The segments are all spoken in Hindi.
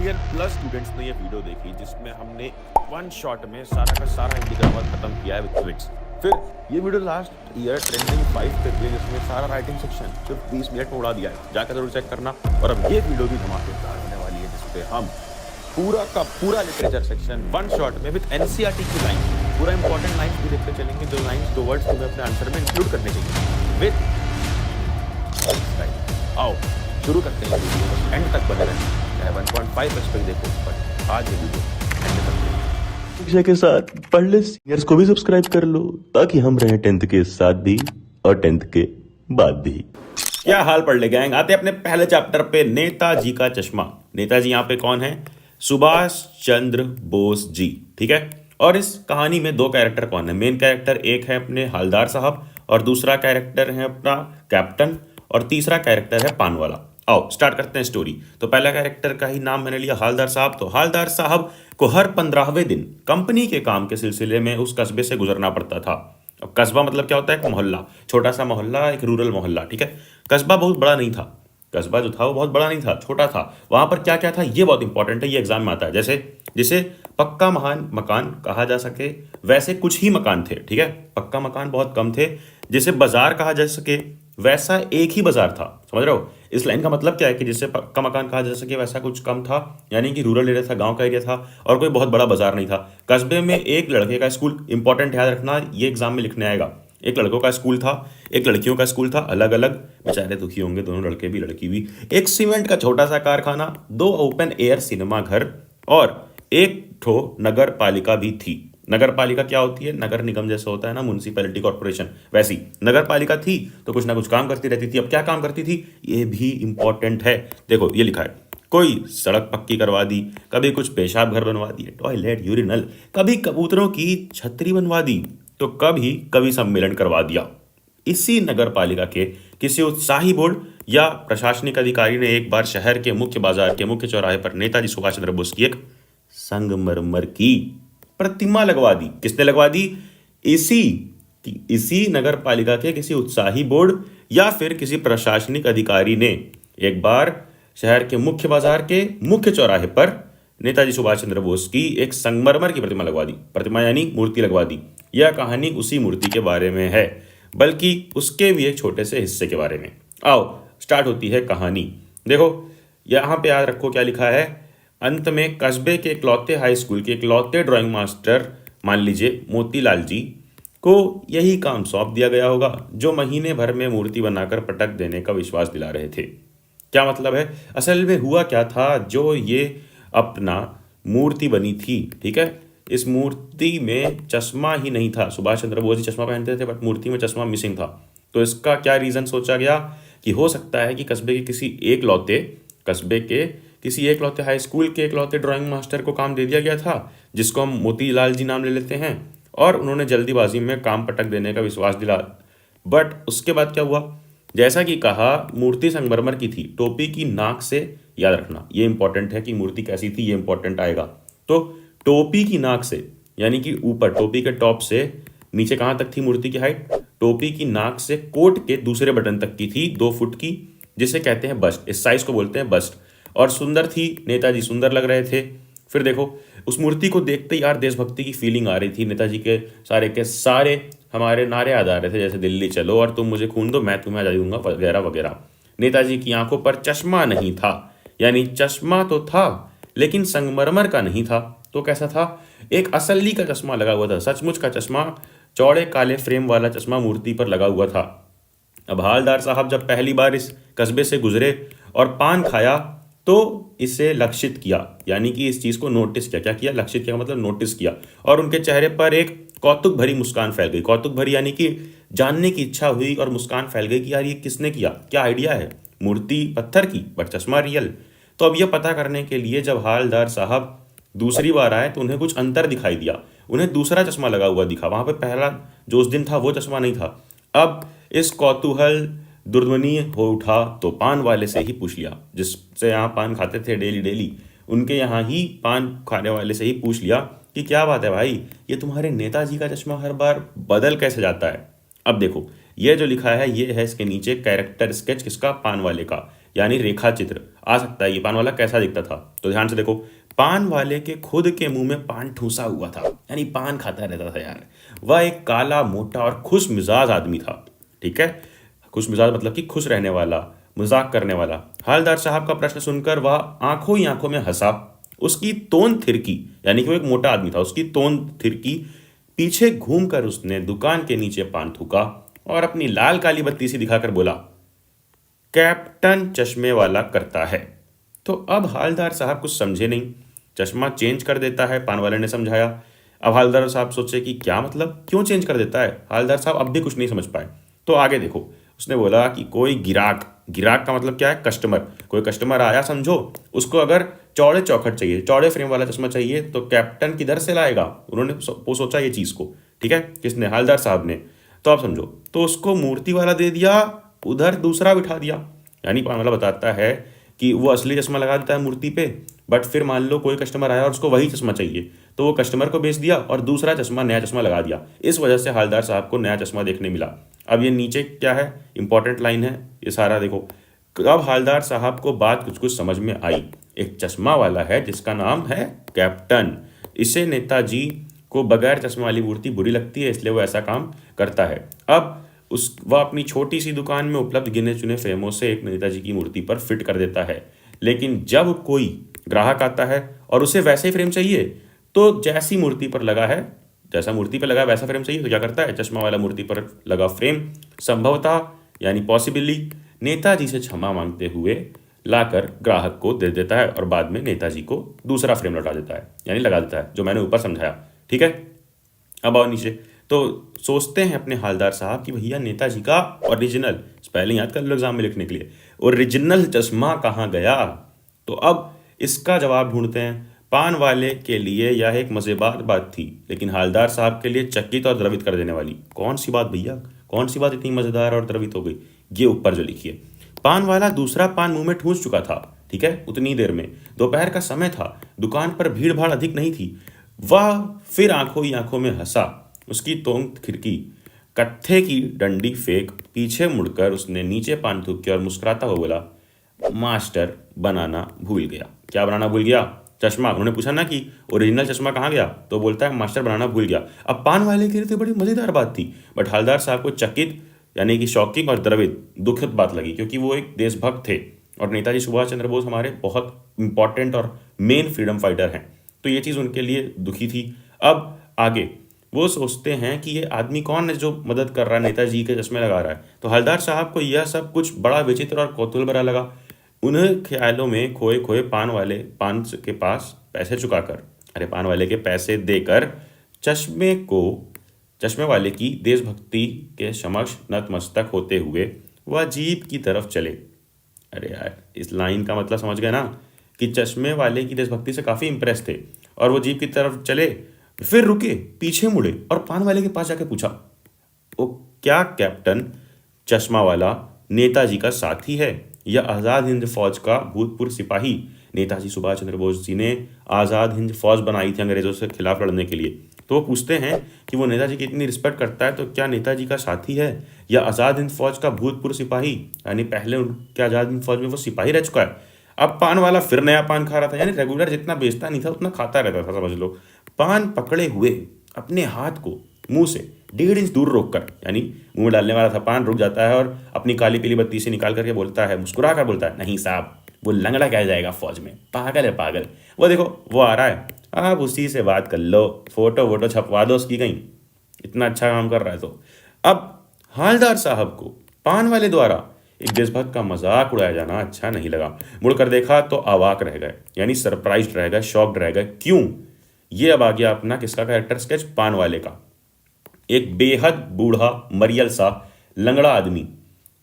मिलियन प्लस स्टूडेंट्स ने ये वीडियो देखी जिसमें हमने वन शॉट में सारा का सारा हिंदी ग्रामर खत्म किया है विद क्विट्स। फिर ये वीडियो लास्ट ईयर ट्रेंडिंग 5 पे थी जिसमें सारा राइटिंग सेक्शन सिर्फ 20 मिनट में उड़ा दिया है, जाकर जरूर चेक करना। और अब ये वीडियो भी धमाकेदार होने वाली है जिसपे हम पूरा का पूरा लिटरेचर सेक्शन वन शॉट में विद एनसीईआरटी की लाइन, पूरा इंपॉर्टेंट लाइंस भी देखते चलेंगे, जो लाइंस दो वर्ड्स तुम्हें अपने आंसर में इंक्लूड करने चाहिए विद। आओ शुरू करते हैं वीडियो, एंड तक बने रहें, चाहे 1.5 पे देखो, पर आज ये वीडियो एंड तक देखो। शिक्षा के साथ पढ़ले सीनियर्स को भी सब्सक्राइब कर लो ताकि हम रहें 10th के साथ भी और 10th के बाद भी। क्या हाल पढ़ ले गैंग, आते अपने पहले चैप्टर पे, नेताजी का चश्मा। नेताजी यहाँ पे कौन है? सुभाष चंद्र बोस जी, ठीक है। और इस कहानी में दो कैरेक्टर कौन है? मेन कैरेक्टर एक है अपने हालदार साहब और दूसरा कैरेक्टर है अपना कैप्टन और तीसरा कैरेक्टर है पानवाला। आओ स्टार्ट करते हैं स्टोरी। तो पहला कैरेक्टर का ही नाम मैंने लिया हालदार साहब। तो हालदार साहब को हर 15वें दिन कंपनी के काम के सिलसिले में उस कस्बे से गुजरना पड़ता था। अब कस्बा मतलब क्या होता है? एक मोहल्ला, छोटा सा मोहल्ला, एक रूरल मोहल्ला, ठीक है। कस्बा बहुत बड़ा नहीं था, कस्बा जो था वो बहुत बड़ा नहीं था, छोटा था। वहां पर क्या क्या था ये बहुत इंपॉर्टेंट है, ये एग्जाम में आता है। जैसे जिसे पक्का महान मकान कहा जा सके वैसे कुछ ही मकान थे, ठीक है। पक्का मकान बहुत कम थे। जिसे बाजार कहा जा सके वैसा एक ही बाजार था, समझ रहे हो? इस लाइन का मतलब क्या है कि जिससे पक्का मकान कहा जा सके वैसा कुछ कम था, यानी कि रूरल एरिया था, गांव का एरिया था और कोई बहुत बड़ा बाजार नहीं था। कस्बे में एक लड़के का स्कूल, इंपॉर्टेंट याद रखना, ये एग्जाम में लिखने आएगा। एक लड़कों का स्कूल था, एक लड़कियों का स्कूल था, अलग अलग, बेचारे दुखी होंगे दोनों, लड़के भी लड़की भी। एक सीमेंट का छोटा सा कारखाना, 2 ओपन एयर सिनेमा घर और एक ठो नगर पालिका भी थी। नगर पालिका क्या होती है? नगर निगम जैसा होता है ना, म्युनिसिपैलिटी कॉर्पोरेशन, वैसी नगर पालिका थी। तो कुछ ना कुछ काम करती रहती थी। अब क्या काम करती थी ये भी इंपॉर्टेंट है। देखो ये लिखा है, कोई सड़क पक्की करवा दी, कभी कुछ पेशाब घर बनवा दिए, टॉयलेट यूरिनल, कभी कबूतरों की छतरी बनवा दी, तो कभी कवि सम्मेलन करवा दिया। इसी नगर पालिका के किसी उत्साही बोर्ड या प्रशासनिक अधिकारी ने एक बार शहर के मुख्य बाजार के मुख्य चौराहे पर नेताजी सुभाष चंद्र बोस की एक संगमरमर की प्रतिमा लगवा दी। किसने लगवा दी? इसी नगर पालिका के किसी उत्साही बोर्ड या फिर किसी प्रशासनिक अधिकारी ने एक बार शहर के मुख्य बाजार के मुख्य चौराहे पर नेताजी सुभाष चंद्र बोस की एक संगमरमर की प्रतिमा लगवा दी। प्रतिमा यानी मूर्ति लगवा दी। यह कहानी उसी मूर्ति के बारे में है, बल्कि उसके भी एक छोटे से हिस्से के बारे में। आओ स्टार्ट होती है कहानी। देखो यहां पे याद रखो क्या लिखा है। अंत में कस्बे के इकलौते हाई स्कूल के इकलौते ड्राइंग मास्टर, मान लीजिए मोतीलाल जी, को यही काम सौंप दिया गया होगा, जो महीने भर में मूर्ति बनाकर पटक देने का विश्वास दिला रहे थे। क्या मतलब है? असल में हुआ क्या था, जो ये अपना मूर्ति बनी थी, ठीक है, इस मूर्ति में चश्मा ही नहीं था। सुभाष चंद्र बोस जी चश्मा पहनते थे बट मूर्ति में चश्मा मिसिंग था। तो इसका क्या रीजन सोचा गया कि हो सकता है कि कस्बे के किसी एकलौते हाई स्कूल के एकलौते ड्राइंग मास्टर को काम दे दिया गया था, जिसको हम मोतीलाल जी नाम ले लेते हैं, और उन्होंने जल्दीबाजी में काम पटक देने का विश्वास दिला। बट उसके बाद क्या हुआ? जैसा कि कहा, मूर्ति संगमरमर की थी, टोपी की नाक से, याद रखना ये इंपॉर्टेंट है कि मूर्ति कैसी थी, ये इंपॉर्टेंट आएगा। तो टोपी की नाक से यानी कि ऊपर टोपी के टॉप से नीचे कहाँ तक थी मूर्ति की हाइट? टोपी की नाक से कोट के दूसरे बटन तक की थी, 2 फुट की, जिसे कहते हैं बस्ट। इस साइज को बोलते हैं बस्ट। और सुंदर थी, नेताजी सुंदर लग रहे थे। फिर देखो उस मूर्ति को देखते ही यार देशभक्ति की फीलिंग आ रही थी। नेताजी के सारे हमारे नारे याद आ रहे थे, जैसे दिल्ली चलो और तुम मुझे खून दो मैं तुम्हें आज़ादी दूंगा, वगैरह वगैरह। नेताजी की आंखों पर चश्मा नहीं था, यानी चश्मा तो था लेकिन संगमरमर का नहीं था। तो कैसा था? एक असली का चश्मा लगा हुआ था, सचमुच का चश्मा, चौड़े काले फ्रेम वाला चश्मा मूर्ति पर लगा हुआ था। अब हालदार साहब जब पहली बार इस कस्बे से गुजरे और पान खाया तो इसे लक्षित किया, यानी कि इस चीज को नोटिस किया। क्या किया? लक्षित किया मतलब नोटिस किया। और उनके चेहरे पर एक कौतुक भरी मुस्कान फैल गई। कौतुक भरी यानी कि जानने की इच्छा हुई और मुस्कान फैल गई कि यार ये किसने किया, क्या आइडिया है। मूर्ति पत्थर की बट चश्मा रियल। तो अब यह पता करने के लिए जब हालदार साहब दूसरी बार आए तो उन्हें कुछ अंतर दिखाई दिया। उन्हें दूसरा चश्मा लगा हुआ दिखा, वहां पर पहला जो उस दिन था वो चश्मा नहीं था। अब इस कौतूहल दुर्ध्वनि हो उठा तो पान वाले से ही पूछ लिया, जिससे यहाँ पान खाते थे डेली डेली, उनके यहाँ ही पान खाने वाले से ही पूछ लिया कि क्या बात है भाई, ये तुम्हारे नेताजी का चश्मा हर बार बदल कैसे जाता है। अब देखो ये जो लिखा है ये है इसके नीचे कैरेक्टर स्केच, किसका? पान वाले का। यानी रेखा चित्र आ सकता है, ये पान वाला कैसा दिखता था। तो ध्यान से देखो, पान वाले के खुद के मुंह में पान ठूसा हुआ था, यानी पान खाता रहता था यार। वह एक काला, मोटा और खुश मिजाज आदमी था। ठीक है, खुश मिजाज मतलब कि खुश रहने वाला, मजाक करने वाला। हवलदार साहब का प्रश्न सुनकर वह आंखों ही आंखों में हंसा। उसकी तोंद थिरकी, यानी कि वो एक मोटा आदमी था, उसकी तोंद थिरकी। पीछे घूमकर उसने दुकान के नीचे पान थूका और अपनी लाल काली बत्ती सी दिखाकर बोला, कैप्टन चश्मे वाला करता है। तो अब हवलदार साहब कुछ समझे नहीं, चश्मा चेंज कर देता है, पान वाले ने समझाया। अब हवलदार साहब सोचे कि क्या मतलब, क्यों चेंज कर देता है। हवलदार साहब अब भी कुछ नहीं समझ पाए। तो आगे देखो, उसने बोला कि कोई गिराक, गिराक का मतलब क्या है, कस्टमर, कोई कस्टमर आया समझो, उसको अगर चौड़े चौखट चाहिए, चौड़े फ्रेम वाला चश्मा चाहिए, तो कैप्टन किधर से लाएगा। उन्होंने वो सोचा ये चीज़ को, ठीक है, किसने, हवलदार साहब ने। तो आप समझो, तो उसको मूर्ति वाला दे दिया, उधर दूसरा बिठा दिया। यानी पान वाला बताता है कि वो असली चश्मा लगा देता है मूर्ति पे, बट फिर मान लो कोई कस्टमर आया और उसको वही चश्मा चाहिए, तो वो कस्टमर को बेच दिया और दूसरा चश्मा, नया चश्मा लगा दिया। इस वजह से हवलदार साहब को नया चश्मा देखने मिला। अब ये नीचे क्या है, इंपॉर्टेंट लाइन है ये सारा, देखो। अब हवलदार साहब को बात कुछ कुछ समझ में आई। एक चश्मा वाला है जिसका नाम है कैप्टन, इसे नेताजी को बगैर चश्मे वाली मूर्ति बुरी लगती है, इसलिए वो ऐसा काम करता है। अब वह अपनी छोटी सी दुकान में उपलब्ध गिने चुने फ्रेमों से एक नेताजी की मूर्ति पर फिट कर देता है। लेकिन जब कोई ग्राहक आता है और उसे वैसे ही फ्रेम चाहिए, तो जैसी मूर्ति पर लगा है, जैसा मूर्ति पर लगा है वैसा फ्रेम चाहिए, तो क्या करता है, चश्मा वाला मूर्ति पर लगा फ्रेम संभवतः यानी पॉसिबली नेताजी से क्षमा मांगते हुए लाकर ग्राहक को दे देता है और बाद में नेताजी को दूसरा फ्रेम लौटा देता है, यानी लगा देता है, जो मैंने ऊपर समझाया। ठीक है, अब आओ नीचे। तो सोचते हैं अपने हवलदार साहब कि भैया नेताजी का ओरिजिनल, स्पेलिंग याद कर लो एग्जाम में लिखने के लिए, ओरिजिनल चश्मा कहाँ गया। तो अब इसका जवाब ढूंढते हैं। पान वाले के लिए यह एक मजेदार बात थी, लेकिन हवलदार साहब के लिए चकित और द्रवित कर देने वाली। कौन सी बात भैया, कौन सी बात इतनी मजेदार और द्रवित हो गई, ये ऊपर जो लिखी है। पान वाला दूसरा पान मुंह में ठूंस चुका था, ठीक है, उतनी देर में। दोपहर का समय था, दुकान पर भीड़ भाड़ अधिक नहीं थी। वह फिर आंखों ही आंखों में हंसा। उसकी तोंद खिड़की, कत्थे की डंडी फेंक पीछे मुड़कर उसने नीचे पान थूक किया और मुस्कुराता हुआ बोला, मास्टर बनाना भूल गया। क्या बनाना भूल गया, चश्मा। उन्होंने पूछा ना कि ओरिजिनल चश्मा कहाँ गया, तो बोलता है मास्टर बनाना भूल गया। अब पान वाले के लिए तो बड़ी मजेदार बात थी, बट हवलदार साहब को चकित यानी कि शॉकिंग और द्रवित, दुखद बात लगी, क्योंकि वो एक देशभक्त थे और नेताजी सुभाष चंद्र बोस हमारे बहुत इंपॉर्टेंट और मेन फ्रीडम फाइटर हैं। तो ये चीज़ उनके लिए दुखी थी। अब आगे वो सोचते हैं कि ये आदमी कौन है जो मदद कर रहा है, नेताजी के चश्मे लगा रहा है। तो हवलदार साहब को यह सब कुछ बड़ा विचित्र और कौतूहल भरा लगा। उन्हें ख्यालों में खोए खोए पान के पास पैसे चुकाकर, अरे पान वाले के पैसे देकर चश्मे वाले की देशभक्ति के समक्ष नतमस्तक होते हुए वह जीप की तरफ चले। अरे यार, इस लाइन का मतलब समझ गए ना कि चश्मे वाले की देशभक्ति से काफ़ी इंप्रेस थे और वो जीप की तरफ चले, फिर रुके, पीछे मुड़े और पान वाले के पास जाके पूछा, ओ क्या कैप्टन चश्मा वाला नेताजी का साथी है या आज़ाद हिंद फौज का भूतपूर्व सिपाही। नेताजी सुभाष चंद्र बोस जी ने आज़ाद हिंद फौज बनाई थी अंग्रेजों से खिलाफ लड़ने के लिए। तो वो पूछते हैं कि वो नेताजी की इतनी रिस्पेक्ट करता है, तो क्या नेताजी का साथी है या आज़ाद हिंद फौज का भूतपूर्व सिपाही, यानी पहले उनके आज़ाद हिंद फौज में वो सिपाही रह चुका है। अब पान वाला फिर नया पान खा रहा था, यानी रेगुलर जितना बेचता नहीं था उतना खाता रहता था, समझ लो। पान पकड़े हुए अपने हाथ को मुंह से 1.5 इंच दूर रोककर, यानी मुंह में डालने वाला था, पान रुक जाता है और अपनी काली पीली बत्ती से निकाल करके बोलता है, मुस्कुरा कर बोलता है, नहीं साहब, वो लंगड़ा क्या जाएगा फौज में, पागल है पागल। वो देखो वो आ रहा है, आप उसी से बात कर लो, फोटो वोटो छपवा दो उसकी कहीं, इतना अच्छा काम कर रहा है। तो अब हवलदार साहब को पान वाले द्वारा एक देशभक्त का मजाक उड़ाया जाना अच्छा नहीं लगा। मुड़कर देखा तो अवाक रह गए, यानी सरप्राइज्ड रह गए, शॉक्ड रह गए। क्यों? ये अब आ गया अपना किसका कैरेक्टर स्केच, पान वाले का। एक बेहद बूढ़ा मरियल सा लंगड़ा आदमी,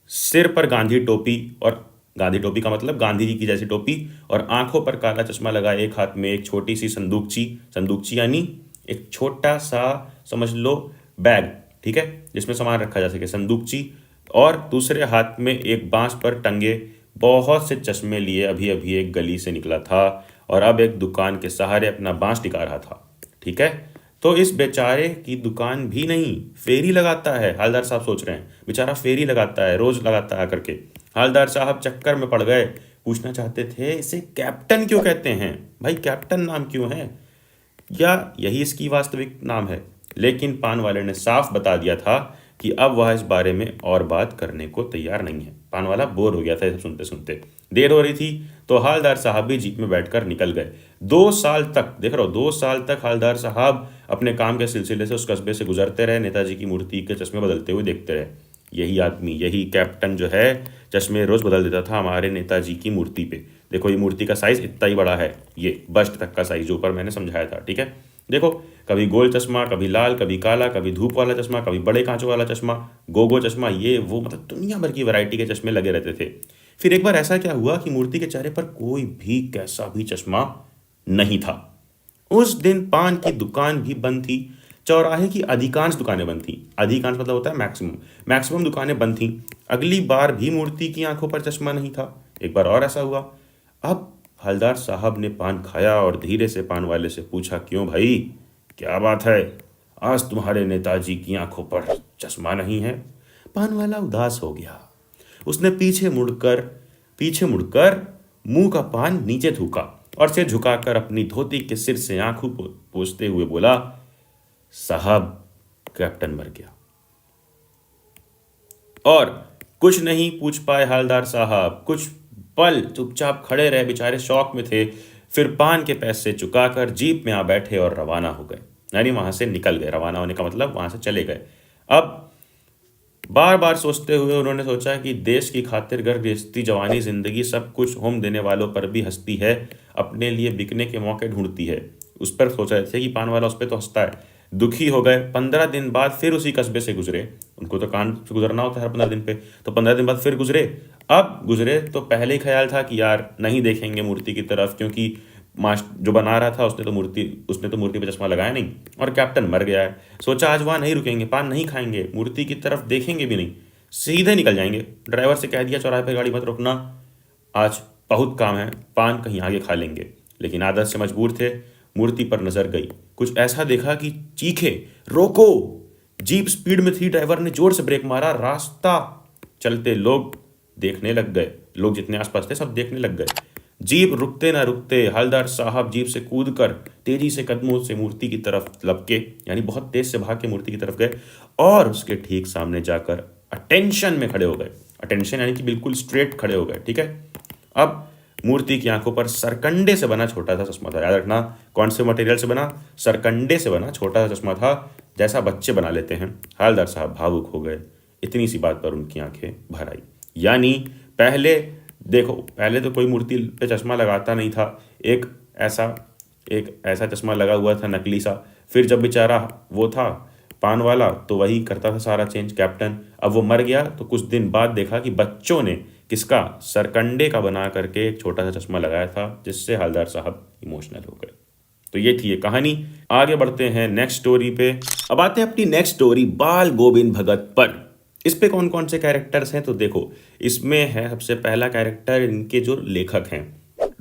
सिर पर गांधी टोपी, और गांधी टोपी का मतलब गांधी जी की जैसी टोपी, और आंखों पर काला चश्मा लगाए, एक हाथ में एक छोटी सी संदूकची यानी एक छोटा सा समझ लो बैग, ठीक है, जिसमें सामान रखा जा सके, संदूकची, और दूसरे हाथ में एक बांस पर टंगे बहुत से चश्मे लिए अभी अभी एक गली से निकला था और अब एक दुकान के सहारे अपना बांस टिका रहा था। ठीक है, तो इस बेचारे की दुकान भी नहीं, फेरी लगाता है। हवलदार साहब सोच रहे हैं, बेचारा फेरी लगाता है, रोज लगाता है आकर के। हवलदार साहब चक्कर में पड़ गए, पूछना चाहते थे इसे कैप्टन क्यों कहते हैं, भाई कैप्टन नाम क्यों है, या यही इसकी वास्तविक नाम है। लेकिन पान वाले ने साफ बता दिया था कि अब वह इस बारे में और बात करने को तैयार नहीं है। पान वाला बोर हो गया था ये सब सुनते सुनते। देर हो रही थी तो हवलदार साहब भी जीप में बैठकर निकल गए। 2 साल तक, देख रहे हो, 2 साल तक हवलदार साहब अपने काम के सिलसिले से उस कस्बे से गुजरते रहे, नेताजी की मूर्ति के चश्मे बदलते हुए देखते रहे। यही आदमी, यही कैप्टन जो है, चश्मे रोज बदल देता था हमारे नेताजी की मूर्ति पे। देखो ये मूर्ति का साइज इतना ही बड़ा है, ये बस्ट तक का साइज जो ऊपर मैंने समझाया था, ठीक है। देखो, कभी गोल चश्मा, कभी लाल, कभी काला, कभी धूप वाला चश्मा, कभी बड़े कांचों वाला चश्मा, गोगो चश्मा, ये वो, मतलब दुनिया भर की वैरायटी के चश्मे लगे रहते थे। फिर एक बार ऐसा क्या हुआ कि मूर्ति के चेहरे पर कोई भी कैसा भी चश्मा नहीं था। उस दिन पान की दुकान भी बंद थी, चौराहे की अधिकांश दुकानें बंद थी। अधिकांश मतलब होता है मैक्सिमम, मैक्सिमम दुकानें बंद थी। अगली बार भी मूर्ति की आंखों पर चश्मा नहीं था। एक बार और ऐसा हुआ। अब हवलदार साहब ने पान खाया और धीरे से पान वाले से पूछा, क्यों भाई, क्या बात है, आज तुम्हारे नेताजी की आंखों पर चश्मा नहीं है। पान वाला उदास हो गया। उसने पीछे मुड़कर मुंह का पान नीचे थूका और सिर झुकाकर अपनी धोती के सिर से आंखों पोंछते हुए बोला, साहब, कैप्टन मर गया। और कुछ नहीं पूछ पाए हवलदार साहब, कुछ पल चुपचाप खड़े रहे, बेचारे शौक में थे। फिर पान के पैसे चुकाकर जीप में आ बैठे और रवाना हो गए, यानी वहां से निकल गए। रवाना होने का मतलब वहां से चले गए। अब बार बार सोचते हुए उन्होंने सोचा कि देश की खातिर घर गृहस्थी, जवानी, जिंदगी, सब कुछ होम देने वालों पर भी हंसती है, अपने लिए बिकने के मौके ढूंढती है। उस पर सोच रहे थे कि पान वाला उस पर तो हंसता है। दुखी हो गए। 15 दिन बाद फिर उसी कस्बे से गुजरे। उनको तो कान से गुजरना होता है हर 15 दिन पे, तो 15 दिन बाद फिर गुजरे। अब गुजरे तो पहले ही ख्याल था कि यार नहीं देखेंगे मूर्ति की तरफ, क्योंकि जो बना रहा था उसने तो मूर्ति पे चश्मा लगाया नहीं, और कैप्टन मर गया है। सोचा आज वहां नहीं रुकेंगे, पान नहीं खाएंगे, मूर्ति की तरफ देखेंगे भी नहीं, सीधे निकल जाएंगे। ड्राइवर से कह दिया, चौराहे पे गाड़ी मत रोकना, आज बहुत काम है, पान कहीं आगे खा लेंगे। लेकिन आदत से मजबूर थे। मूर्ति पर नजर गई, कुछ ऐसा देखा कि चीखे, रोको। जीप स्पीड में थी, ड्राइवर ने जोर से ब्रेक मारा, रास्ता चलते लोग देखने लग गए। लोग जितने आसपास थे सब देखने लग गए। जीप रुकते ना रुकते हवलदार साहब जीप से कूदकर तेजी से कदमों से मूर्ति की तरफ लपके, यानी बहुत तेज से भाग के मूर्ति की तरफ गए और उसके ठीक सामने जाकर अटेंशन में खड़े हो गए। अटेंशन यानी कि बिल्कुल स्ट्रेट खड़े हो गए, ठीक है। अब मूर्ति की आंखों पर सरकंडे से बना छोटा सा चश्मा था। याद रखना, कौन से मटेरियल से बना, सरकंडे से बना छोटा सा चश्मा था, जैसा बच्चे बना लेते हैं। हवलदार साहब भावुक हो गए। इतनी सी बात पर उनकी आंखें भर आई। यानी पहले तो कोई मूर्ति पे चश्मा लगाता नहीं था, एक ऐसा चश्मा लगा हुआ था नकली सा। फिर जब बेचारा वो था पान वाला, तो वही करता था सारा चेंज, कैप्टन। अब वो मर गया तो कुछ दिन बाद देखा कि बच्चों ने किसका, सरकंडे का बना करके एक छोटा सा चश्मा लगाया था, जिससे हवलदार साहब इमोशनल हो गए। तो ये थी ये कहानी। आगे बढ़ते हैं नेक्स्ट स्टोरी पे। अब आते हैं अपनी नेक्स्ट स्टोरी, बाल गोविंद भगत पर। इस पे कौन कौन से कैरेक्टर्स हैं, तो देखो, इसमें है सबसे पहला कैरेक्टर इनके जो लेखक हैं,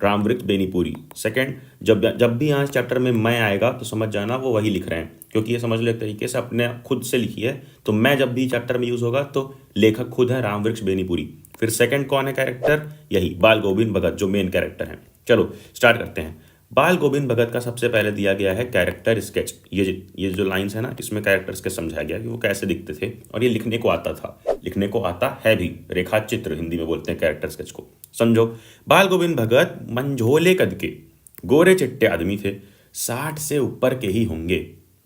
रामवृक्ष बेनीपुरी। सेकंड, जब भी यहाँ चैप्टर में मैं आएगा तो समझ जाना वो वही लिख रहे हैं, क्योंकि ये समझ लो एक तरीके से अपने खुद से लिखी है। तो मैं जब भी चैप्टर में यूज होगा तो लेखक खुद है रामवृक्ष बेनीपुरी। फिर सेकंड कौन है कैरेक्टर, यही बाल गोविंद भगत जो मेन कैरेक्टर हैं। चलो स्टार्ट करते हैं। बाल गोविंद भगत का सबसे पहले दिया गया है कैरेक्टर स्केच। ये जो लाइंस है ना, इसमें कैरेक्टर स्केच समझाया गया कि वो कैसे दिखते थे, और ये लिखने को आता था, लिखने को आता है भी। रेखा चित्र हिंदी में बोलते हैं कैरेक्टर स्केच को, समझो। बाल गोविंद भगत मंझोले कद के गोरे चिट्टे आदमी थे, 60 से ऊपर के ही होंगे।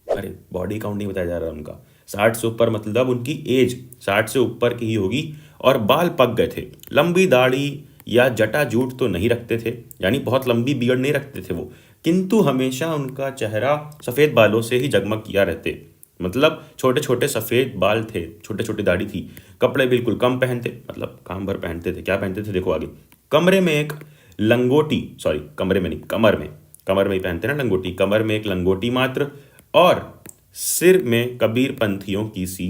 अरे बॉडी काउंट नहीं बताया जा रहा उनका, 60 से ऊपर मतलब उनकी एज 60 से ऊपर की ही होगी। और बाल पक गए थे, लंबी दाढ़ी या जटा जूट तो नहीं रखते थे, यानी बहुत लंबी बियर्ड नहीं रखते थे वो, किंतु हमेशा उनका चेहरा सफ़ेद बालों से ही जगमग किया रहते। मतलब छोटे छोटे सफ़ेद बाल थे, छोटे छोटे दाढ़ी थी। कपड़े बिल्कुल कम पहनते, मतलब काम भर पहनते थे। क्या पहनते थे देखो आगे, कमरे में एक लंगोटी, सॉरी कमरे में नहीं, कमर में ही पहनते ना लंगोटी, कमर में एक लंगोटी मात्र, और सिर में कबीर पंथियों की सी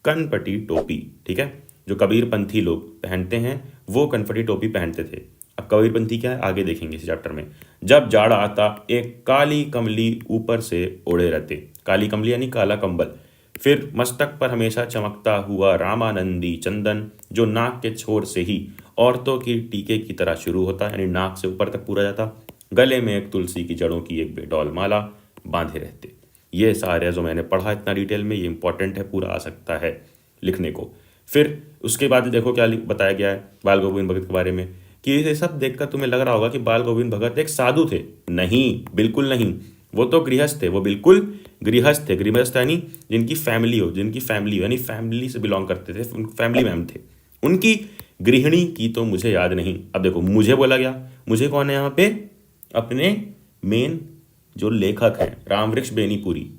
कनपटी टोपी, ठीक है। जो कबीर पंथी लोग पहनते हैं वो कनपटी टोपी पहनते थे। अब कबीरपंथी क्या है आगे देखेंगे इस चैप्टर में। जब जाड़ा आता एक काली कमली ऊपर से ओढ़े रहते, काली कमली यानी काला कंबल, फिर मस्तक पर हमेशा चमकता हुआ रामानंदी चंदन जो नाक के छोर से ही औरतों की टीके की तरह शुरू होता, यानी नाक से ऊपर तक पूरा जाता, गले में एक तुलसी की जड़ों की एक बेडौल माला बांधे रहते। ये सारे जो मैंने पढ़ा इतना डिटेल में, ये इंपॉर्टेंट है, पूरा आ सकता है लिखने को। फिर उसके बाद देखो क्या बताया गया है बाल गोविंद भगत के बारे में, कि ये सब देखकर तुम्हें लग रहा होगा कि बाल गोविंद भगत एक साधु थे। नहीं, बिल्कुल नहीं, वो तो गृहस्थ थे, वो बिल्कुल गृहस्थ थे। गृहस्थ यानी जिनकी फैमिली हो, यानी फैमिली से बिलोंग करते थे, फैमिली मैन थे। उनकी गृहिणी की तो मुझे याद नहीं। अब देखो मुझे बोला गया, मुझे कौन है यहाँ पे? अपने मेन जो लेखक हैं रामवृक्ष बेनीपुरी,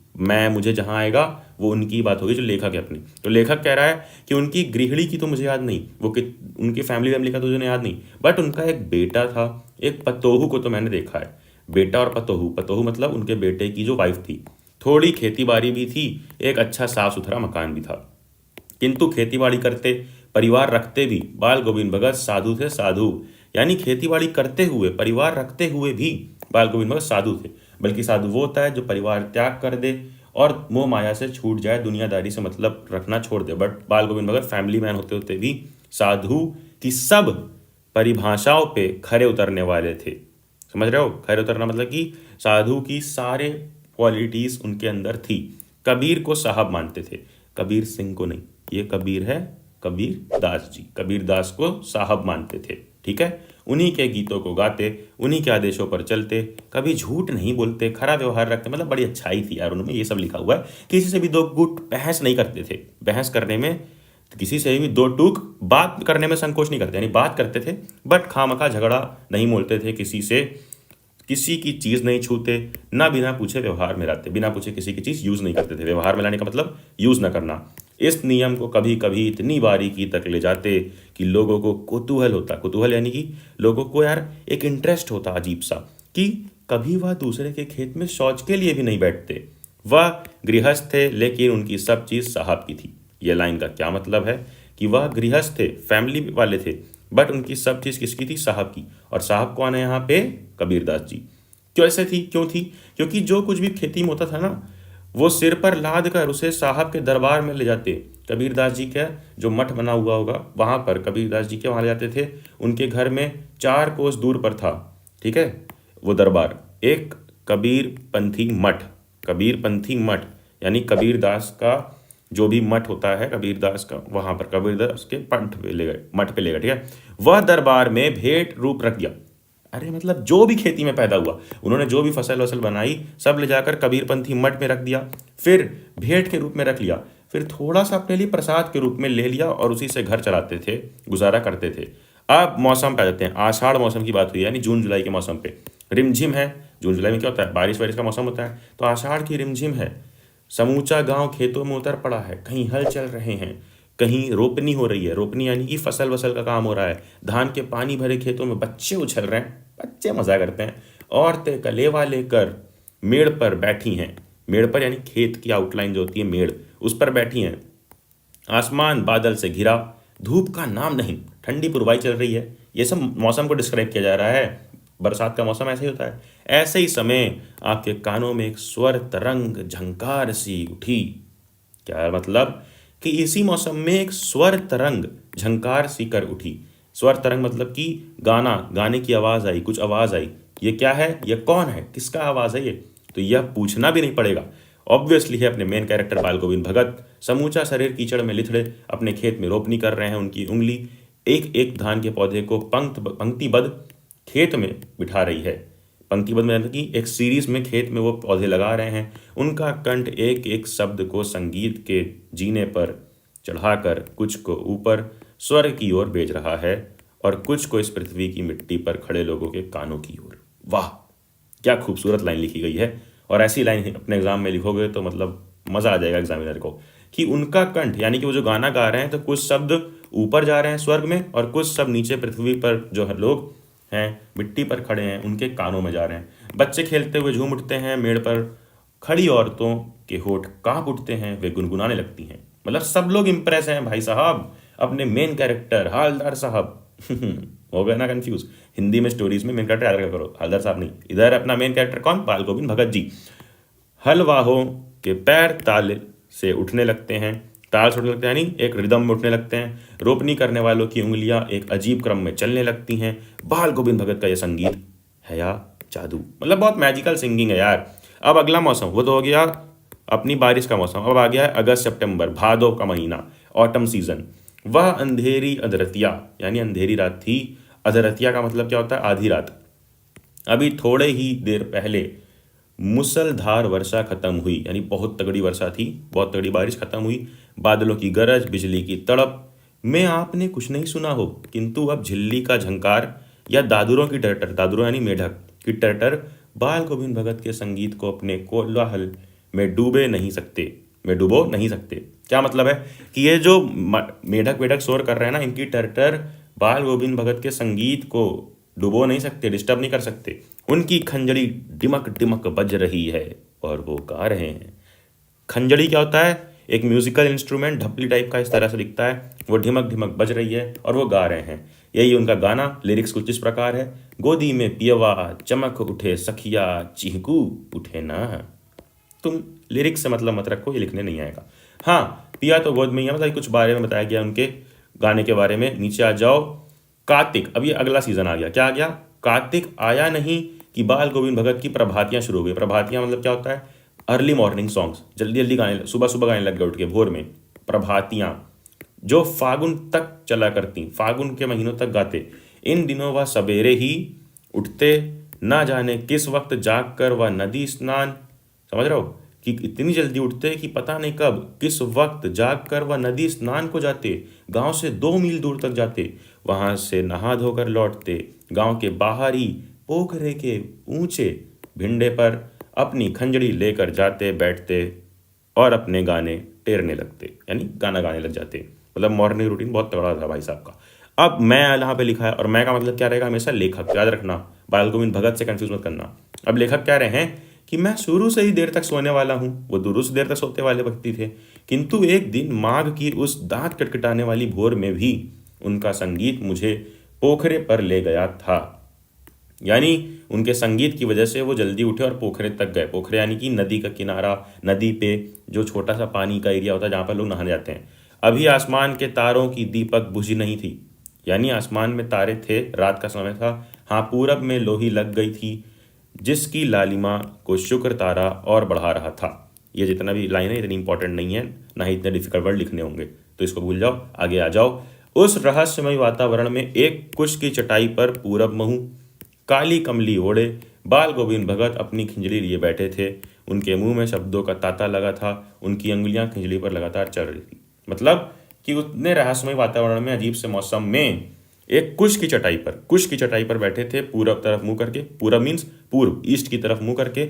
मुझे जहां आएगा वो उनकी बात होगी जो लेखक है अपनी। तो लेखक कह रहा है कि उनकी गृहिणी की तो मुझे याद नहीं, वो कि उनकी फैमिली का तो मुझे याद नहीं, बट उनका एक बेटा था, एक पतोहू को तो मैंने देखा है। बेटा और पतोहू मतलब उनके बेटे की जो वाइफ थी। थोड़ी खेती बाड़ी भी थी, एक अच्छा साफ सुथरा मकान भी था, किंतु खेती बाड़ी करते, परिवार रखते भी बाल गोविंद भगत साधु थे। साधु यानी खेती बाड़ी करते हुए, परिवार रखते हुए भी बाल गोविंद भगत साधु थे। बल्कि साधु वो होता है जो परिवार त्याग कर दे और मोह माया से छूट जाए, दुनियादारी से मतलब रखना छोड़ दे। बट बाल गोविंद भगत फैमिली मैन होते होते भी साधु की सब परिभाषाओं पे खरे उतरने वाले थे। समझ रहे हो? खरे उतरना मतलब कि साधु की सारे क्वालिटीज उनके अंदर थी। कबीर को साहब मानते थे, कबीर सिंह को नहीं। ये कबीर है कबीर दास जी, कबीर दास को साहब मानते थे। ठीक है, उन्हीं के गीतों को गाते, उन्हीं के आदेशों पर चलते, कभी झूठ नहीं बोलते, खरा व्यवहार रखते। मतलब बड़ी अच्छाई थी यार उनमें, ये सब लिखा हुआ है। किसी से भी दो गुट बहस नहीं करते थे, बहस करने में किसी से भी दो टूक बात करने में संकोच नहीं करते, यानी बात करते थे बट खामखा झगड़ा नहीं बोलते थे किसी से, किसी की चीज़ नहीं छूते, ना बिना पूछे व्यवहार में लाते, बिना पूछे किसी की चीज़ यूज़ नहीं करते थे। व्यवहार में लाने का मतलब यूज़ ना करना। इस नियम को कभी कभी इतनी बारीकी तक ले जाते कि लोगों को कुतूहल होता, कुतूहल यानी कि लोगों को यार एक इंटरेस्ट होता अजीब सा, कि कभी वह दूसरे के खेत में शौच के लिए भी नहीं बैठते। वह गृहस्थ थे लेकिन उनकी सब चीज़ साहब की थी। यह लाइन का क्या मतलब है? कि वह गृहस्थ थे, फैमिली वाले थे, बट उनकी सब चीज़ किसकी थी? साहब की। और साहब कौन है यहाँ पे? कबीरदास जी। क्यों ऐसे थी? क्यों थी? क्योंकि जो कुछ भी खेती में होता था ना, वो सिर पर लाद कर उसे साहब के दरबार में ले जाते। कबीरदास जी का जो मठ बना हुआ होगा वहाँ पर कबीरदास जी के वहाँ ले जाते थे। उनके घर में 4 कोस दूर पर था, ठीक है, वो दरबार, एक कबीरपंथी मठ। कबीरपंथी मठ यानी कबीरदास का जो भी मठ होता है कबीरदास का, वहाँ पर कबीरदास के मठ पे ले गए, ठीक है। वह दरबार में भेंट रूप रख दिया। अरे मतलब जो भी खेती में पैदा हुआ, उन्होंने जो भी फसल वसल बनाई, सब ले जाकर कबीरपंथी मठ में रख दिया, फिर भेंट के रूप में रख लिया, फिर थोड़ा सा अपने लिए प्रसाद के रूप में ले लिया और उसी से घर चलाते थे, गुजारा करते थे। अब मौसम पे आ जाते हैं। आषाढ़ मौसम की बात हुई, यानी जून जुलाई के मौसम पे। रिमझिम है, जून जुलाई में क्या होता है? बारिश वारिश का मौसम होता है। तो आषाढ़ की रिमझिम है, समूचा गांव खेतों में उतर पड़ा है, कहीं हल चल रहे हैं, कहीं रोपनी हो रही है। रोपनी यानी कि फसल वसल का काम हो रहा है। धान के पानी भरे खेतों में बच्चे उछल रहे हैं, बच्चे मजा करते हैं। औरतें कलेवा लेकर मेड़ पर बैठी हैं। मेड़ पर यानी खेत की आउटलाइन जो होती है मेड़, उस पर बैठी हैं। आसमान बादल से घिरा, धूप का नाम नहीं, ठंडी पुरवाई चल रही है। ये सब मौसम को डिस्क्राइब किया जा रहा है। बरसात का मौसम ऐसे ही होता है। ऐसे ही समय आपके कानों में एक स्वर तरंग झंकार सी उठी। क्या मतलब? कि इसी मौसम में एक स्वर तरंग झंकार सी कर उठी। स्वर तरंग मतलब कि गाना, गाने की आवाज आई, कुछ आवाज आई। ये क्या है? ये कौन है? किसका आवाज है ये? तो यह पूछना भी नहीं पड़ेगा, ऑब्वियसली है अपने मेन कैरेक्टर बाल गोविंद भगत। समूचा शरीर कीचड़ में लिथड़े अपने खेत में रोपनी कर रहे हैं। उनकी उंगली एक एक धान के पौधे को पंक्तिबद्ध खेत में बिठा रही है। पंक्तिबद्ध मतलब कि एक सीरीज में खेत में वो पौधे लगा रहे हैं। उनका कंठ एक एक शब्द को संगीत के जीने पर चढ़ाकर कुछ को ऊपर स्वर्ग की ओर भेज रहा है और कुछ को इस पृथ्वी की मिट्टी पर खड़े लोगों के कानों की ओर। वाह, क्या खूबसूरत लाइन लिखी गई है। और ऐसी लाइन अपने एग्जाम में लिखोगे तो मतलब मजा आ जाएगा एग्जामिनर को, कि उनका कंठ यानी कि वो जो गाना गा रहे हैं तो कुछ शब्द ऊपर जा रहे हैं स्वर्ग में और कुछ शब्द नीचे पृथ्वी पर जो लोग हैं मिट्टी पर खड़े हैं उनके कानों में जा रहे हैं। बच्चे खेलते हुए झूम उठते हैं, मेड़ पर खड़ी औरतों के होठ कांप उठते हैं, वे गुनगुनाने लगती हैं। मतलब सब लोग इंप्रेस हैं भाई साहब, अपने मेन कैरेक्टर हालदार साहब हो गए ना कंफ्यूज। हिंदी में स्टोरीज में मेन कैरेक्टर याद रखा करो, हलदर साहब नहीं। इधर अपना मेन कैरेक्टर कौन, बाल गोविंद भगत जी। हलवाहों के पैर ताल से उठने लगते हैं, ताल से उठने लगते हैं यानी एक रिदम में उठने लगते हैं। रोपनी करने वालों की उंगलियां एक अजीब क्रम में चलने लगती हैं। बाल गोविंद भगत का यह संगीत है या जादू, मतलब बहुत मैजिकल सिंगिंग है यार। अब अगला मौसम वो तो हो गया अपनी बारिश का मौसम, अब आ गया है अगस्त सितंबर, भादों का महीना, ऑटम सीजन। वह अंधेरी अधरतिया यानी अंधेरी रात थी। अधरतिया का मतलब क्या होता है, आधी रात। अभी थोड़े ही देर पहले मूसलधार वर्षा खत्म हुई, यानी बहुत तगड़ी वर्षा थी, बहुत तगड़ी बारिश खत्म हुई। बादलों की गरज, बिजली की तड़प में आपने कुछ नहीं सुना हो, किंतु अब झिल्ली का झंकार या दादुरों की टरटर, दादुरों यानी मेढक की टरटर बाल गोविंद भगत के संगीत को अपने कोलाहल में डुबो नहीं सकते। क्या मतलब है कि ये जो मेढक वेढक शोर कर रहे हैं ना, इनकी टरटर बाल गोविंद भगत के संगीत को डुबो नहीं सकते, डिस्टर्ब नहीं कर सकते। उनकी खंजड़ी डिमक डिमक बज रही है और वो गा रहे हैं। खंजड़ी क्या होता है, एक म्यूजिकल इंस्ट्रूमेंट, ढपली टाइप का, इस तरह से दिखता है। वो ढिमक ढिमक बज रही है और वो गा रहे हैं। यही उनका गाना। लिरिक्स कुछ इस प्रकार है, गोदी में पियवा चमक उठे सखिया चिहकू उठे ना। तुम लिरिक्स से मतलब मत रखो, ये लिखने नहीं आएगा। हाँ, पिया तो गोद में ही है, मतलब कुछ बारे में बताया गया उनके गाने के बारे में। नीचे आ जाओ, कार्तिक, अब ये अगला सीजन आ गया। क्या आ गया, कार्तिक आया नहीं कि बाल गोविंद भगत की प्रभातियां शुरू हो गई। प्रभातियां मतलब क्या होता है, अर्ली मॉर्निंग सॉन्ग्स, जल्दी जल्दी गाने, सुबह सुबह गाने लग गए उठ के भोर में। प्रभातियां जो फागुन तक चला करती, फागुन के महीनों तक गाते। इन दिनों वह सवेरे ही उठते, ना जाने किस वक्त जाग कर वह नदी स्नान, समझ रहे हो कि इतनी जल्दी उठते कि पता नहीं कब किस वक्त जाग कर वह नदी स्नान को जाते। गांव से 2 मील दूर तक जाते, वहां से नहा धोकर लौटते। गांव के बाहरी पोखरे के ऊंचे भिंडे पर अपनी खंजड़ी लेकर जाते, बैठते और अपने गाने टेरने लगते, यानी गाना गाने लग जाते। मतलब मॉर्निंग रूटीन बहुत तगड़ा था भाई साहब का। अब मैं यहाँ पे लिखा है, और मैं का मतलब क्या रहेगा हमेशा, लेखक, याद रखना, बाल गोविंद भगत से कंफ्यूज मत करना। अब लेखक क्या रहे हैं कि मैं शुरू से ही देर तक सोने वाला हूँ, वो दुरुस्त देर तक सोते वाले व्यक्ति थे, किंतु एक दिन माघ की उस दांत कटकटाने वाली भोर में भी उनका संगीत मुझे पोखरे पर ले गया था। यानी उनके संगीत की वजह से वो जल्दी उठे और पोखरे तक गए। पोखरे यानी कि नदी का किनारा, नदी पे जो छोटा सा पानी का एरिया होता है जहाँ पर लोग नहाने जाते हैं। अभी आसमान के तारों की दीपक बुझी नहीं थी, यानी आसमान में तारे थे, रात का समय था। हाँ, पूरब में लोही लग गई थी, जिसकी लालिमा को शुक्र तारा और बढ़ा रहा था। ये जितना भी लाइन है इतनी इंपॉर्टेंट नहीं है, ना ही इतने डिफिकल्ट वर्ड लिखने होंगे, तो इसको भूल जाओ, आगे आ जाओ। उस रहस्यमय वातावरण में एक कुश की चटाई पर पूरब महू काली कमली ओढ़े बाल गोविंद भगत अपनी खिंजड़ी लिए बैठे थे। उनके मुंह में शब्दों का तांता लगा था, उनकी अंगुलियां खिंजड़ी पर लगातार चल रही थी। मतलब कि उतने रहस्यमय वातावरण में, अजीब से मौसम में, एक कुश की चटाई पर बैठे थे, पूरब तरफ मुंह करके, पूरब मीन्स पूर्व, ईस्ट की तरफ मुंह करके,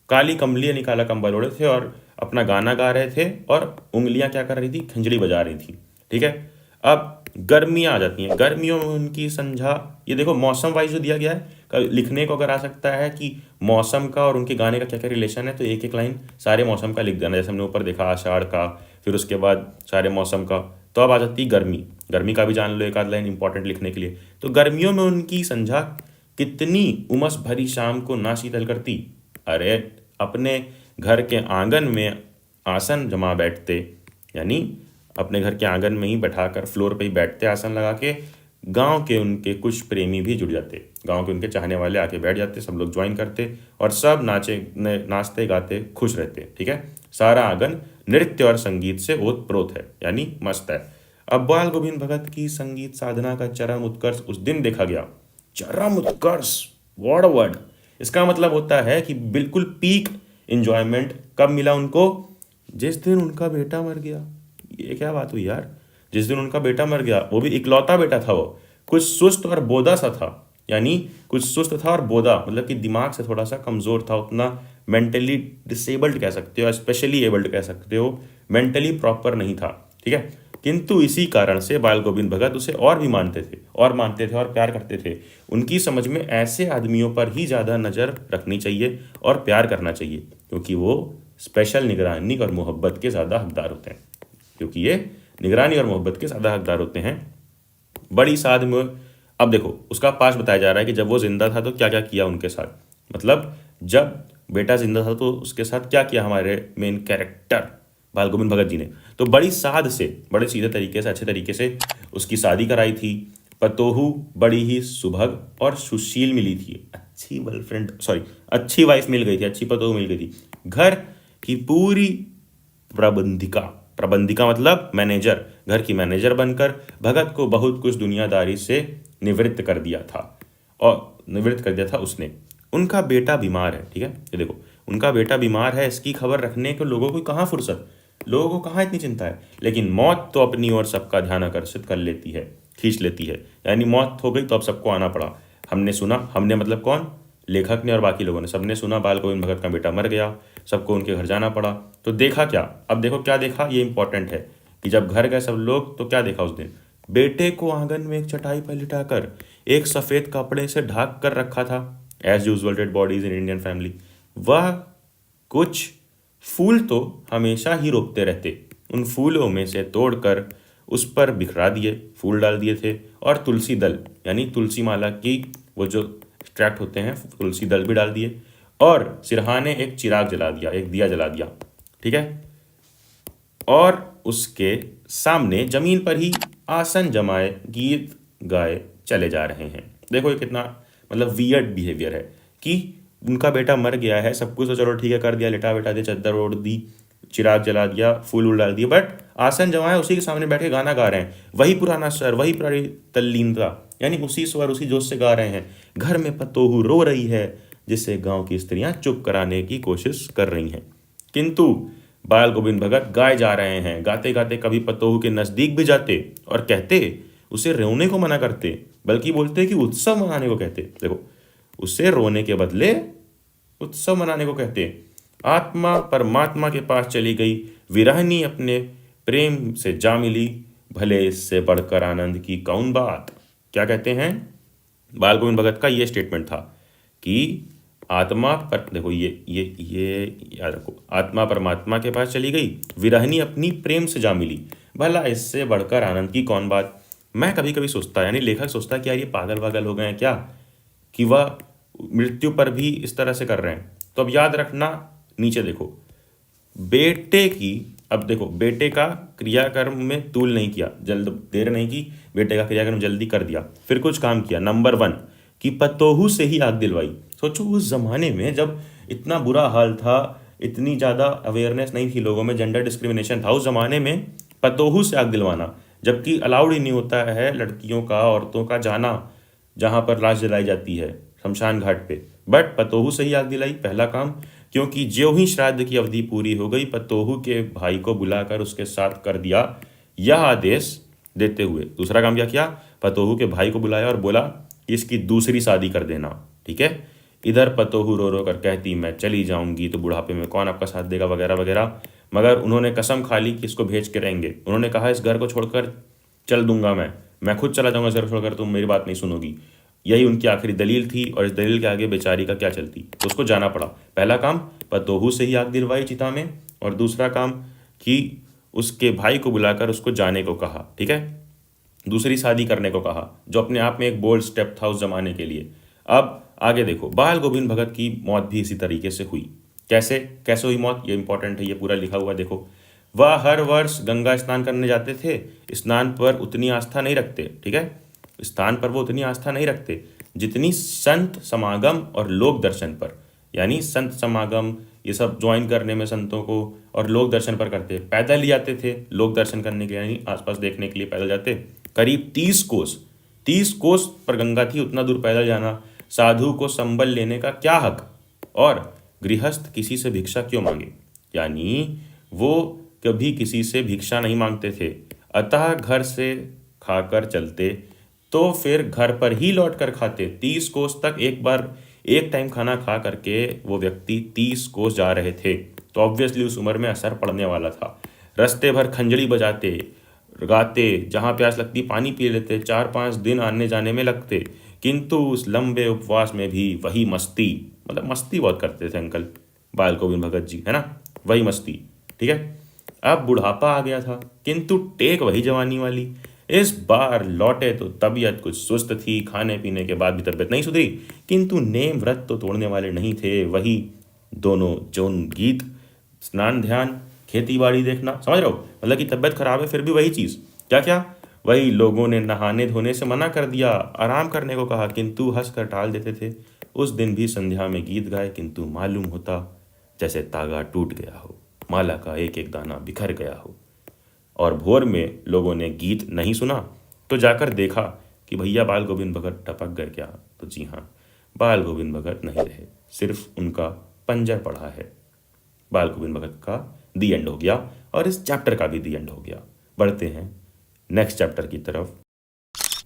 काली कमली यानी काला कंबल ओढ़े थे और अपना गाना गा रहे थे और उंगलियां क्या कर रही थी, खिंजड़ी बजा रही थी। ठीक है, अब गर्मियां आ जाती हैं। गर्मियों में उनकी संझा, ये देखो मौसम वाइज जो दिया गया है, लिखने को अगर आ सकता है कि मौसम का और उनके गाने का क्या क्या रिलेशन है, तो एक एक लाइन सारे मौसम का लिख देना, जैसे हमने ऊपर देखा आषाढ़ का, फिर उसके बाद सारे मौसम का। तो अब आ जाती है गर्मी का भी जान लो एक आध लाइन इंपॉर्टेंट लिखने के लिए। तो गर्मियों में उनकी संझा कितनी उमस भरी शाम को ना शीतल करती। अरे अपने घर के आंगन में आसन जमा बैठते, यानी अपने घर के आंगन में ही बैठाकर फ्लोर पे ही बैठते आसन लगा के। गांव के उनके कुछ प्रेमी भी जुड़ जाते, गांव के उनके चाहने वाले आके बैठ जाते, सब लोग ज्वाइन करते और सब नाचते गाते खुश रहते। ठीक है, सारा आंगन नृत्य और संगीत से ओतप्रोत है, यानी मस्त है। अब बाल गोविंद भगत की संगीत साधना का चरम उत्कर्ष उस दिन देखा गया। चरम उत्कर्ष, व्हाट अ वर्ड। इसका मतलब होता है कि बिल्कुल पीक एंजॉयमेंट कब मिला उनको, जिस दिन उनका बेटा मर गया। ये क्या बात हुई यार, जिस दिन उनका बेटा मर गया, वो भी इकलौता बेटा था, वो कुछ सुस्त और बोदा सा था, यानी कुछ सुस्त था और बोदा मतलब कि दिमाग से थोड़ा सा कमजोर था, उतना मेंटली डिसेबल्ड कह सकते हो, स्पेशली एबल्ड कह सकते हो, मेंटली प्रॉपर नहीं था। ठीक है, किंतु इसी कारण से बाल गोविंद भगत उसे और भी मानते थे और प्यार करते थे। उनकी समझ में ऐसे आदमियों पर ही ज़्यादा नज़र रखनी चाहिए और प्यार करना चाहिए, क्योंकि वो स्पेशल निगरानी और मोहब्बत के ज़्यादा हकदार होते हैं, क्योंकि ये निगरानी और मोहब्बत के ज़्यादा हकदार होते हैं। बड़ी साध में अब देखो उसका पास्ट बताया जा रहा है कि जब वो जिंदा था तो क्या क्या किया उनके साथ, मतलब जब बेटा जिंदा था तो उसके साथ क्या किया हमारे मेन कैरेक्टर बाल गोविंद भगत जी ने। तो बड़ी साध से, बड़े सीधे तरीके से, अच्छे तरीके से उसकी शादी कराई थी। पतोहू बड़ी ही सुभग और सुशील मिली थी, अच्छी गर्लफ्रेंड, सॉरी अच्छी वाइफ मिल गई थी, अच्छी पतोहू मिल गई थी। घर की पूरी प्रबंधिका, प्रबंधिका मतलब मैनेजर, घर की मैनेजर बनकर भगत को बहुत कुछ दुनियादारी से निवृत्त कर दिया था, और निवृत्त कर दिया था उसने। उनका बेटा बीमार है, ठीक है, ये देखो उनका बेटा बीमार है, इसकी खबर रखने को लोगों को कहाँ फुर्सत, लोगों को कहाँ इतनी चिंता है। लेकिन मौत तो अपनी ओर सबका ध्यान आकर्षित कर लेती है, खींच लेती है। यानी मौत हो गई तो अब सबको आना पड़ा। हमने सुना, हमने मतलब कौन, लेखक ने और बाकी लोगों ने, सबने सुना बाल गोविंद भगत का बेटा मर गया, सबको उनके घर जाना पड़ा। तो देखा क्या, अब देखो क्या देखा, ये इंपॉर्टेंट है कि जब घर गए सब लोग तो क्या देखा उस दिन, बेटे को आंगन में एक चटाई पर लिटाकर एक सफेद कपड़े से ढक कर रखा था, as usual dead bodies in Indian family. वह कुछ फूल तो हमेशा ही रोकते रहते, उन फूलों में से तोड़कर उस पर बिखरा दिए, फूल डाल दिए थे, और तुलसी दल यानी तुलसी माला की वो जो एक्सट्रैक्ट होते हैं, तुलसी दल भी डाल दिए, और सिरहाने एक चिराग जला दिया, एक दिया जला दिया, ठीक है। और उसके सामने जमीन पर ही आसन जमाए गीत गाए चले जा रहे हैं। देखो ये कितना मतलब वियर्ड बिहेवियर है कि उनका बेटा मर गया है, सब कुछ तो चलो ठीक है कर दिया, लिटा बेटा दिया, चद्दर ओढ़ दी, चिराग जला दिया, फूल उल डाल दिए, बट आसन जमाए उसी के सामने बैठ के गाना गा रहे हैं, वही पुराना स्वर, वही पुरानी तल्लीनता, यानी उसी स्वर उसी जोश से गा रहे हैं। घर में पतोहू रो रही है जिससे गांव की स्त्रियां चुप कराने की कोशिश कर रही हैं। किंतु बाल गोविंद भगत गाए जा रहे हैं, गाते गाते कभी पतोहू के नजदीक भी जाते और कहते, उसे रोने को मना करते, बल्कि बोलते कि उत्सव मनाने को कहते। देखो उसे रोने के बदले उत्सव मनाने को कहते। आत्मा परमात्मा के पास चली गई, विरहनी अपने प्रेम से जा मिली, भले इससे बढ़कर आनंद की कौन बात। क्या कहते हैं बाल गोविंद भगत का ये स्टेटमेंट था कि आत्मा पर, देखो ये याद रखो, आत्मा परमात्मा के पास चली गई, विरहनी अपनी प्रेम से जा मिली, भला इससे बढ़कर आनंद की कौन बात। मैं कभी कभी सोचता, यानी लेखक सोचता है कि यार ये पागल वागल हो गए हैं क्या, कि वह मृत्यु पर भी इस तरह से कर रहे हैं। तो अब याद रखना, नीचे देखो बेटे की, अब देखो बेटे का क्रियाकर्म में तूल नहीं किया, जल्द देर नहीं की, बेटे का क्रियाकर्म जल्दी कर दिया, फिर कुछ काम किया। नंबर 1 कि पतोहू से ही आग दिलवाई। सोचो उस जमाने में जब इतना बुरा हाल था, इतनी ज़्यादा अवेयरनेस नहीं थी लोगों में, जेंडर डिस्क्रिमिनेशन था, उस जमाने में पतोहू से आग दिलवाना, जबकि अलाउड ही नहीं होता है लड़कियों का, औरतों का जाना जहाँ पर लाश जलाई जाती है शमशान घाट पे, बट पतोहू से ही आग दिलाई, पहला काम। क्योंकि ज्यों ही श्राद्ध की अवधि पूरी हो गई, पतोहू के भाई को बुलाकर उसके साथ कर दिया यह आदेश देते हुए। दूसरा काम क्या किया, पतोहू के भाई को बुलाया और बोला कि इसकी दूसरी शादी कर देना, ठीक है। इधर पतोहू रो रो कर कहती मैं चली जाऊंगी तो बुढ़ापे में कौन आपका साथ देगा वगैरह वगैरह, मगर उन्होंने कसम खा ली कि इसको भेज के रहेंगे। उन्होंने कहा इस घर को छोड़कर चल दूंगा, मैं खुद चला जाऊंगा इस घर को छोड़कर, तुम मेरी बात नहीं सुनोगी। यही उनकी आखिरी दलील थी, और इस दलील के आगे बेचारी का क्या चलती, तो उसको जाना पड़ा। पहला काम पतोहू से ही आग दिलवाई चिता में, और दूसरा काम कि उसके भाई को बुलाकर उसको जाने को कहा, ठीक है, दूसरी शादी करने को कहा, जो अपने आप में एक बोल्ड स्टेप था उस जमाने के लिए। अब आगे देखो बाल गोविंद भगत की मौत भी इसी तरीके से हुई। कैसे कैसे हुई मौत, ये इंपॉर्टेंट है, ये पूरा लिखा हुआ देखो। वह हर वर्ष गंगा स्नान करने जाते थे, स्नान पर उतनी आस्था नहीं रखते, ठीक है, स्थान पर वो उतनी आस्था नहीं रखते जितनी संत समागम और लोक दर्शन पर। यानी संत समागम ये सब ज्वाइन करने में संतों को, और लोक दर्शन पर करते। पैदल ही जाते थे लोक दर्शन करने के लिए, यानी आसपास देखने के लिए पैदल जाते। करीब 30 कोस पर गंगा थी, उतना दूर पैदल जाना, साधु को संबल लेने का क्या हक, और गृहस्थ किसी से भिक्षा क्यों मांगे, यानी वो कभी किसी से भिक्षा नहीं मांगते थे। अतः घर से खाकर चलते तो फिर घर पर ही लौट कर खाते। 30 कोस तक एक बार एक टाइम खाना खा करके वो व्यक्ति 30 कोस जा रहे थे, तो ऑब्वियसली उस उम्र में असर पड़ने वाला था। रास्ते भर खंजड़ी बजाते, गाते, जहाँ प्यास लगती पानी पी लेते, 4-5 दिन आने जाने में लगते, किंतु उस लंबे उपवास में भी वही मस्ती, मतलब मस्ती बहुत करते थे अंकल बाल गोविंद भगत जी, है ना, वही मस्ती, ठीक है। अब बुढ़ापा आ गया था, किंतु टेक वही जवानी वाली। इस बार लौटे तो तबीयत कुछ सुस्त थी, खाने पीने के बाद भी तबीयत नहीं सुधरी, किंतु नेम व्रत तो तोड़ने वाले नहीं थे। वही दोनों जोन गीत, स्नान ध्यान, खेती बाड़ी देखना, समझ रहे हो, मतलब कि तबीयत खराब है फिर भी वही चीज़, क्या क्या, वही लोगों ने नहाने धोने से मना कर दिया, आराम करने को कहा, किंतु हंस कर टाल देते थे। उस दिन भी संध्या में गीत गाए, किंतु मालूम होता जैसे तागा टूट गया हो, माला का एक एक दाना बिखर गया हो। और भोर में लोगों ने गीत नहीं सुना तो जाकर देखा कि भैया बाल गोविंद भगत टपक गए क्या। तो जी हाँ, बाल गोविंद भगत नहीं रहे, सिर्फ उनका पंजर पड़ा है। बाल गोविंद भगत का दी एंड हो गया और इस चैप्टर का भी दी एंड हो गया। बढ़ते हैं नेक्स्ट चैप्टर की तरफ।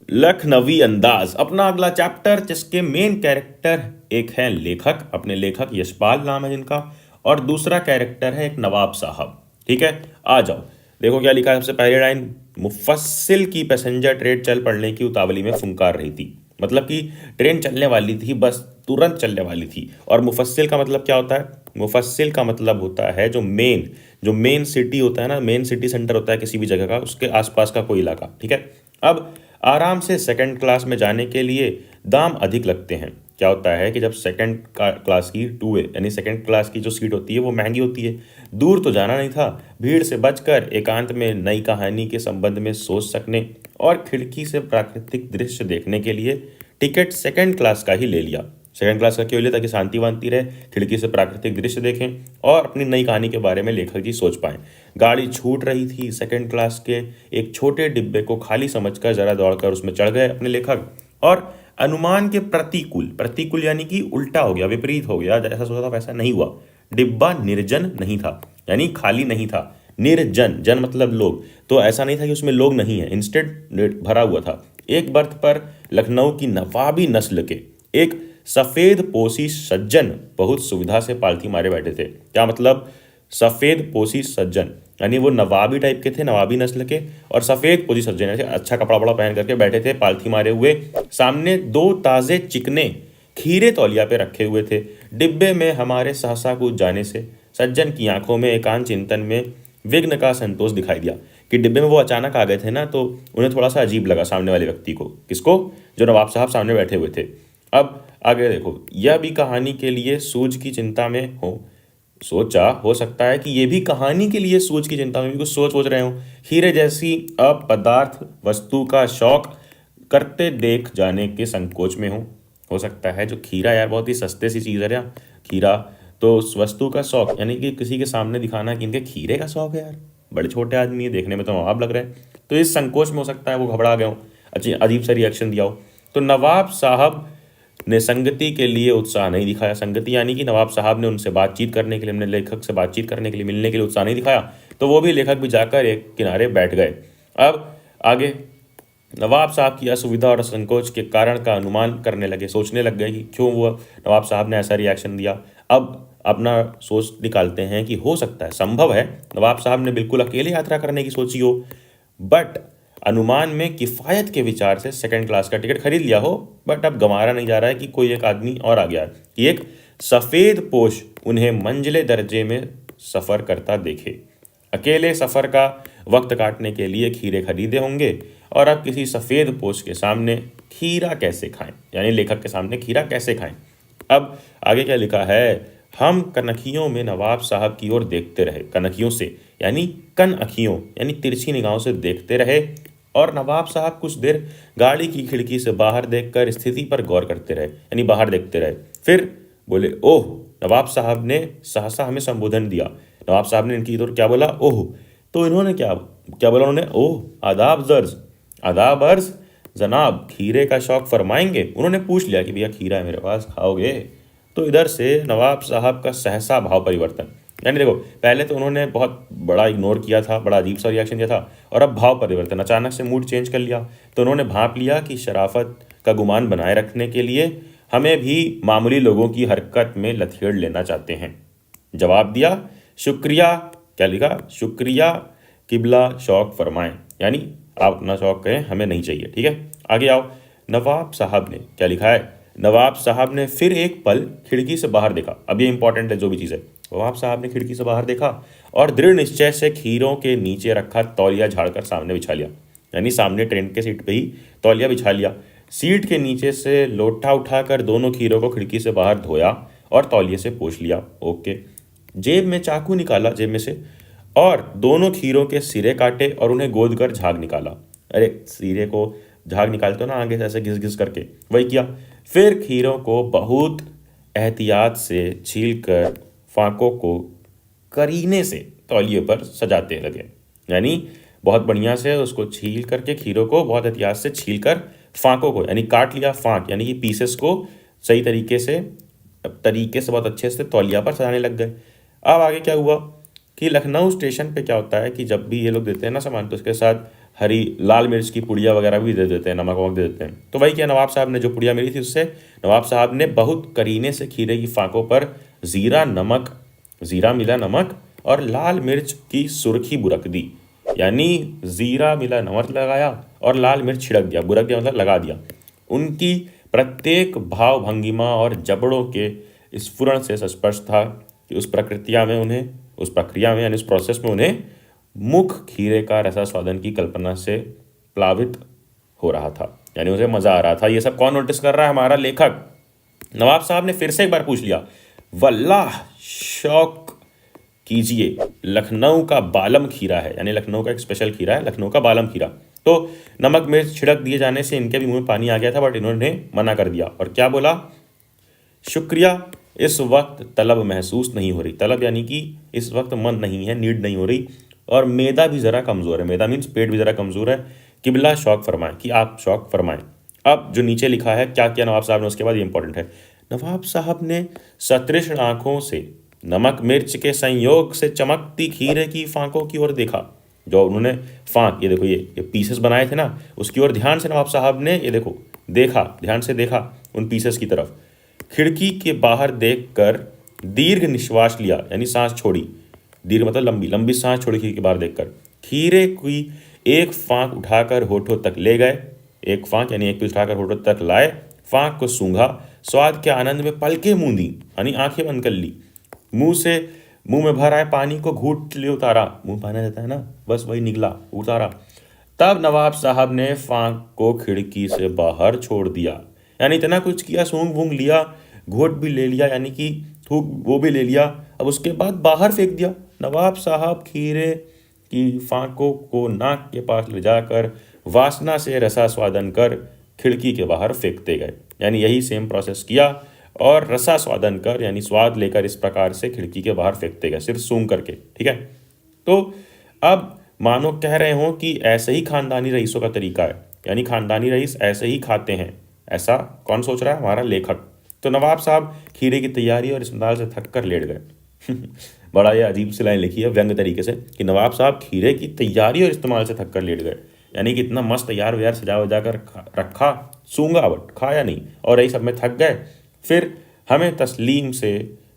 लखनवी अंदाज अपना अगला चैप्टर, जिसके मेन कैरेक्टर एक है लेखक, अपने लेखक यशपाल नाम है जिनका, और दूसरा कैरेक्टर है एक नवाब साहब। ठीक है, आ जाओ, देखो क्या लिखा है। सबसे पहले लाइन, मुफस्सिल की पैसेंजर ट्रेन चल पड़ने की उतावली में फुंकार रही थी। मतलब कि ट्रेन चलने वाली थी, बस तुरंत चलने वाली थी। और मुफस्सिल का मतलब क्या होता है? मुफस्सिल का मतलब होता है जो मेन सिटी होता है ना, मेन सिटी सेंटर होता है किसी भी जगह का, उसके आसपास का कोई इलाका। ठीक है, अब आराम से सेकंड क्लास में जाने के लिए दाम अधिक लगते हैं। क्या होता है कि जब सेकंड क्लास की 2A यानी सेकंड क्लास की जो सीट होती है वो महंगी होती है। दूर तो जाना नहीं था, भीड़ से बचकर एकांत में नई कहानी के संबंध में सोच सकने और खिड़की से प्राकृतिक दृश्य देखने के लिए टिकट सेकंड क्लास का ही ले लिया। सेकंड क्लास का क्यों लिया? ताकि शांति वांति रहे, खिड़की से प्राकृतिक दृश्य देखें और अपनी नई कहानी के बारे में लेखक जी सोच पाएं। गाड़ी छूट रही थी, सेकंड क्लास के एक छोटे डिब्बे को खाली समझकर जरा दौड़कर उसमें चढ़ गए अपने लेखक। और अनुमान के प्रतिकूल यानी कि उल्टा हो गया, विपरीत हो गया, जैसा सोचा था वैसा नहीं हुआ। डिब्बा निर्जन नहीं था, यानी खाली नहीं था। निर्जन, जन मतलब लोग, तो ऐसा नहीं था कि उसमें लोग नहीं है, इंस्टेड भरा हुआ था। एक बर्थ पर लखनऊ की नवाबी नस्ल के एक सफेद पोशी सज्जन बहुत सुविधा से पालथी मारे बैठे थे। क्या मतलब? सफेद पोशी सज्जन यानी वो नवाबी टाइप के थे, नवाबी नस्ल के, और सफेद पोशी सज्जन यानी अच्छा कपड़ा वपड़ा पहन करके बैठे थे पालथी मारे हुए। सामने 2 ताजे चिकने खीरे तौलिया पे रखे हुए थे। डिब्बे में हमारे सहसा कूद जाने से सज्जन की आंखों में एकांत चिंतन में विघ्न का संतोष दिखाई दिया। कि डिब्बे में वो अचानक आ गए थे ना, तो उन्हें थोड़ा सा अजीब लगा सामने वाले व्यक्ति को। किसको? जो नवाब साहब सामने बैठे हुए थे। अब आगे देखो, यह भी कहानी के लिए सूझ की चिंता में हो। सोचा हो सकता है कि ये भी कहानी के लिए सूझ की चिंता में भी कुछ सोच रहे हो। हीरे जैसी अपदार्थ वस्तु का शौक करते देख जाने के संकोच में हो सकता है। जो खीरा यार बहुत ही सस्ते सी चीज़ है यार, खीरा तो उस वस्तु का शौक यानी कि किसी के सामने दिखाना कि इनके खीरे का शौक है यार, बड़े छोटे आदमी है, देखने में तो नवाब लग रहा है। तो इस संकोच में हो सकता है वो घबरा गए हो, अजीब सा रिएक्शन दिया हो। तो नवाब साहब ने संगति के लिए उत्साह नहीं दिखाया। संगति यानी कि नवाब साहब ने उनसे बातचीत करने के लिए, अपने लेखक से बातचीत करने के लिए, मिलने के लिए उत्साह नहीं दिखाया। तो वो भी लेखक भी जाकर एक किनारे बैठ गए। अब आगे नवाब साहब की असुविधा और संकोच के कारण का अनुमान करने लगे, सोचने लग गए कि क्यों वो नवाब साहब ने ऐसा रिएक्शन दिया। अब अपना सोच निकालते हैं कि हो सकता है, संभव है नवाब साहब ने बिल्कुल अकेले यात्रा करने की सोची हो, बट अनुमान में किफ़ायत के विचार से सेकंड क्लास का टिकट खरीद लिया हो। बट अब गंवारा नहीं जा रहा है कि कोई एक आदमी और आ गया कि एक सफ़ेद पोश उन्हें मंजिले दर्जे में सफ़र करता देखे। अकेले सफ़र का वक्त काटने के लिए खीरे खरीदे होंगे और अब किसी सफ़ेद पोश के सामने खीरा कैसे खाएं, यानी लेखक के सामने खीरा कैसे खाएं। अब आगे क्या लिखा है? हम कनखियों में नवाब साहब की ओर देखते रहे, कनखियों से यानी कन अखियों यानी तिरछी निगाहों से देखते रहे। और नवाब साहब कुछ देर गाड़ी की खिड़की से बाहर देखकर स्थिति पर गौर करते रहे, यानी बाहर देखते रहे। फिर बोले ओह। नवाब साहब ने सहसा हमें संबोधन दिया। नवाब साहब ने इनकी ओर क्या बोला? ओह। तो इन्होंने क्या क्या बोला उन्होंने? ओह आदाब जर्ज, आदाब अर्ज जनाब, खीरे का शौक फरमाएंगे। उन्होंने पूछ लिया कि भैया खीरा है मेरे पास, खाओगे? तो इधर से नवाब साहब का सहसा भाव परिवर्तन, यानी देखो पहले तो उन्होंने बहुत बड़ा इग्नोर किया था, बड़ा अजीब सा रिएक्शन दिया था, और अब भाव परिवर्तन, अचानक से मूड चेंज कर लिया। तो उन्होंने भांप लिया कि शराफत का गुमान बनाए रखने के लिए हमें भी मामूली लोगों की हरकत में लथेड़ लेना चाहते हैं। जवाब दिया शुक्रिया। क्या लिखा? शुक्रिया किबला शौक फरमाएं, यानी आप अपना शौक कहें, हमें नहीं चाहिए। ठीक है, आगे आओ। नवाब साहब ने क्या लिखा है? नवाब साहब ने फिर एक पल खिड़की से बाहर देखा। अब ये इंपॉर्टेंट है जो भी चीज़ है। नवाब साहब ने खिड़की से बाहर देखा और दृढ़ निश्चय से खीरों के नीचे रखा तौलिया झाड़कर सामने बिछा लिया। यानी सामने ट्रेन के सीट पे ही तौलिया बिछा लिया। सीट के नीचे से लोटा उठाकर दोनों खीरों को खिड़की से बाहर धोया और तौलिए से पोंछ लिया। ओके। जेब में चाकू निकाला, जेब में से, और दोनों खीरों के सिरे काटे और उन्हें गोद कर झाग निकाला। अरे सिरे को झाग निकालते हो ना आगे से ऐसे घिस घिस करके, वही किया। फिर खीरों को बहुत एहतियात से छील कर फांकों को करीने से तौलिए पर सजाते लगे। यानी बहुत बढ़िया से उसको छील करके खीरों को बहुत एहतियात से छील कर फांकों को, यानी काट लिया फांक, यानी कि पीसेस को सही तरीके से बहुत अच्छे से तौलिया पर सजाने लग गए। अब आगे क्या हुआ कि लखनऊ स्टेशन पे क्या होता है कि जब भी ये लोग देते हैं ना सामान, तो उसके साथ हरी लाल मिर्च की पुड़िया वगैरह भी दे देते हैं, नमक वमक दे देते हैं। तो वही किया नवाब साहब ने, जो पुड़िया मिली थी उससे नवाब साहब ने बहुत करीने से खीरे की फांकों पर जीरा मिला नमक और लाल मिर्च की सुर्खी बुरक दी। यानी जीरा मिला नमक लगाया और लाल मिर्च छिड़क दिया, बुरक दिया मतलब लगा दिया। उनकी प्रत्येक भाव भंगिमा और जबड़ों के स्फुरण से स्पष्ट था कि उस प्रक्रिया में यानी उस प्रोसेस में उन्हें मुख खीरे का रसास्वादन की कल्पना से प्लावित हो रहा था, यानी उसे मजा आ रहा था। ये सब कौन नोटिस कर रहा है? हमारा लेखक। नवाब साहब ने फिर से एक बार पूछ लिया, वल्लाह शौक कीजिए, लखनऊ का बालम खीरा है, यानी लखनऊ का एक स्पेशल खीरा है, लखनऊ का बालम खीरा। तो नमक मिर्च छिड़क दिए जाने से इनके भी मुंह में पानी आ गया था, बट इन्होंने मना कर दिया और क्या बोला, शुक्रिया, इस वक्त तलब महसूस नहीं हो रही। तलब यानी कि इस वक्त मन नहीं है, नीड नहीं हो रही, और मैदा भी ज़रा कमज़ोर है। मैदा मीन्स पेट भी ज़रा कमज़ोर है। किबला शौक फरमाएं, कि आप शौक फरमाएं। अब जो नीचे लिखा है क्या किया नवाब साहब ने, उसके बाद ये इंपॉर्टेंट है। नवाब साहब ने सतृष्ण आंखों से नमक मिर्च के संयोग से चमकती खीरे की फांकों की ओर देखा। जो उन्होंने फांक, ये देखो ये पीसेस बनाए थे ना, उसकी ओर ध्यान से नवाब साहब ने ये देखो देखा, ध्यान से देखा उन पीसेस की तरफ। खिड़की के बाहर देखकर दीर्घ निश्वास लिया, यानी सांस छोड़ी, दीर्घ मतलब लंबी लंबी सांस छोड़ी खिड़की के बाहर देखकर। खीरे की एक फांक उठाकर होठों तक ले गए, एक फांक यानी एक पीस उठाकर होठों तक लाए, फांक को सूंघा, स्वाद के आनंद में पलकें मूंदी, यानी आंखें बंद कर ली, मुंह में भर आए पानी को घूट ले उतारा, मुंह पाना रहता है ना, बस वही निकला, उतारा। तब नवाब साहब ने फांक को खिड़की से बाहर छोड़ दिया, यानी इतना कुछ किया, सूंघ वूंघ लिया, घोट भी ले लिया, यानी कि थूक वो भी ले लिया। अब उसके बाद बाहर फेंक दिया। नवाब साहब खीरे की फांकों को नाक के पास ले जाकर वासना से रसास्वादन कर खिड़की के बाहर फेंकते गए, यानी यही सेम प्रोसेस किया और रसास्वादन कर यानी स्वाद लेकर इस प्रकार से खिड़की के बाहर फेंकते गए, सिर्फ सूंघ करके। ठीक है, तो अब मानो कह रहे हो कि ऐसे ही खानदानी रईसों का तरीका है, यानी खानदानी रईस ऐसे ही खाते हैं। ऐसा कौन सोच रहा है? हमारा लेखक। तो नवाब साहब खीरे की तैयारी और इस्तेमाल से थक कर लेट गए। बड़ा ये अजीब सी लाइन लिखी है व्यंग तरीके से कि नवाब साहब खीरे की तैयारी और इस्तेमाल से थक कर लेट गए, यानी कि इतना मस्त तैयार व्यार सजा वजा कर रखा, सूंघा बट खाया नहीं, और यही सब में थक गए। फिर हमें तस्लीम से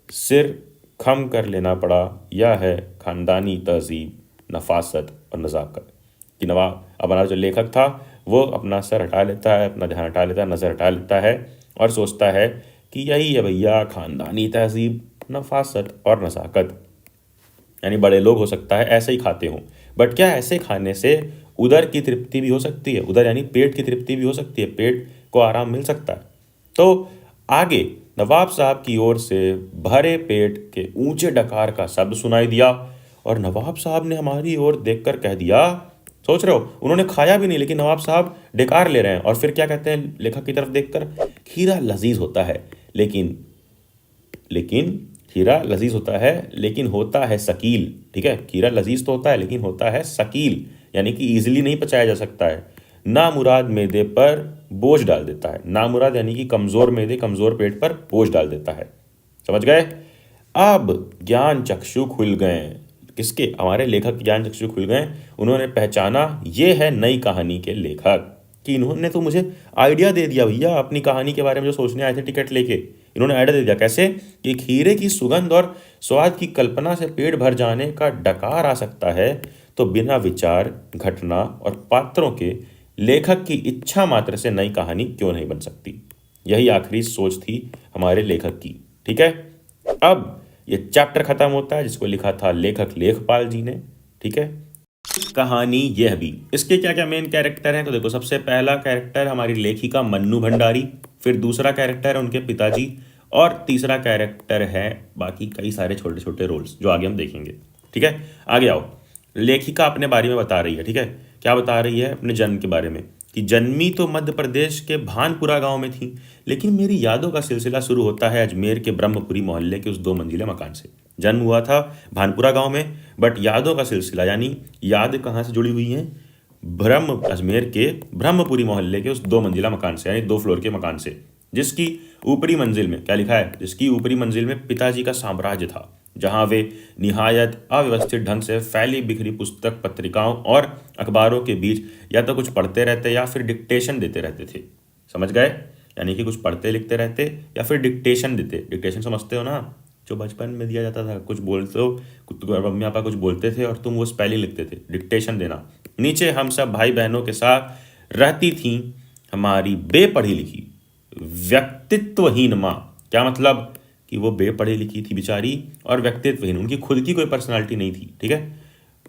सिर खम कर लेना पड़ा। यह है खानदानी तहजीब, नफासत और नज़ाकत। कि नवाब, अब हमारा जो लेखक था वो अपना सर हटा लेता है, अपना ध्यान हटा लेता है, नज़र हटा लेता है और सोचता है कि यही है भैया खानदानी तहजीब, नफासत और नज़ाकत। यानी बड़े लोग हो सकता है ऐसे ही खाते हों, बट क्या ऐसे खाने से उदर की तृप्ति भी हो सकती है? उदर यानी पेट की तृप्ति भी हो सकती है, पेट को आराम मिल सकता है। तो आगे नवाब साहब की ओर से भरे पेट के ऊंचे डकार का शब्द सुनाई दिया और नवाब साहब ने हमारी ओर देखकर कह दिया, सोच रहे हो उन्होंने खाया भी नहीं लेकिन नवाब साहब डकार ले रहे हैं, और फिर क्या कहते हैं लेखक की तरफ देखकर, खीरा लजीज होता है लेकिन खीरा लजीज होता है लेकिन होता है शकील। ठीक है, खीरा लजीज तो होता है लेकिन होता है शकील, यानी कि ईजिली नहीं पचाया जा सकता है, नामुराद मैदे पर बोझ डाल देता है। नामुराद यानी कि कमज़ोर मैदे, कमज़ोर पेट पर बोझ डाल देता है। समझ गए? अब ज्ञान चक्षु खुल गए। किसके? हमारे लेखक ज्ञान चक्षु खुल गए। उन्होंने पहचाना ये है नई कहानी के लेखक, कि इन्होंने तो मुझे आइडिया दे दिया भैया अपनी कहानी के बारे में जो सोचने आए थे टिकट लेके, इन्होंने आइडिया दे दिया। कैसे? कि खीरे की सुगंध और स्वाद की कल्पना से पेट भर जाने का डकार आ सकता है, तो बिना विचार, घटना और पात्रों के लेखक की इच्छा मात्र से नई कहानी क्यों नहीं बन सकती? यही आखिरी सोच थी हमारे लेखक की। ठीक है, अब ये चैप्टर खत्म होता है जिसको लिखा था लेखक लेखपाल जी ने। ठीक है। कहानी यह भी। इसके क्या क्या मेन कैरेक्टर हैं तो देखो, सबसे पहला कैरेक्टर हमारी लेखिका मन्नू भंडारी, फिर दूसरा कैरेक्टर है उनके पिताजी, और तीसरा कैरेक्टर है बाकी कई सारे छोटे छोटे रोल्स जो आगे हम देखेंगे। ठीक है, आगे आओ। लेखिका अपने बारे में बता रही है। ठीक है, क्या बता रही है? अपने जन्म के बारे में, कि जन्मी तो मध्य प्रदेश के भानपुरा गांव में थी, लेकिन मेरी यादों का सिलसिला शुरू होता है अजमेर के ब्रह्मपुरी मोहल्ले के उस 2 मंजिले मकान से। जन्म हुआ था भानपुरा गांव में, बट यादों का सिलसिला यानी याद कहाँ से जुड़ी हुई है? अजमेर के ब्रह्मपुरी मोहल्ले के उस 2 मंजिला मकान से, यानी 2 फ्लोर के मकान से, जिसकी ऊपरी मंजिल में क्या लिखा है? जिसकी ऊपरी मंजिल में पिताजी का साम्राज्य था, जहां वे निहायत अव्यवस्थित ढंग से फैली बिखरी पुस्तक पत्रिकाओं और अखबारों के बीच या तो कुछ पढ़ते रहते या फिर डिक्टेशन देते रहते थे। समझ गए? यानी कि कुछ पढ़ते लिखते रहते या फिर डिक्टेशन देते। डिक्टेशन समझते हो ना, जो बचपन में दिया जाता था, कुछ बोलते हो, मम्मी पापा कुछ बोलते थे और तुम वो स्पेलिंग लिखते थे, डिक्टेशन देना। नीचे हम सब भाई बहनों के साथ रहती थी हमारी बेपढ़ी लिखी व्यक्तित्वहीन माँ। क्या मतलब? कि वो बेपढ़ी लिखी थी बेचारी और व्यक्तित्वहीन, उनकी खुद की कोई पर्सनालिटी नहीं थी। ठीक है,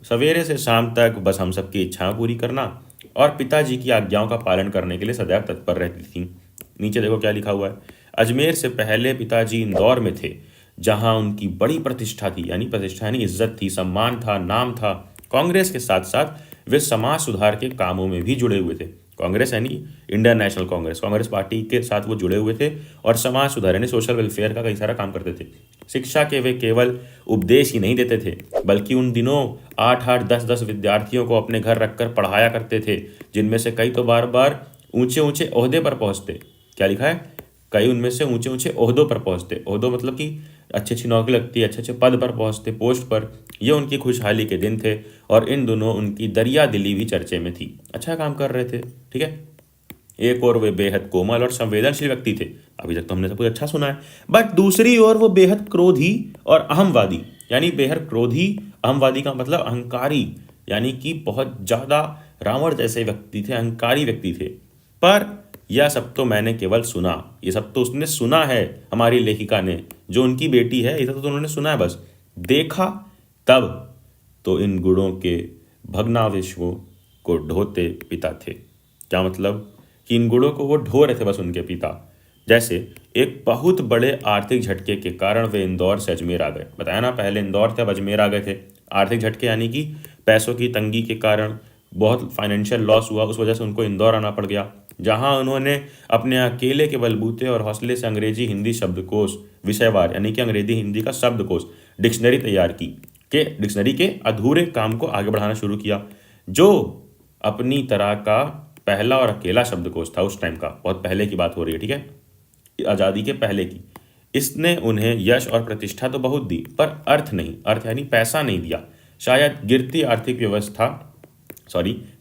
सवेरे से शाम तक बस हम सबकी इच्छाएं पूरी करना और पिताजी की आज्ञाओं का पालन करने के लिए सदैव तत्पर रहती थी। नीचे देखो क्या लिखा हुआ है। अजमेर से पहले पिताजी इंदौर में थे, जहां उनकी बड़ी प्रतिष्ठा थी, यानी प्रतिष्ठा यानी इज्जत थी, सम्मान था, नाम था। कांग्रेस के साथ साथ वे समाज सुधार के कामों में भी जुड़े हुए थे। कांग्रेस यानी Indian national Congress, Congress party के साथ वो जुड़े हुए थे और समाज सुधार यानी सोशल वेलफेयर का कई सारा काम करते थे। शिक्षा के वे केवल उपदेश ही नहीं देते थे, बल्कि उन दिनों 8-8, 10-10 विद्यार्थियों को अपने घर रखकर पढ़ाया करते थे, जिनमें से कई तो बार बार ऊंचे ऊंचे ओहदे पर पहुंचते। क्या लिखा है? कई उनमें से ऊंचे ऊंचे ओहदों पर पहुंचते। ओहदों मतलब कि अच्छी अच्छी नौकरी लगती है, अच्छे अच्छे पद पर पहुंचते, पोस्ट पर। ये उनकी खुशहाली के दिन थे और इन दोनों उनकी दरिया दिली भी चर्चे में थी। अच्छा काम कर रहे थे। ठीक है, एक और वे बेहद कोमल और संवेदनशील व्यक्ति थे। अभी तक तो हमने सब कुछ अच्छा सुना है, बट दूसरी ओर वो बेहद क्रोधी और अहमवादी, यानी बेहद क्रोधी, अहमवादी का मतलब अहंकारी, यानी कि बहुत ज्यादा रावण जैसे व्यक्ति थे, अहंकारी व्यक्ति थे। पर यह सब तो मैंने केवल सुना, ये सब तो उसने सुना है, हमारी लेखिका ने, जो उनकी बेटी है, ये सब तो उन्होंने सुना है बस। देखा तब तो इन गुणों के भग्नावशेषों को ढोते पिता थे। क्या मतलब? कि इन गुणों को वो ढो रहे थे बस उनके पिता। जैसे एक बहुत बड़े आर्थिक झटके के कारण वे इंदौर से अजमेर आ गए। बताया ना, पहले इंदौर थे अब अजमेर आ गए थे। आर्थिक झटके यानी कि पैसों की तंगी के कारण बहुत फाइनेंशियल लॉस हुआ, उस वजह से उनको इंदौर आना पड़ गया, जहां उन्होंने अपने अकेले के बलबूते और हौसले से अंग्रेजी हिंदी शब्दकोश विषयवार यानी कि अंग्रेजी हिंदी का शब्दकोश डिक्शनरी तैयार की, के डिक्शनरी के अधूरे काम को आगे बढ़ाना शुरू किया, जो अपनी तरह का पहला और अकेला शब्दकोश था उस टाइम का। बहुत पहले की बात हो रही है, ठीक है, आज़ादी के पहले की। इसने उन्हें यश और प्रतिष्ठा तो बहुत दी, पर अर्थ नहीं, अर्थ यानी पैसा नहीं दिया। शायद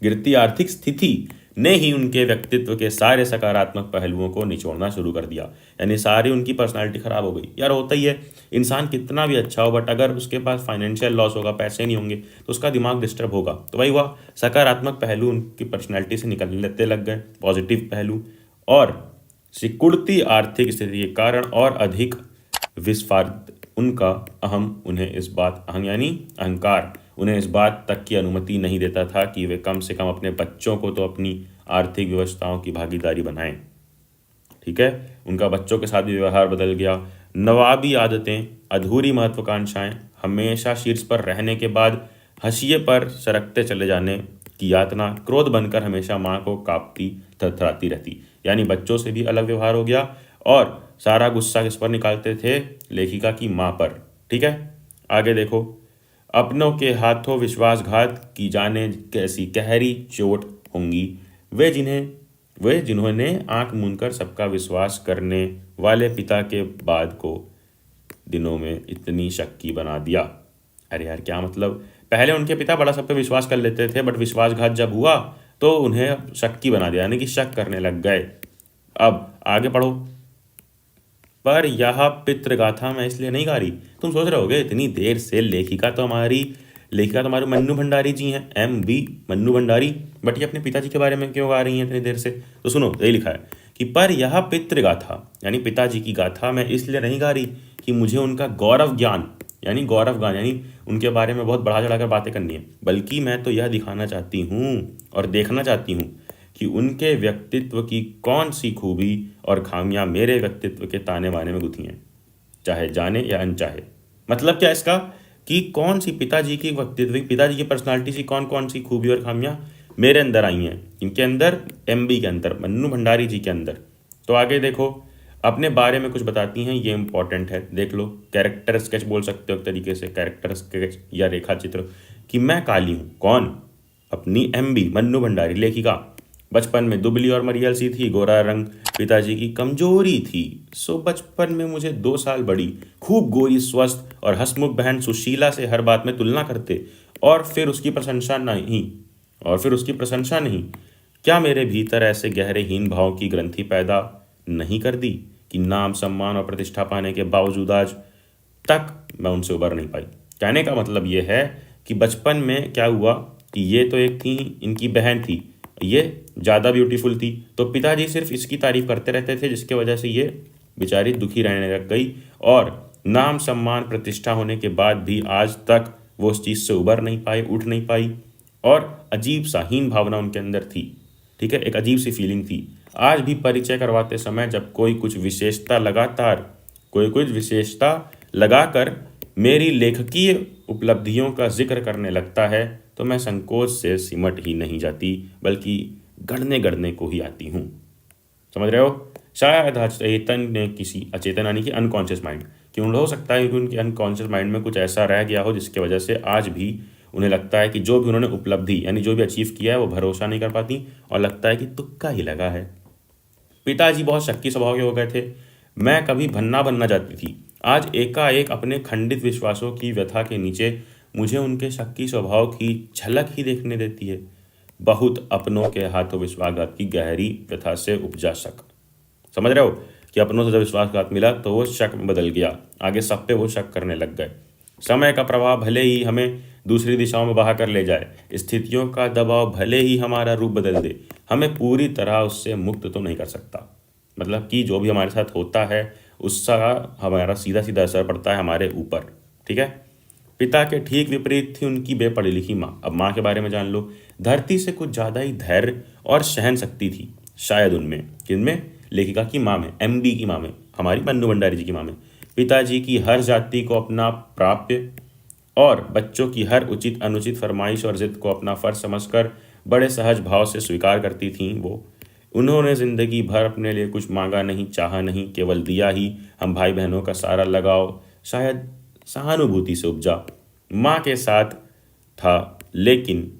गिरती आर्थिक स्थिति ने ही उनके व्यक्तित्व के सारे सकारात्मक पहलुओं को निचोड़ना शुरू कर दिया, यानी सारी उनकी पर्सनालिटी खराब हो गई। यार होता ही है, इंसान कितना भी अच्छा हो, बट अगर उसके पास फाइनेंशियल लॉस होगा, पैसे नहीं होंगे, तो उसका दिमाग डिस्टर्ब होगा। तो वही हुआ, सकारात्मक पहलू उनकी पर्सनैलिटी से निकलते लग गए, पॉजिटिव पहलू, और सिकुड़ती आर्थिक स्थिति के कारण और अधिक विस्फारित उनका अहंकार उन्हें इस बात तक की अनुमति नहीं देता था कि वे कम से कम अपने बच्चों को तो अपनी आर्थिक व्यवस्थाओं की भागीदारी बनाएं। ठीक है, उनका बच्चों के साथ भी व्यवहार बदल गया। नवाबी आदतें, अधूरी महत्वाकांक्षाएं, हमेशा शीर्ष पर रहने के बाद हाशिए पर सरकते चले जाने की यातना, क्रोध बनकर हमेशा माँ को कांपती थरथराती रहती। यानी बच्चों से भी अलग व्यवहार हो गया और सारा गुस्सा किस पर निकालते थे? लेखिका की माँ पर। ठीक है, आगे देखो। अपनों के हाथों विश्वासघात की जाने कैसी गहरी चोट होंगी वे जिन्होंने आंख मूंदकर सबका विश्वास करने वाले पिता के बाद को दिनों में इतनी शक्की बना दिया। अरे यार क्या मतलब, पहले उनके पिता बड़ा सब पे विश्वास कर लेते थे, बट विश्वासघात जब हुआ तो उन्हें शक्की बना दिया, यानी कि शक करने लग गए। अब आगे पढ़ो। पर यह पितृगाथा मैं इसलिए नहीं गा रही, तुम सोच रहे होगे इतनी देर से लेखिका तो हमारी मन्नू भंडारी जी हैं, MB मन्नू भंडारी, बट ये अपने पिताजी के बारे में क्यों गा रही हैं इतनी देर से? तो सुनो, यही लिखा है कि पर यह पितृगाथा यानी पिताजी की गाथा मैं इसलिए नहीं गा रही कि मुझे उनका गौरव ज्ञान यानी गौरव गान, यानी उनके बारे में बहुत बढ़ा चढ़ा कर बातें करनी है, बल्कि मैं तो यह दिखाना चाहती हूँ और देखना चाहती हूँ कि उनके व्यक्तित्व की कौन सी खूबी और खामियां मेरे व्यक्तित्व के ताने बाने में गुथी हैं, चाहे जाने या अनचाहे। मतलब क्या इसका, कि कौन सी पिताजी की व्यक्तित्व, पिताजी की पर्सनालिटी से कौन कौन सी खूबी और खामियां मेरे अंदर आई हैं, इनके अंदर, एमबी के अंदर, मन्नू भंडारी जी के अंदर। तो आगे देखो, अपने बारे में कुछ बताती हैं, ये इंपॉर्टेंट है, देख लो। कैरेक्टर स्केच बोल सकते हो एक तरीके से, कैरेक्टर स्केच या रेखा चित्र, कि मैं काली हूँ, कौन, अपनी एमबी मन्नू भंडारी लेखिका। बचपन में दुबली और मरियल सी थी, गोरा रंग पिताजी की कमजोरी थी, सो बचपन में मुझे 2 साल बड़ी, खूब गोरी, स्वस्थ और हंसमुख बहन सुशीला से हर बात में तुलना करते, और फिर उसकी प्रशंसा नहीं। क्या मेरे भीतर ऐसे गहरे हीन भाव की ग्रंथि पैदा नहीं कर दी कि नाम, सम्मान और प्रतिष्ठा पाने के बावजूद आज तक मैं उनसे उबर नहीं पाई। कहने का मतलब ये है कि बचपन में क्या हुआ कि ये तो एक थी, इनकी बहन थी, ये ज़्यादा ब्यूटीफुल थी, तो पिताजी सिर्फ इसकी तारीफ करते रहते थे, जिसके वजह से ये बेचारी दुखी रहने लग गई, और नाम, सम्मान, प्रतिष्ठा होने के बाद भी आज तक वो उस चीज़ से उबर नहीं पाई, उठ नहीं पाई, और अजीब सा हीन भावना उनके अंदर थी। ठीक है, एक अजीब सी फीलिंग थी। आज भी परिचय करवाते समय जब कोई कुछ विशेषता लगाकर मेरी लेखकीय उपलब्धियों का जिक्र करने लगता है, तो मैं संकोच से सिमट ही नहीं जाती, बल्कि गढ़ने गढ़ने को ही आती हूँ। समझ रहे हो? शायद अचेतन ने किसी, अचेतन यानी कि अनकॉन्शियस माइंड, कि हो सकता है कि उनके अनकॉन्शियस माइंड में कुछ ऐसा रह गया हो जिसकी वजह से आज भी उन्हें लगता है कि जो भी उन्होंने उपलब्धि यानी जो भी अचीव किया है वो भरोसा नहीं कर पाती, और लगता है कि तुक्का ही लगा है। पिताजी बहुत शक्की स्वभाव के हो गए थे, मैं कभी भन्ना बनना चाहती थी। आज एकाएक अपने खंडित विश्वासों की व्यथा के नीचे मुझे उनके शक्की स्वभाव की झलक ही देखने देती है। बहुत अपनों के हाथों विश्वासघात की गहरी व्यथा से उपजा शक। समझ रहे हो कि अपनों से जब विश्वासघात मिला तो वो शक में बदल गया, आगे सब पे वो शक करने लग गए। समय का प्रवाह भले ही हमें दूसरी दिशाओं में बहा कर ले जाए, स्थितियों का दबाव भले ही हमारा रूप बदल दे, हमें पूरी तरह उससे मुक्त तो नहीं कर सकता। मतलब कि जो भी हमारे साथ होता है उसका हमारा सीधा सीधा असर पड़ता है हमारे ऊपर। ठीक है, पिता के ठीक विपरीत थी उनकी बेपढ़ी लिखी माँ। अब माँ के बारे में जान लो। धरती से कुछ ज़्यादा ही धैर्य और सहन शक्ति थी शायद उनमें। किनमें? लेखिका की माँ में, एमबी की माँ में, हमारी मन्नू भंडारी जी की माँ में। पिताजी की हर जाति को अपना प्राप्य और बच्चों की हर उचित अनुचित फरमाइश और जिद को अपना फर्ज समझकर बड़े सहज भाव से स्वीकार करती थीं वो। उन्होंने ज़िंदगी भर अपने लिए कुछ मांगा नहीं, चाहा नहीं, केवल दिया ही। हम भाई बहनों का सारा लगाव शायद सहानुभूति से उपजा माँ के साथ था, लेकिन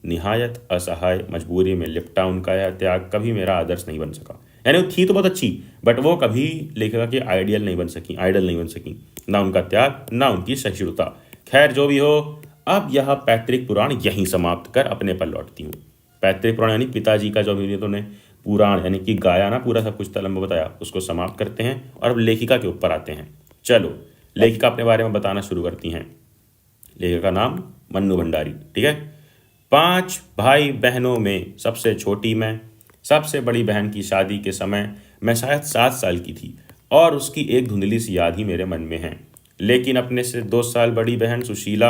निहायत असहाय मजबूरी में लिपटा उनका यह त्याग कभी मेरा आदर्श नहीं बन सका। यानी वो थी तो बहुत अच्छी, बट वो कभी लेखिका की आइडल नहीं बन सकी, ना उनका त्याग, ना उनकी सहिष्णुता। खैर जो भी हो, अब यह पैतृक पुराण यहीं समाप्त कर अपने पर लौटती हूँ। पैतृक पुराण यानी पिताजी का जो अभी तो ने पुराण यानी कि गाया ना, पूरा सब कुछ तलम्ब बताया, उसको समाप्त करते हैं और अब लेखिका के ऊपर आते हैं। चलो, लेखिका अपने बारे में बताना शुरू करती हैं। लेखिका का नाम मन्नू भंडारी। ठीक है, 5 भाई बहनों में सबसे छोटी मैं। सबसे बड़ी बहन की शादी के समय मैं शायद 7 साल की थी, और उसकी एक धुंधली सी याद ही मेरे मन में है। लेकिन अपने से 2 साल बड़ी बहन सुशीला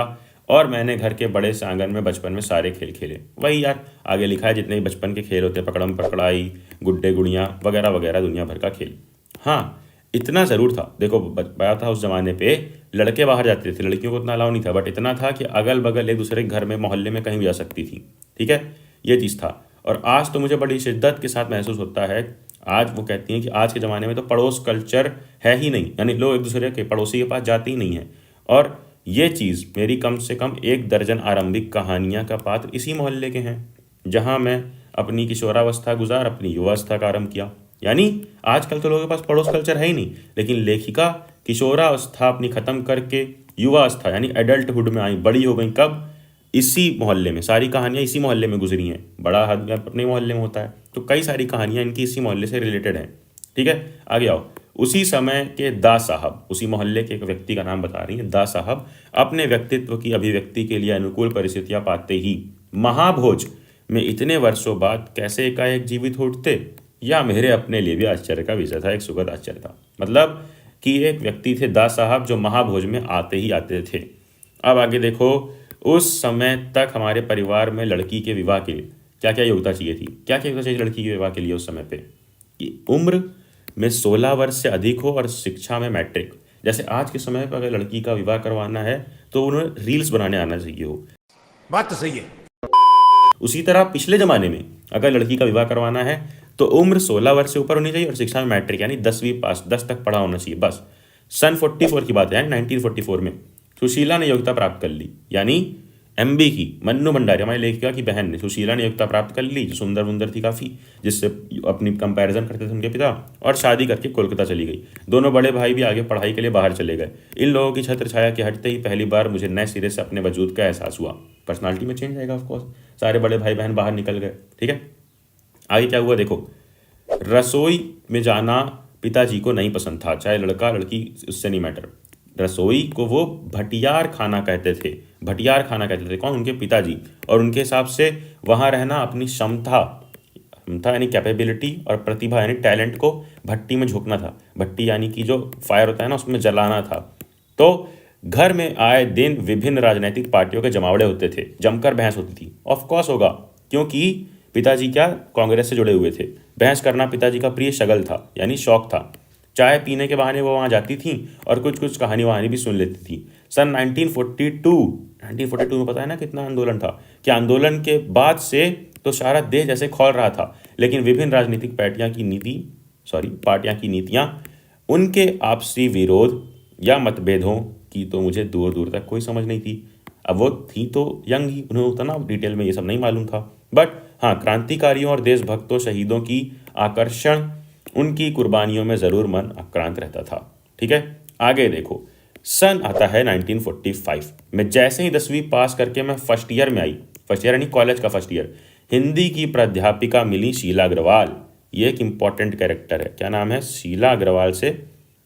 और मैंने घर के बड़े से आंगन में बचपन में सारे खेल खेले। वही यार, आगे लिखा है जितने भी बचपन के खेल होते, पकड़म पकड़ाई, गुड्डे गुड़ियाँ वगैरह वगैरह, दुनिया भर का खेल। हाँ, इतना ज़रूर था, देखो बताया था उस ज़माने पे लड़के बाहर जाते थे, लड़कियों को उतना अलाउ नहीं था, बट इतना था कि अगल बगल एक दूसरे के घर में, मोहल्ले में कहीं भी जा सकती थी। ठीक है, ये चीज़ था। और आज तो मुझे बड़ी शिद्दत के साथ महसूस होता है, आज वो कहती हैं कि आज के ज़माने में तो पड़ोस कल्चर है ही नहीं, यानी लोग एक दूसरे के पड़ोसी के पास जाते ही नहीं हैं। और ये चीज़ मेरी कम से कम 1 दर्जन आरंभिक कहानियाँ का पात्र इसी मोहल्ले के हैं, जहाँ मैं अपनी किशोरावस्था गुजार अपनी युवावस्था का आरंभ किया। यानी आजकल तो लोगों के पास पड़ोस कल्चर है ही नहीं, लेकिन लेखिका किशोरावस्था अपनी ख़त्म करके युवावस्था यानी एडल्टहुड में आई, बड़ी हो गई। कब? इसी मोहल्ले में। सारी कहानियाँ इसी मोहल्ले में गुजरी हैं। बड़ा हद अपने मोहल्ले में होता है, तो कई सारी कहानियाँ इनकी इसी मोहल्ले से रिलेटेड हैं। ठीक है, आगे आओ। उसी समय के दा साहब, उसी मोहल्ले के एक व्यक्ति का नाम बता रही हैं, दा साहब अपने व्यक्तित्व की अभिव्यक्ति के लिए अनुकूल परिस्थितियाँ पाते ही महाभोज में इतने वर्षों बाद कैसे एकाएक जीवित उठते, या मेरे अपने लिए भी आश्चर्य का विषय था, एक सुखद आश्चर्य था। मतलब कि एक व्यक्ति थे दास साहब जो महाभोज में आते ही आते थे। अब आगे देखो, उस समय तक हमारे परिवार में लड़की के विवाह के लिए क्या क्या योग्यता चाहिए थी, क्या क्या योग्यता चाहिए लड़की के विवाह के लिए उस समय पे, कि उम्र में 16 वर्ष से अधिक हो और शिक्षा में मैट्रिक। जैसे आज के समय पर अगर लड़की का विवाह करवाना है तो उन्हें रील्स बनाने आना चाहिए हो। बात तो सही है। उसी तरह पिछले ज़माने में अगर लड़की का विवाह करवाना है तो उम्र 16 वर्ष से ऊपर होनी चाहिए और शिक्षा में मैट्रिक यानी 10वीं पास, 10 तक पढ़ा होना चाहिए बस। सन 44 की बात है, 1944 में सुशीला ने योग्यता प्राप्त कर ली, यानी एमबी की मन्नू भंडारी हमारी लेखिका की बहन ने, सुशीला ने योग्यता प्राप्त कर ली, जो सुंदर वुंदर थी काफ़ी, जिससे अपनी कंपैरिजन करते थे उनके पिता, और शादी करके कोलकाता चली गई। दोनों बड़े भाई भी आगे पढ़ाई के लिए बाहर चले गए। इन लोगों की छत्र छाया के हटते ही पहली बार मुझे नए सिरे से अपने वजूद का एहसास हुआ। पर्सनालिटी में चेंज आएगा ऑफकोर्स, सारे बड़े भाई बहन बाहर निकल गए। ठीक है, आगे क्या हुआ देखो। रसोई में जाना पिताजी को नहीं पसंद था, चाहे लड़का लड़की उससे नहीं मैटर। रसोई को वो भटियार खाना कहते थे, भटियार खाना कहते थे। कौन? उनके पिताजी। और उनके हिसाब से वहाँ रहना अपनी क्षमता यानी कैपेबिलिटी और प्रतिभा यानी टैलेंट को भट्टी में झोंकना था। भट्टी यानी कि जो फायर होता है ना, उसमें जलाना था। तो घर में आए दिन विभिन्न राजनीतिक पार्टियों के जमावड़े होते थे, जमकर बहस होती थी। ऑफ कोर्स होगा, क्योंकि पिताजी क्या कांग्रेस से जुड़े हुए थे। बहस करना पिताजी का प्रिय शगल था, यानी शौक था। चाय पीने के बहाने वो वहाँ जाती थी और कुछ कुछ कहानी वहानी भी सुन लेती थी। सन 1942 में पता है ना कितना आंदोलन था, कि आंदोलन के बाद से तो सारा देश जैसे खौल रहा था, लेकिन विभिन्न राजनीतिक पार्टियां की नीतियां, उनके आपसी विरोध या मतभेदों की तो मुझे दूर दूर तक कोई समझ नहीं थी। अब वो थी तो यंग ही, उन्हें उतना डिटेल में ये सब नहीं मालूम था। बट हाँ, क्रांतिकारियों और देशभक्तों शहीदों की आकर्षण, उनकी कुर्बानियों में ज़रूर मन आक्रांत रहता था। ठीक है, आगे देखो। सन आता है 1945 में। जैसे ही 10वीं पास करके मैं फर्स्ट ईयर में आई, फर्स्ट ईयर यानी कॉलेज का फर्स्ट ईयर, हिंदी की प्राध्यापिका मिली शीला अग्रवाल। ये एक इंपॉर्टेंट कैरेक्टर है, क्या नाम है? शीला अग्रवाल से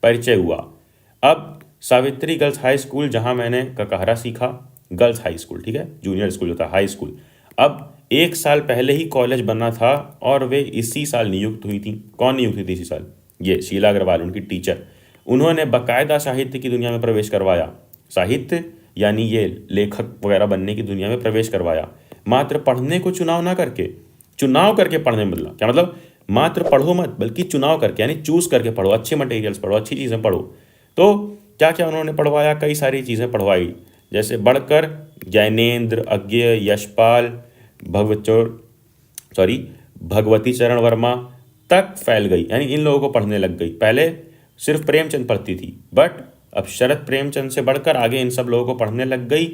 परिचय हुआ। अब सावित्री गर्ल्स हाई स्कूल, जहाँ मैंने ककहरा सीखा, गर्ल्स हाई स्कूल, ठीक है, जूनियर स्कूल होता है हाई स्कूल। अब 1 साल पहले ही कॉलेज बना था और वे इसी साल नियुक्त हुई थी। कौन नियुक्त हुई थी इसी साल? ये शीला अग्रवाल, उनकी टीचर। उन्होंने बाकायदा साहित्य की दुनिया में प्रवेश करवाया। साहित्य यानी ये लेखक वगैरह बनने की दुनिया में प्रवेश करवाया। मात्र पढ़ने को चुनाव ना करके, चुनाव करके पढ़ने में बदला। क्या मतलब? मात्र पढ़ो मत, बल्कि चुनाव करके, यानी चूज करके पढ़ो, अच्छे मटेरियल्स पढ़ो, अच्छी चीज़ें पढ़ो। तो क्या क्या उन्होंने पढ़वाया? कई सारी चीज़ें पढ़वाई, जैसे बढ़कर ज्ञानेंद्र, अज्ञेय, यशपाल, भगवती चरण वर्मा तक फैल गई, यानी इन लोगों को पढ़ने लग गई। पहले सिर्फ प्रेमचंद पढ़ती थी, बट अब शरद प्रेमचंद से बढ़कर आगे इन सब लोगों को पढ़ने लग गई।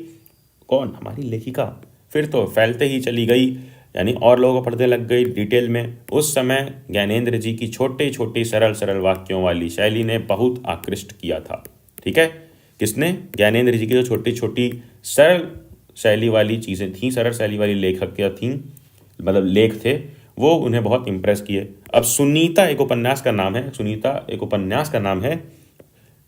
कौन? हमारी लेखिका। फिर तो फैलते ही चली गई, यानी और लोगों को पढ़ने लग गई डिटेल में। उस समय ज्ञानेंद्र जी की छोटे छोटे सरल सरल वाक्यों वाली शैली ने बहुत आकृष्ट किया था। ठीक है, किसने? ज्ञानेंद्र जी की जो छोटी छोटी सरल शैली वाली चीज़ें थीं, सरल शैली वाली लेखक थीं, मतलब लेख थे, वो उन्हें बहुत इम्प्रेस किए। अब सुनीता एक उपन्यास का नाम है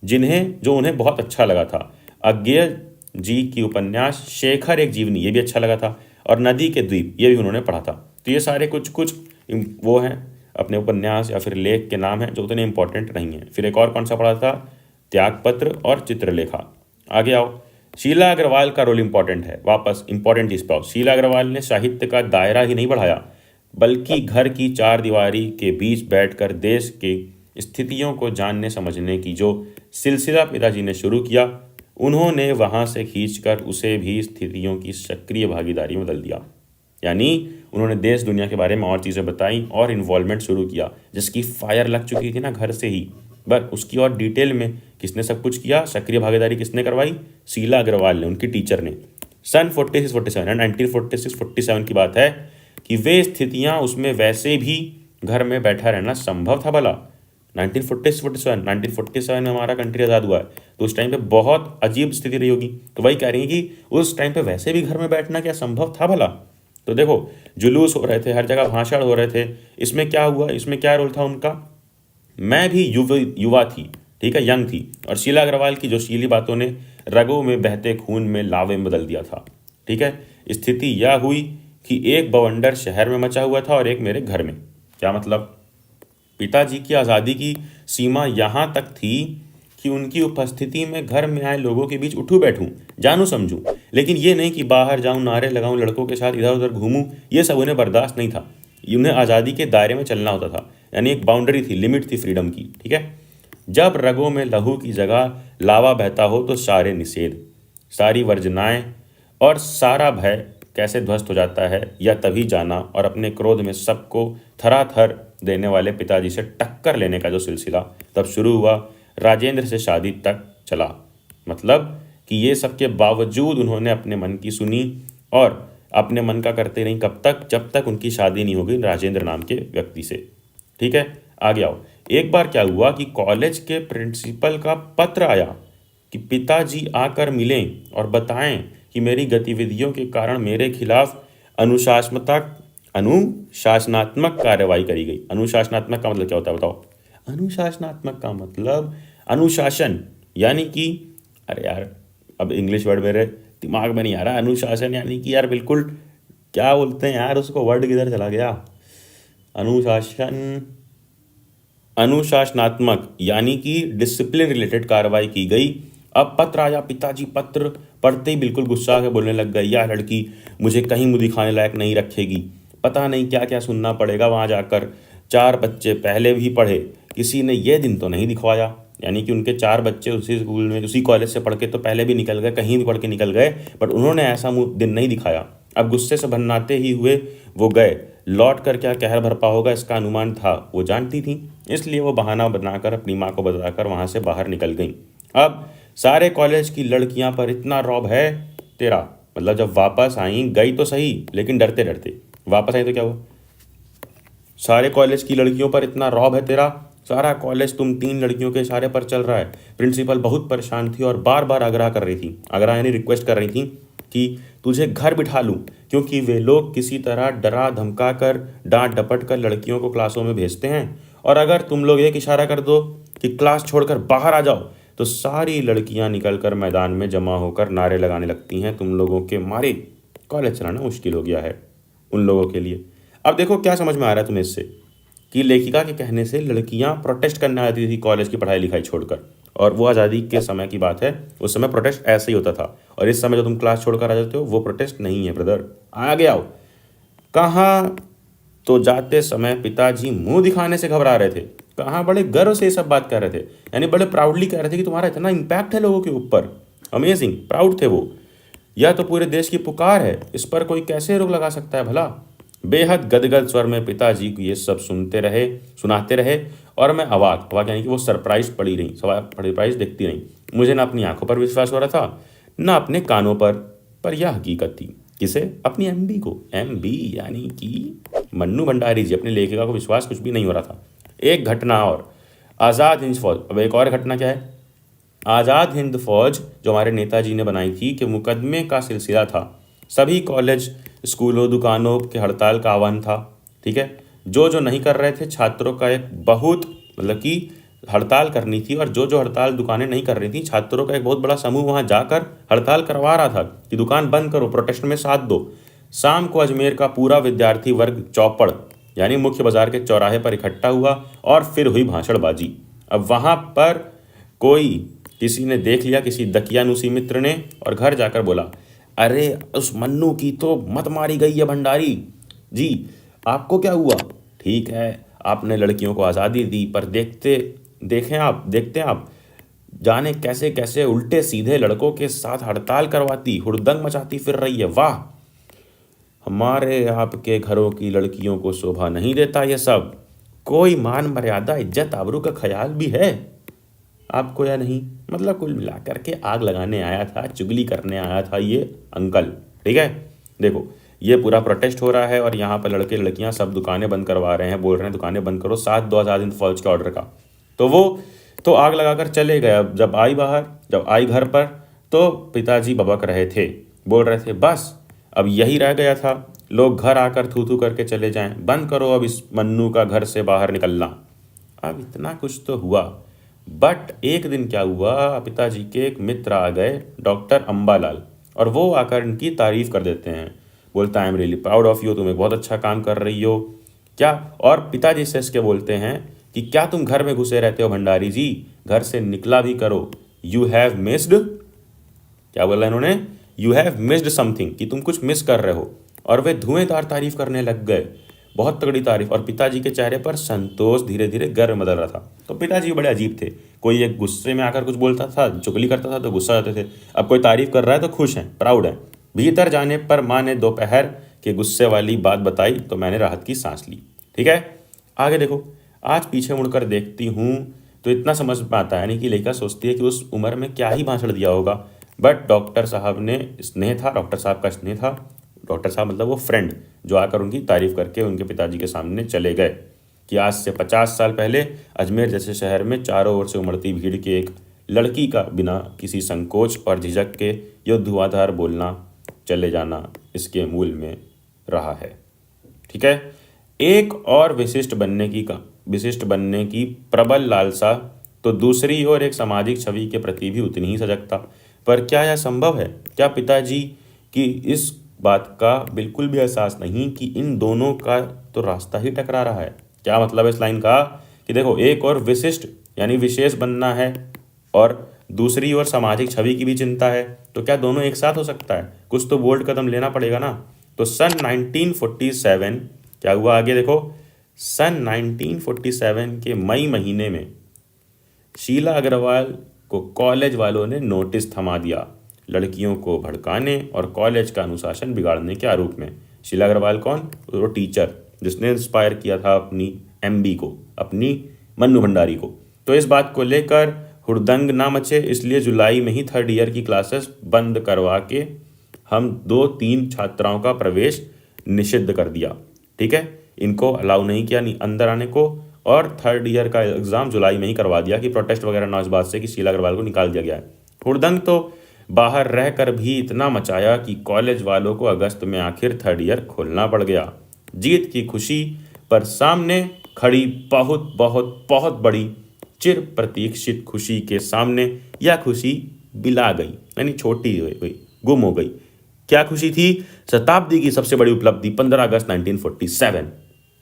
जो उन्हें बहुत अच्छा लगा था। अज्ञेय जी की उपन्यास शेखर एक जीवनी, ये भी अच्छा लगा था, और नदी के द्वीप, ये भी उन्होंने पढ़ा था। तो ये सारे कुछ कुछ वो हैं अपने उपन्यास या फिर लेख के नाम हैं जो उतने इंपॉर्टेंट नहीं हैं। फिर एक और कौन सा पढ़ा था? त्यागपत्र और चित्रलेखा। आगे आओ। शीला अग्रवाल का रोल इंपॉर्टेंट है, वापस इंपॉर्टेंट चीज पाओ। शीला अग्रवाल ने साहित्य का दायरा ही नहीं बढ़ाया, बल्कि घर की चार दीवारी के बीच बैठकर देश के स्थितियों को जानने समझने की जो सिलसिला पिताजी ने शुरू किया, उन्होंने वहां से खींचकर उसे भी स्थितियों की सक्रिय भागीदारी में बदल दिया। यानी उन्होंने देश दुनिया के बारे में और चीज़ें बताई और इन्वॉल्वमेंट शुरू किया, जिसकी फायर लग चुकी थी ना घर से ही, बट उसकी और डिटेल में किसने सब कुछ किया, सक्रिय भागीदारी किसने करवाई? शीला अग्रवाल ने, उनकी टीचर ने। सन 1946 की बात है कि वे स्थितियां उसमें वैसे भी घर में बैठा रहना संभव था भला। 1947 में हमारा कंट्री आज़ाद हुआ है, तो उस टाइम पे बहुत अजीब स्थिति रही होगी। तो वही कह रही है कि उस टाइम पे वैसे भी घर में बैठना क्या संभव था भला? तो देखो, जुलूस हो रहे थे, हर जगह भाषण हो रहे थे। इसमें क्या हुआ? इसमें क्या रोल था उनका? मैं भी युवा थी, ठीक है, यंग थी, और शीला अग्रवाल की जोशीली बातों ने रगों में बहते खून में लावे में बदल दिया था। ठीक है, स्थिति यह हुई कि एक बवंडर शहर में मचा हुआ था और एक मेरे घर में। क्या मतलब? पिताजी की आज़ादी की सीमा यहाँ तक थी कि उनकी उपस्थिति में घर में आए लोगों के बीच उठूं बैठूं, जानूं समझूं, लेकिन ये नहीं कि बाहर जाऊं, नारे लगाऊं, लड़कों के साथ इधर उधर घूमूं। ये सब उन्हें बर्दाश्त नहीं था। उन्हें आज़ादी के दायरे में चलना होता था, यानी एक बाउंड्री थी, लिमिट थी फ्रीडम की। ठीक है। जब रगों में लहू की जगह लावा बहता हो तो सारे निषेध, सारी वर्जनाएं और सारा भय कैसे ध्वस्त हो जाता है, यह तभी जाना। और अपने क्रोध में सबको थराथर देने वाले पिताजी से टक्कर लेने का जो सिलसिला तब शुरू हुआ, राजेंद्र से शादी तक चला। मतलब कि ये सब के बावजूद उन्होंने अपने मन की सुनी और अपने मन का करते नहीं। कब तक? जब तक उनकी शादी नहीं होगी राजेंद्र नाम के व्यक्ति से। ठीक है, आगे आओ। एक बार क्या हुआ कि कॉलेज के प्रिंसिपल का पत्र आया कि पिताजी आकर मिलें और बताएं कि मेरी गतिविधियों के कारण मेरे खिलाफ अनुशासनात्मक कार्रवाई करी गई। अनुशासनात्मक का मतलब क्या होता है बताओ? अनुशासनात्मक का मतलब अनुशासन, यानी कि अरे यार अब इंग्लिश वर्ड मेरे दिमाग में नहीं आ रहा। अनुशासन यानी कि यार बिल्कुल क्या बोलते हैं यार उसको, वर्ड किधर चला गया? अनुशासनात्मक यानी कि डिसिप्लिन रिलेटेड कार्रवाई की गई। अब पत्र आया, पिताजी पत्र पढ़ते ही बिल्कुल गुस्सा के बोलने लग गए, यह लड़की मुझे कहीं मुंह दिखाने लायक नहीं रखेगी, पता नहीं क्या क्या सुनना पड़ेगा वहाँ जाकर। 4 बच्चे पहले भी पढ़े, किसी ने ये दिन तो नहीं दिखवाया। यानी कि उनके 4 बच्चे उसी स्कूल में उसी कॉलेज से पढ़ के तो पहले भी निकल गए, कहीं भी पढ़ के निकल गए, बट उन्होंने ऐसा दिन नहीं दिखाया। अब गुस्से से भन्नाते ही हुए वो गए। लौट कर क्या कहर भरपा होगा इसका अनुमान था, वो जानती थी, इसलिए वो बहाना बनाकर अपनी माँ को बताकर वहाँ से बाहर निकल गई। अब सारे कॉलेज की लड़कियाँ पर इतना रौब है तेरा, मतलब जब वापस आई, गई तो सही लेकिन डरते डरते वापस आई तो क्या हुआ? सारे कॉलेज की लड़कियों पर इतना रौब है तेरा, सारा कॉलेज तुम 3 लड़कियों के इशारे पर चल रहा है। प्रिंसिपल बहुत परेशान थी और बार बार आग्रह कर रही थी, आग्रह यानी रिक्वेस्ट कर रही थी कि तुझे घर बिठा लूं, क्योंकि वे लोग किसी तरह डरा धमका कर डांट डपट कर लड़कियों को क्लासों में भेजते हैं, और अगर तुम लोग एक इशारा कर दो कि क्लास छोड़कर बाहर आ जाओ तो सारी लड़कियां निकलकर मैदान में जमा होकर नारे लगाने लगती हैं। तुम लोगों के मारे कॉलेज चलाना मुश्किल हो गया है उन लोगों के लिए। अब देखो क्या समझ में आ रहा है तुम्हें इससे, कि लेखिका के कहने से लड़कियां प्रोटेस्ट करने आती थी कॉलेज की पढ़ाई लिखाई छोड़कर, और वो आज़ादी के समय की बात है, उस समय प्रोटेस्ट ऐसे ही होता था। और इस समय जो तुम क्लास छोड़कर आ जाते हो वो प्रोटेस्ट नहीं है ब्रदर। आगे आओ। कहाँ तो जाते समय पिताजी मुंह दिखाने से घबरा रहे थे, कहाँ बड़े गर्व से ये सब बात कर रहे थे, यानी बड़े प्राउडली कह रहे थे कि तुम्हारा इतना इम्पैक्ट है लोगों के ऊपर, अमेजिंग, प्राउड थे वो। यह तो पूरे देश की पुकार है, इस पर कोई कैसे रोक लगा सकता है भला? बेहद गदगद स्वर में पिताजी को ये सब सुनाते रहे, और मैं अवाक यानी कि वो सरप्राइज पड़ी रही, सरप्राइज देखती रही। मुझे ना अपनी आंखों पर विश्वास हो रहा था, ना अपने कानों पर यह हकीकत थी। किसे? अपनी एमबी को। एमबी यानी कि मन्नू भंडारी जी, अपनी लेखिका को विश्वास कुछ भी नहीं हो रहा था। एक घटना और, आज़ाद हिंद फौज। अब एक और घटना क्या है? आज़ाद हिंद फौज जो हमारे नेताजी ने बनाई थी कि मुकदमे का सिलसिला था। सभी कॉलेज स्कूलों दुकानों के हड़ताल का आह्वान था। ठीक है, जो नहीं कर रहे थे छात्रों का एक बहुत, मतलब कि हड़ताल करनी थी, और जो हड़ताल दुकानें नहीं कर रही थी, छात्रों का एक बहुत बड़ा समूह वहाँ जाकर हड़ताल करवा रहा था कि दुकान बंद करो, प्रोटेस्ट में साथ दो। शाम को अजमेर का पूरा विद्यार्थी वर्ग चौपड़ यानी मुख्य बाजार के चौराहे पर इकट्ठा हुआ और फिर हुई भाषणबाजी। अब वहाँ पर किसी ने देख लिया, किसी दकियानुसी मित्र ने, और घर जाकर बोला, अरे उस मन्नू की तो मत मारी गई है भंडारी जी, आपको क्या हुआ? ठीक है, आपने लड़कियों को आज़ादी दी, पर देखते हैं आप जाने कैसे कैसे उल्टे सीधे लड़कों के साथ हड़ताल करवाती, हुड़दंग मचाती फिर रही है। वाह, हमारे आपके घरों की लड़कियों को शोभा नहीं देता ये सब। कोई मान मर्यादा इज्जत आबरू का ख्याल भी है आपको या नहीं? मतलब कुल मिलाकर के आग लगाने आया था, चुगली करने आया था ये अंकल। ठीक है, देखो ये पूरा प्रोटेस्ट हो रहा है और यहाँ पर लड़के लड़कियाँ सब दुकानें बंद करवा रहे हैं, बोल रहे हैं दुकानें बंद करो, साथ दो आज़ाद हिंद फौज के ऑर्डर का। तो वो तो आग लगाकर चले गए। अब जब आई घर पर तो पिताजी बबक रहे थे, बोल रहे थे बस अब यही रह गया था, लोग घर आकर थू थू करके चले जाएं, बंद करो अब इस मन्नू का घर से बाहर निकलना। अब इतना कुछ तो हुआ, बट एक दिन क्या हुआ, पिताजी के एक मित्र आ गए, डॉक्टर अंबालाल, और वो आकर इनकी तारीफ़ कर देते हैं। बोलता है I am really proud of you, तुम एक बहुत अच्छा काम कर रही हो क्या। और पिताजी से इसके बोलते हैं कि क्या तुम घर में घुसे रहते हो भंडारी जी, घर से निकला भी करो। यू हैव मिस्ड, क्या बोला इन्होंने, यू हैव मिस्ड समथिंग, कि तुम कुछ मिस कर रहे हो। और वे धुएंधार तारीफ करने लग गए, बहुत तगड़ी तारीफ। और पिताजी के चेहरे पर संतोष धीरे धीरे गर्व में बदल रहा था। तो पिताजी बड़े अजीब थे, कोई एक गुस्से में आकर कुछ बोलता था, चुगली करता था तो गुस्सा आते थे, अब कोई तारीफ कर रहा है तो खुश हैं, प्राउड हैं। भीतर जाने पर माँ ने दोपहर के गुस्से वाली बात बताई तो मैंने राहत की सांस ली। ठीक है, आगे देखो। आज पीछे मुड़कर देखती हूँ तो इतना समझ में आता है, यानी कि लड़का सोचती है कि उस उम्र में क्या ही भाषण दिया होगा, बट डॉक्टर साहब ने स्नेह था, डॉक्टर साहब का स्नेह था। डॉक्टर साहब मतलब वो फ्रेंड जो आकर उनकी तारीफ करके उनके पिताजी के सामने चले गए कि आज से 50 साल पहले अजमेर जैसे शहर में चारों ओर से उमड़ती भीड़ की एक लड़की का बिना किसी संकोच और झिझक के यो धुआंधार बोलना, चले जाना इसके मूल में रहा है। ठीक है, एक और विशिष्ट बनने की प्रबल लालसा तो दूसरी ओर एक सामाजिक छवि के प्रति भी उतनी ही सजगता। पर क्या यह संभव है? क्या पिताजी की इस बात का बिल्कुल भी एहसास नहीं कि इन दोनों का तो रास्ता ही टकरा रहा है? क्या मतलब इस लाइन का कि देखो, एक और विशिष्ट यानी विशेष बनना है और दूसरी ओर सामाजिक छवि की भी चिंता है, तो क्या दोनों एक साथ हो सकता है? कुछ तो बोल्ड कदम लेना पड़ेगा ना। तो सन 1947 क्या हुआ आगे देखो। सन 1947 के मई महीने में शीला अग्रवाल को कॉलेज वालों ने नोटिस थमा दिया, लड़कियों को भड़काने और कॉलेज का अनुशासन बिगाड़ने के आरोप में। शीला अग्रवाल कौन? वो टीचर जिसने इंस्पायर किया था अपनी एमबी को, अपनी मन्नू भंडारी को। तो इस बात को लेकर हुड़दंग ना मचे, इसलिए जुलाई में ही 3rd ईयर की क्लासेस बंद करवा के हम 2-3 छात्राओं का प्रवेश निषिद्ध कर दिया। ठीक है, इनको अलाउ नहीं किया अंदर आने को, और 3rd ईयर का एग्ज़ाम जुलाई में ही करवा दिया कि प्रोटेस्ट वगैरह ना, इस बात से कि शीला अग्रवाल को निकाल दिया गया है। हुड़दंग तो बाहर रहकर भी इतना मचाया कि कॉलेज वालों को अगस्त में आखिर 3rd ईयर खोलना पड़ गया। जीत की खुशी पर सामने खड़ी बहुत बहुत बहुत बड़ी चिर प्रतीक्षित खुशी के सामने यह खुशी बिला गई, यानी छोटी हो गई, गुम हो गई। क्या खुशी थी? शताब्दी की सबसे बड़ी उपलब्धि 15 अगस्त 1947,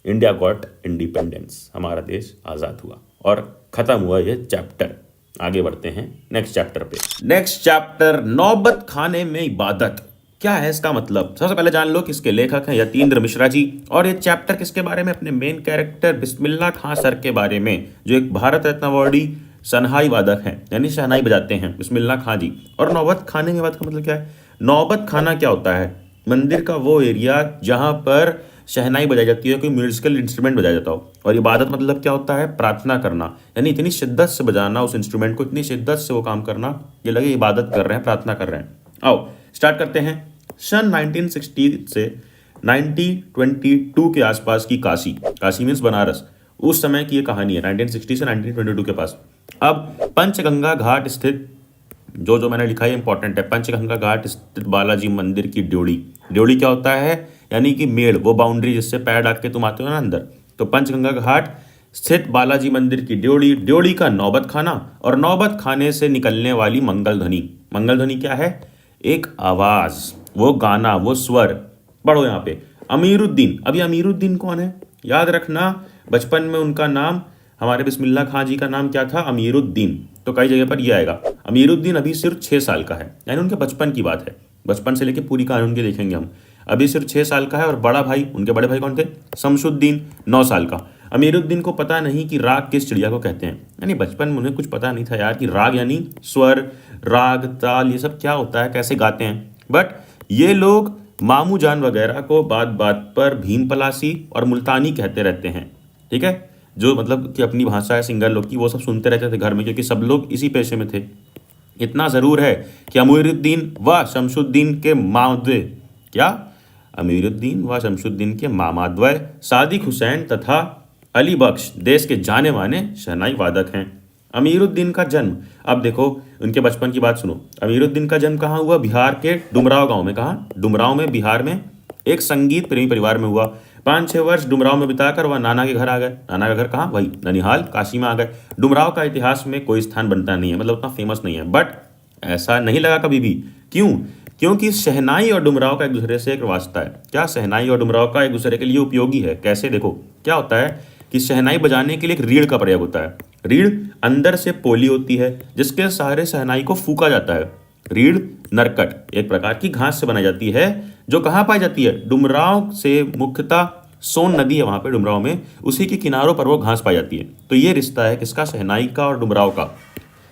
इंडिया गॉट इंडिपेंडेंस, हमारा देश आज़ाद हुआ और ख़त्म हुआ ये चैप्टर। आगे बढ़ते हैं नेक्स्ट चैप्टर पे। नेक्स्ट चैप्टर, नौबत खाने में इबादत। क्या है इसका मतलब? सबसे पहले जान लो कि इसके लेखक हैं यतीन्द्र मिश्रा जी, और ये चैप्टर किसके बारे में? अपने मेन कैरेक्टर बिस्मिल्लाह खां सर के बारे में, जो एक भारत रत्न अवार्डी शहनाई वादक हैं, यानी शहनाई बजाते हैं, बिस्मिल्लाह खां जी। और नौबत खाने में इबादत का मतलब क्या है? नौबत खाना क्या होता है? मंदिर का वो एरिया जहाँ पर शहनाई बजाई जाती है, कोई म्यूजिकल इंस्ट्रूमेंट बजाया जाता हो। और इबादत मतलब क्या होता है? प्रार्थना करना, यानी इतनी शिद्दत से बजाना उस इंस्ट्रूमेंट को, इतनी शिद्दत से वो काम करना, ये लगे इबादत कर रहे हैं, प्रार्थना कर रहे हैं। आओ स्टार्ट करते हैं। सन 1960 से 1922 के आसपास की काशी मीन्स बनारस, उस समय की ये कहानी है, 1960 से 1922 के पास। अब पंचगंगा घाट स्थित, जो मैंने लिखा है इंपॉर्टेंट है, पंचगंगा घाट स्थित बालाजी मंदिर की ड्योढ़ी क्या होता है? यानी कि मेड़, वो बाउंड्री जिससे पैर डाल के तुम आते हो ना अंदर। तो पंचगंगा घाट स्थित बालाजी मंदिर की ड्योढ़ी का नौबत खाना, और नौबत खाने से निकलने वाली मंगल ध्वनि क्या है? एक आवाज, वो गाना, वो स्वर। पढ़ो यहाँ पे अमीरुद्दीन। अब ये अमीरुद्दीन कौन है? याद रखना, बचपन में उनका नाम, हमारे बिस्मिल्लाह खां जी का नाम क्या था? अमीरुद्दीन। तो कई जगह पर यह आएगा। अमीरुद्दीन अभी सिर्फ 6 साल का है, यानी उनके बचपन की बात है, बचपन से लेके पूरी कहानी उनकी देखेंगे हम। अभी सिर्फ 6 साल का है, और बड़ा भाई, उनके बड़े भाई कौन थे? शमशुद्दीन, 9 साल का। अमीरुद्दीन को पता नहीं कि राग किस चिड़िया को कहते हैं, यानी बचपन में उन्हें कुछ पता नहीं था यार कि राग यानी स्वर, राग, ताल, ये सब क्या होता है, कैसे गाते हैं। बट ये लोग मामू जान वगैरह को बात बात पर भीम पलासी और मुल्तानी कहते रहते हैं। ठीक है, जो मतलब कि अपनी भाषा है सिंगर लोग की, वो सब सुनते रहते थे घर में, क्योंकि सब लोग इसी पेशे में थे। इतना ज़रूर है कि अमीरुद्दीन व शमशुद्दीन के मामद्वय, क्या? अमीरुद्दीन व शमशुद्दीन के मामाद्वय सादिक हुसैन तथा अली बख्श देश के जाने माने शहनाई वादक हैं। अमीरुद्दीन का जन्म, अब देखो उनके बचपन की बात सुनो। अमीरुद्दीन का जन्म कहाँ हुआ? बिहार के डुमराव गांव में। कहाँ? डुमराव में, बिहार में, एक संगीत प्रेमी परिवार में हुआ। 5-6 वर्ष डुमराव में बिताकर वह नाना के घर आ गए। नाना का घर कहाँ? वही ननिहाल, काशी में आ गए। डुमराव का इतिहास में कोई स्थान बनता नहीं है, मतलब उतना फेमस नहीं है, बट ऐसा नहीं लगा कभी भी। क्यों? क्योंकि शहनाई और डुमराव का एक दूसरे से एक वास्ता है। क्या? शहनाई और डुमराव का एक दूसरे के लिए उपयोगी है। कैसे? देखो क्या होता है कि शहनाई बजाने के लिए एक रीढ़ का प्रयोग होता है। रीढ़ अंदर से पोली होती है जिसके सहारे शहनाई को फूका जाता है। रीढ़ नरकट एक प्रकार की घास से बनाई जाती है जो कहाँ पाई जाती है? डुमरांव से, मुख्यतः सोन नदी है वहां पे डुमरांव में, उसी के किनारों पर वो घास पाई जाती है। तो ये रिश्ता है किसका? शहनाई का और डुमरांव का।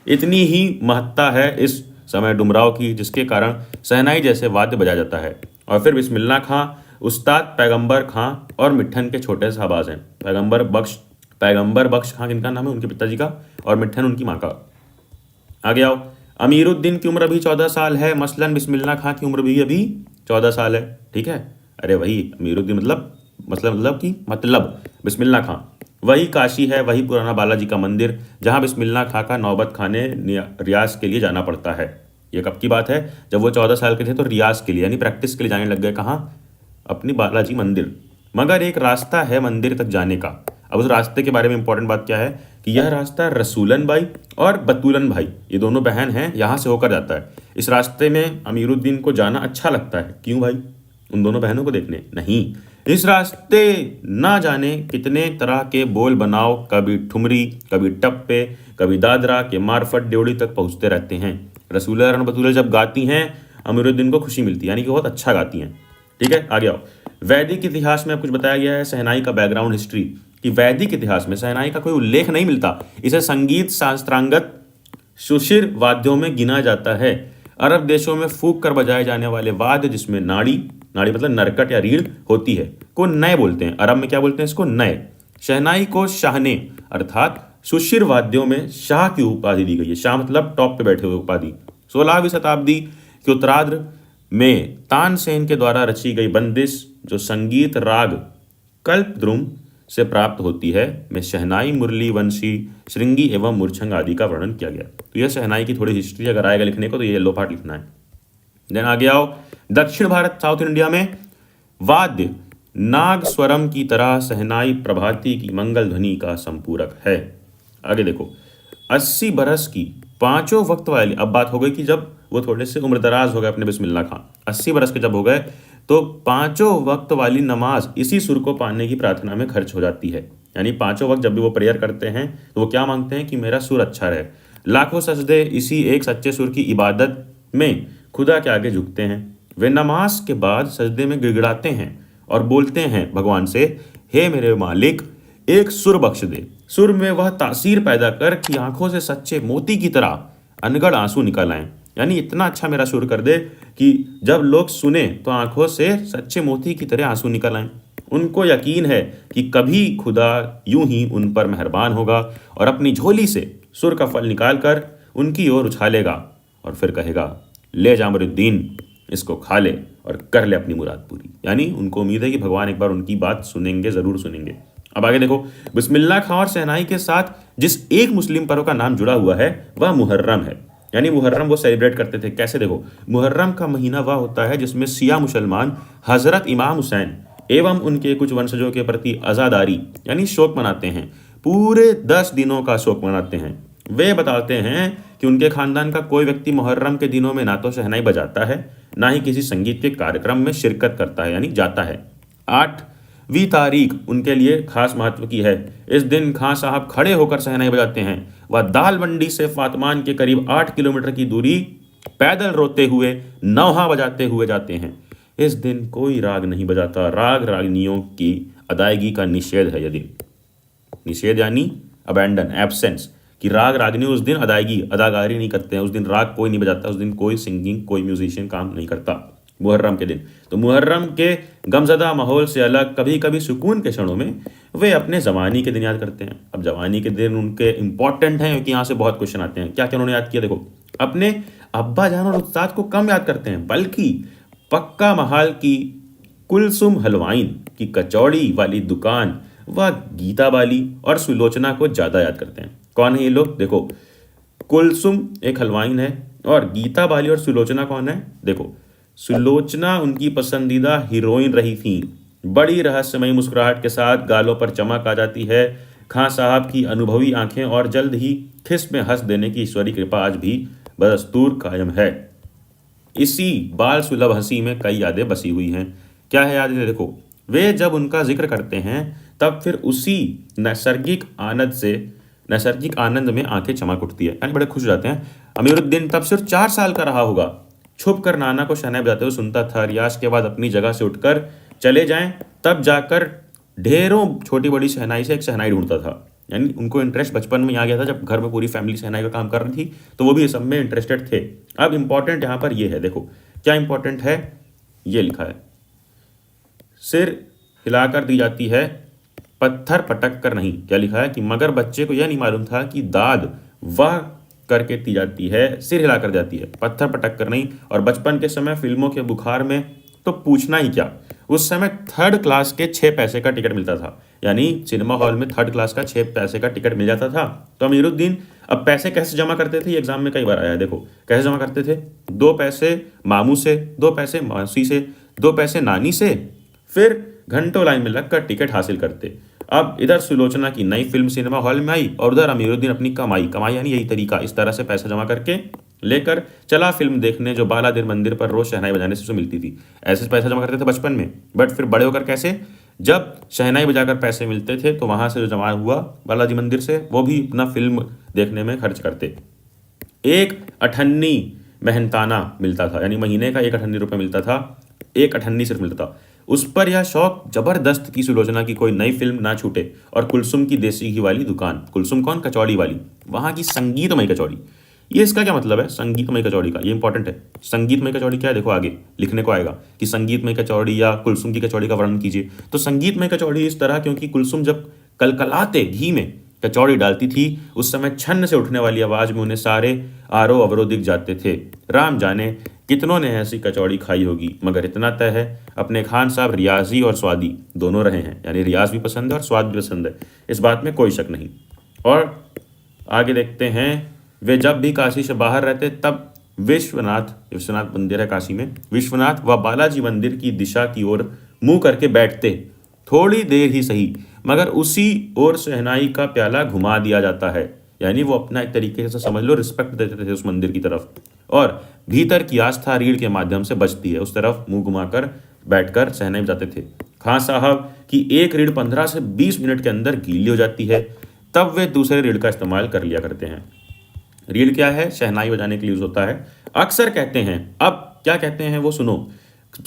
इतनी ही महत्ता है इस समय डुमरांव की जिसके कारण शहनाई जैसे वाद्य बजाया जाता है। और फिर बिस्मिल्लाह खां, उस्ताद पैगंबर खां और मिट्ठन के छोटे साहबाज हैं। पैगंबर बख्श खां किनका नाम है? उनके पिताजी का, और मिट्ठन उनकी माँ का। आगे आओ। अमीरुद्दीन की उम्र अभी 14 साल है, मसलन बिस्मिल्लाह खां की उम्र भी अभी 14 साल है। ठीक है, अरे वही अमीरुद्दीन मतलब बिस्मिल्लाह खां वही काशी है, वही पुराना बालाजी का मंदिर जहां बिस्मिल्लाह खां का नौबत खाने रियाज के लिए जाना पड़ता है। ये कब की बात है? जब वो 14 साल के थे तो रियाज के लिए यानी प्रैक्टिस के लिए जाने लग गए। कहाँ? अपनी बालाजी मंदिर। मगर एक रास्ता है मंदिर तक जाने का। अब उस रास्ते के बारे में इंपॉर्टेंट बात क्या है कि यह रास्ता रसूलन भाई और बतूलन भाई, ये दोनों बहन हैं, यहाँ से होकर जाता है। इस रास्ते में अमीरुद्दीन को जाना अच्छा लगता है। क्यों भाई? उन दोनों बहनों को देखने? नहीं, इस रास्ते ना जाने कितने तरह के बोल बनाओ, कभी ठुमरी, कभी टप्पे, कभी दादरा के मार्फत ड्योढ़ी तक पहुंचते रहते हैं। रसूला और बतूला जब गाती हैं अमीरुद्दीन को खुशी मिलती है, यानी कि बहुत अच्छा गाती हैं। ठीक है, आगे आओ। वैदिक इतिहास में कुछ बताया गया है शहनाई का बैकग्राउंड हिस्ट्री, कि वैदिक इतिहास में शहनाई का कोई उल्लेख नहीं मिलता। इसे संगीत शास्त्रांगत सुशिर वाद्यों में गिना जाता है। अरब देशों में फूंक कर बजाए जाने वाले वाद्य जिसमें नाड़ी मतलब नरकट या रीढ़ होती है को नए बोलते हैं। अरब में क्या बोलते हैं इसको? नए। शहनाई को शाहने अर्थात सुशिर वाद्यों में शाह की उपाधि दी गई है। शाह मतलब टॉप पे बैठे हुए उपाधि। 16वीं शताब्दी के उत्तरार्ध में तानसेन के द्वारा रची गई बंदिश जो संगीत राग कल्पद्रुम से प्राप्त होती है में शहनाई, मुरली, वंशी, श्रृंगी एवं मूर्छंग आदि का वर्णन किया गया। तो यह शहनाई की थोड़ी हिस्ट्री अगर आएगा लिखने को तो ये येलो पार्ट लिखना है। देन आगे आओ। दक्षिण भारत साउथ इंडिया में वाद्य नाग स्वरम की तरह शहनाई प्रभाती की मंगल ध्वनि का संपूरक है। आगे देखो। 80 बरस की पांचों वक्त वाली, अब बात हो गई कि जब वो थोड़े से उम्रदराज हो गए अपने बिस्मिल्लाह खां, 80 बरस के जब हो गए तो पांचों वक्त वाली नमाज इसी सुर को पाने की प्रार्थना में खर्च हो जाती है। यानी पांचों वक्त जब भी वो प्रेयर करते हैं तो वो क्या मांगते हैं कि मेरा सुर अच्छा रहे। लाखों सजदे इसी एक सच्चे सुर की इबादत में खुदा के आगे झुकते हैं। वे नमाज के बाद सजदे में गिड़गिड़ाते हैं और बोलते हैं भगवान से, हे मेरे मालिक एक सुर बख्श दे। सुर में वह तासीर पैदा कर कि आंखों से सच्चे मोती की तरह अनगढ़ आंसू निकल आए। यानी इतना अच्छा मेरा सुर कर दे कि जब लोग सुने तो आंखों से सच्चे मोती की तरह आंसू निकल आए। उनको यकीन है कि कभी खुदा यूं ही उन पर मेहरबान होगा और अपनी झोली से सुर का फल निकालकर उनकी ओर उछालेगा और फिर कहेगा, ले जा अमरुद्दीन, इसको खा ले और कर ले अपनी मुराद पूरी। यानी उनको उम्मीद है कि भगवान एक बार उनकी बात सुनेंगे, जरूर सुनेंगे। अब आगे देखो। बिस्मिल्लाह खां और शहनाई के साथ जिस एक मुस्लिम पर्व का नाम जुड़ा हुआ है वह मुहर्रम है। यानी मुहर्रम वो सेलिब्रेट करते थे। कैसे? देखो, मुहर्रम का महीना वह होता है जिसमें सिया मुसलमान हजरत इमाम हुसैन एवं उनके कुछ वंशजों के प्रति आज़ादारी यानी शोक मनाते हैं। पूरे 10 दिनों का शोक मनाते हैं। वे बताते हैं कि उनके खानदान का कोई व्यक्ति मुहर्रम के दिनों में ना तो शहनाई बजाता है ना ही किसी संगीत के कार्यक्रम में शिरकत करता है यानी जाता है। 8वीं तारीख उनके लिए खास महत्व की है। इस दिन खां साहब खड़े होकर शहनाई बजाते हैं। वह दाल मंडी से फातमान के करीब 8 किलोमीटर की दूरी पैदल रोते हुए नौहा बजाते हुए जाते हैं। इस दिन कोई राग नहीं बजाता। राग रागनियों की अदायगी का निषेध है। यदि निषेध यानी अबैंडन, एब्सेंस, कि राग रागनी उस दिन अदागारी नहीं करते हैं। उस दिन राग कोई नहीं बजाता। उस दिन कोई सिंगिंग, कोई म्यूजिशियन काम नहीं करता मुहर्रम के दिन। तो मुहर्रम के गमजदा माहौल से अलग कभी कभी सुकून के क्षणों में वे अपने जवानी के दिन याद करते हैं। अब जवानी के दिन उनके इंपॉर्टेंट हैं क्योंकि यहाँ से बहुत क्वेश्चन आते हैं। क्या क्या उन्होंने याद किया? देखो, अपने अब्बा जान और उस्ताद को कम याद करते हैं बल्कि पक्का महाल की कुलसुम हलवाइन की कचौड़ी वाली दुकान व गीता वाली और सुलोचना को ज्यादा याद करते हैं। कौन है ये लोग? देखो, कुलसुम एक हलवाइन है और गीता बाली और सुलोचना कौन है? देखो, सुलोचना उनकी पसंदीदा हीरोइन रही थी। बड़ी रहस्यमयी मुस्कुराहट के साथ गालों पर चमक आ जाती है। खां साहब की अनुभवी आंखें और जल्द ही खिस में हंस देने की ईश्वरी कृपा आज भी बदस्तूर कायम है। इसी बाल सुलभ हंसी में कई यादें बसी हुई हैं। क्या है यादें? देखो, वे जब उनका जिक्र करते हैं तब फिर उसी नैसर्गिक आनंद में आंखें चमक उठती है, यानी बड़े खुश हो जाते हैं। अमीरुद्दीन तब सिर्फ 4 साल का रहा होगा। छुप कर नाना को शहनाई बजाते हुए सुनता था। रियाज के बाद अपनी जगह से उठकर चले जाएं, तब जाकर ढेरों छोटी बड़ी शहनाई से एक शहनाई ढूंढता था। यानी उनको इंटरेस्ट बचपन में आ गया था, जब घर में पूरी फैमिली शहनाई का काम कर रही थी तो वो भी इस सब में इंटरेस्टेड थे। अब इंपॉर्टेंट यहाँ पर ये है, देखो क्या इंपॉर्टेंट है, ये लिखा है, सिर हिलाकर दी जाती है, पत्थर पटक कर नहीं। क्या लिखा है कि मगर बच्चे को यह नहीं मालूम था कि दाद वह करके दी जाती है, सिर हिलाकर जाती है, पत्थर पटक कर नहीं। और बचपन के समय फिल्मों के बुखार में तो पूछना ही क्या, उस समय 3rd क्लास के 6 पैसे का टिकट मिलता था। यानी सिनेमा हॉल में 3rd क्लास का 6 पैसे का टिकट मिल जाता था। तो अमीरुद्दीन अब पैसे कैसे जमा करते थे, ये एग्जाम में कई बार आया है। देखो कैसे जमा करते थे, 2 पैसे मामू से, 2 पैसे मौसी से, 2 पैसे नानी से, फिर घंटों लाइन में लगकर टिकट हासिल करते। अब इधर सुलोचना की नई फिल्म सिनेमा हॉल में आई और उधर अमीरुद्दीन अपनी कमाई यानी यही तरीका, इस तरह से पैसा जमा करके लेकर चला फिल्म देखने, जो बालाजी मंदिर पर रोज शहनाई बजाने से मिलती थी। ऐसे पैसा जमा करते थे बचपन में, बट फिर बड़े होकर कैसे, जब शहनाई बजाकर पैसे मिलते थे तो वहां से जो जमा हुआ बालाजी मंदिर से, वो भी अपना फिल्म देखने में खर्च करते। 1 अठन्नी मेहनताना मिलता था, यानी महीने का 1 अठन्नी रुपये मिलता था, 1 अठन्नी सिर्फ मिलता था। उस पर यह शौक जबरदस्त की सुलोचना की कोई नई फिल्म ना छूटे। और कुलसुम की देसी घी वाली दुकान, कुलसुम कौन, कचौड़ी वाली, वहां की संगीतमय कचौड़ी। ये इसका क्या मतलब है संगीतमय कचौड़ी का, ये इंपॉर्टेंट है। संगीतमय कचौड़ी क्या है, देखो आगे लिखने को आएगा कि संगीतमय कचौड़ी या कुलसुम की कचौड़ी का वर्णन कीजिए। तो संगीतमय कचौड़ी इस तरह, क्योंकि कुलसुम जब कलकलाते घी में कचौड़ी डालती थी, उस समय छन्न से उठने वाली आवाज में उन्हें सारे आरो अवरो दिख जाते थे। राम जाने कितनों ने ऐसी कचौड़ी खाई होगी, मगर इतना तय है अपने खान साहब रियाजी और स्वादी दोनों रहे हैं, यानी रियाज भी पसंद है और स्वाद भी पसंद है, इस बात में कोई शक नहीं। और आगे देखते हैं, वे जब भी काशी से बाहर रहते तब विश्वनाथ मंदिर है काशी में, विश्वनाथ व बालाजी मंदिर की दिशा की ओर मुंह करके बैठते, थोड़ी देर ही सही, मगर उसी ओर शहनाई का प्याला घुमा दिया जाता है। यानी वो अपना एक तरीके से समझ लो रिस्पेक्ट देते थे उस मंदिर की तरफ, और भीतर की आस्था रीढ़ के माध्यम से बचती है, उस तरफ मुंह घुमाकर बैठकर शहनाई बजाते थे। खां साहब की एक रीढ़ 15 से 20 मिनट के अंदर गीली हो जाती है, तब वे दूसरे रीढ़ का इस्तेमाल कर लिया करते हैं। रीढ़ क्या है, शहनाई बजाने के लिए यूज होता है। अक्सर कहते हैं, अब क्या कहते हैं वो सुनो,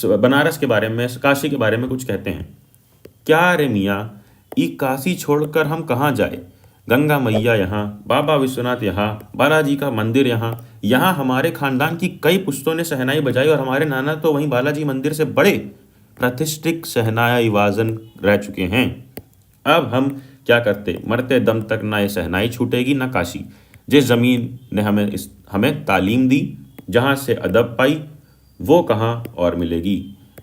बनारस के बारे में, काशी के बारे में कुछ कहते हैं, क्या रे मियाँ, ई काशी छोड़कर हम कहाँ जाए, गंगा मैया यहाँ, बाबा विश्वनाथ यहाँ, बालाजी का मंदिर यहाँ, यहाँ हमारे खानदान की कई पुश्तों ने शहनाई बजाई और हमारे नाना तो वहीं बालाजी मंदिर से बड़े प्रतिष्ठित शहनाई वाजन रह चुके हैं। अब हम क्या करते, मरते दम तक ना ये शहनाई छूटेगी ना काशी। जिस जमीन ने हमें तालीम दी, जहाँ से अदब पाई, वो कहाँ और मिलेगी।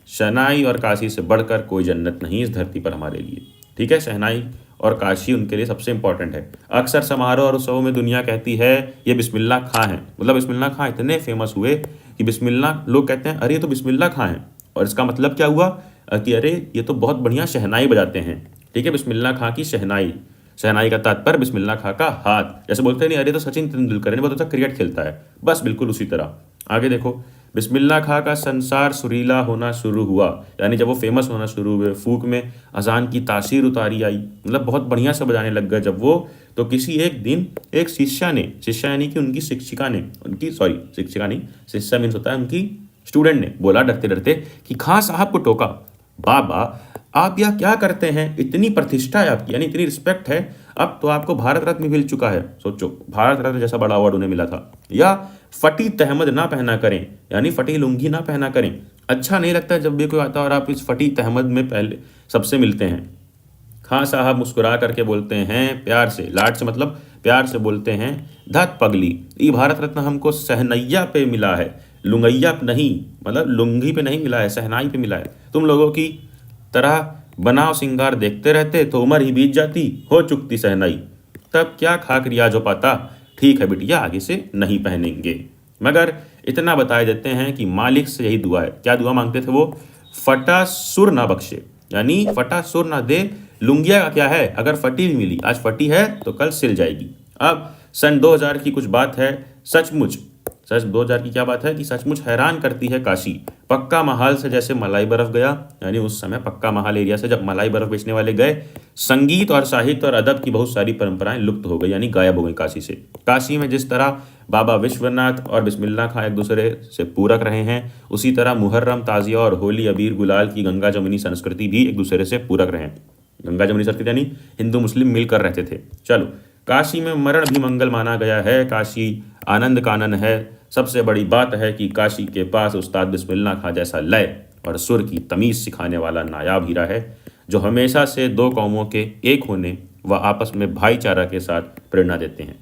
शहनाई और काशी से बढ़कर कोई जन्नत नहीं इस धरती पर हमारे लिए। ठीक है, शहनाई और काशी उनके लिए सबसे इंपॉर्टेंट है। अक्सर समारोह और उत्सवों में दुनिया कहती है ये बिस्मिल्लाह खां हैं, मतलब बिस्मिल्लाह खां इतने फेमस हुए कि बिस्मिल्लाह, लोग कहते हैं अरे ये तो बिस्मिल्लाह खां हैं, और इसका मतलब क्या हुआ कि अरे ये तो बहुत बढ़िया शहनाई बजाते हैं। ठीक है, बिस्मिल्लाह खां की शहनाई, शहनाई का तात्पर्य बिस्मिल्लाह खां का हाथ। जैसे बोलते हैं नहीं अरे तो सचिन तेंदुलकर ने बहुत अच्छा क्रिकेट खेलता है, बस बिल्कुल उसी तरह। आगे देखो, बिस्मिल्लाह खां का संसार सुरीला होना शुरू हुआ, यानी जब वो फेमस होना शुरू हुए, फूक में अजान की तासीर उतारी आई, मतलब बहुत बढ़िया से बजाने लग गए जब वो, तो किसी एक दिन एक शिष्या यानी कि उनकी शिक्षिका शिष्या मीन्स होता है उनकी स्टूडेंट ने बोला डरते डरते कि खां साहब को टोका, बाबा आप यह क्या करते हैं, इतनी प्रतिष्ठा है आपकी, यानी इतनी रिस्पेक्ट है, अब तो आपको भारत रत्न मिल चुका है, सोचो भारत रत्न जैसा बड़ा अवार्ड उन्हें मिला था। या फटी तहमद ना पहना करें, यानी फटी लुंगी ना पहना करें, अच्छा नहीं लगता जब भी कोई आता और आप इस फटी तहमद में पहले सबसे मिलते हैं। खां साहब मुस्कुरा करके बोलते हैं प्यार से, लाड से मतलब प्यार से बोलते हैं, धत पगली, ये भारत रत्न हमको सहनैया पे मिला है, लुंगैया पे नहीं, मतलब लुंगी पे नहीं मिला है, सहनाई पे मिला है। तुम लोगों की तरह बनाव सिंगार देखते रहते तो उम्र ही बीत जाती, हो चुकती सहनाई, तब क्या खाक रियाज हो पाता। ठीक है बिटिया, आगे से नहीं पहनेंगे, मगर इतना बताए देते हैं कि मालिक से यही दुआ है। क्या दुआ मांगते थे वो, फटा सुर ना बख्शे, यानी फटा सुर ना दे। लुंगिया का क्या है, अगर फटी भी मिली, आज फटी है तो कल सिल जाएगी। अब सन 2000 की कुछ बात है, सचमुच सच 2000 की क्या बात है कि सचमुच हैरान करती है काशी, पक्का महाल से जैसे मलाई बर्फ गया। यानी उस समय पक्का महाल एरिया से जब मलाई बर्फ बेचने वाले गए, संगीत और साहित्य और अदब की बहुत सारी परंपराएं लुप्त हो गई, यानी गायब हो गई काशी से। काशी में जिस तरह बाबा विश्वनाथ और बिस्मिल्लाह खां एक दूसरे से पूरक रहे हैं, उसी तरह मुहर्रम, ताजिया और होली, अबीर, गुलाल की गंगा जमुनी संस्कृति भी एक दूसरे से पूरक रहे। गंगा जमुनी संस्कृति यानी हिंदू मुस्लिम मिलकर रहते थे। चलो, काशी में मरण भी मंगल माना गया है, काशी आनंद कानन है। सबसे बड़ी बात है कि काशी के पास उस्ताद बिस्मिल्लाह खां जैसा लय और सुर की तमीज सिखाने वाला नायाब हीरा है, जो हमेशा से दो कौमों के एक होने व आपस में भाईचारा के साथ प्रेरणा देते हैं।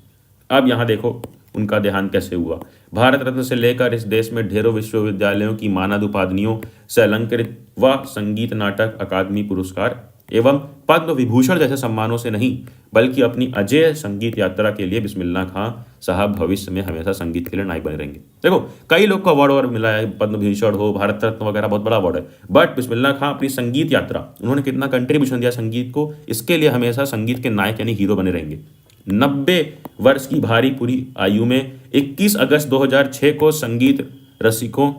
अब यहाँ देखो उनका देहांत कैसे हुआ। भारत रत्न से लेकर इस देश में ढेरों विश्वविद्यालयों की मानद उपाधियों से अलंकृत व संगीत नाटक अकादमी पुरस्कार एवं पद्म विभूषण जैसे सम्मानों से नहीं, बल्कि अपनी अजेय संगीत यात्रा के लिए बिस्मिल्लाह खां साहब भविष्य में हमेशा संगीत के लिए नायक बने रहेंगे। देखो, कई लोग को अवार्ड मिला है, पद्म विभूषण हो, भारत रत्न वगैरह बहुत बड़ा अवार्ड है, बट बिस्मिल्लाह खां अपनी संगीत यात्रा, उन्होंने कितना कंट्रीब्यूशन दिया संगीत को, इसके लिए हमेशा संगीत के नायक यानी हीरो बने रहेंगे। 90 वर्ष की भारी पूरी आयु में 21 अगस्त 2006 को संगीत रसिकों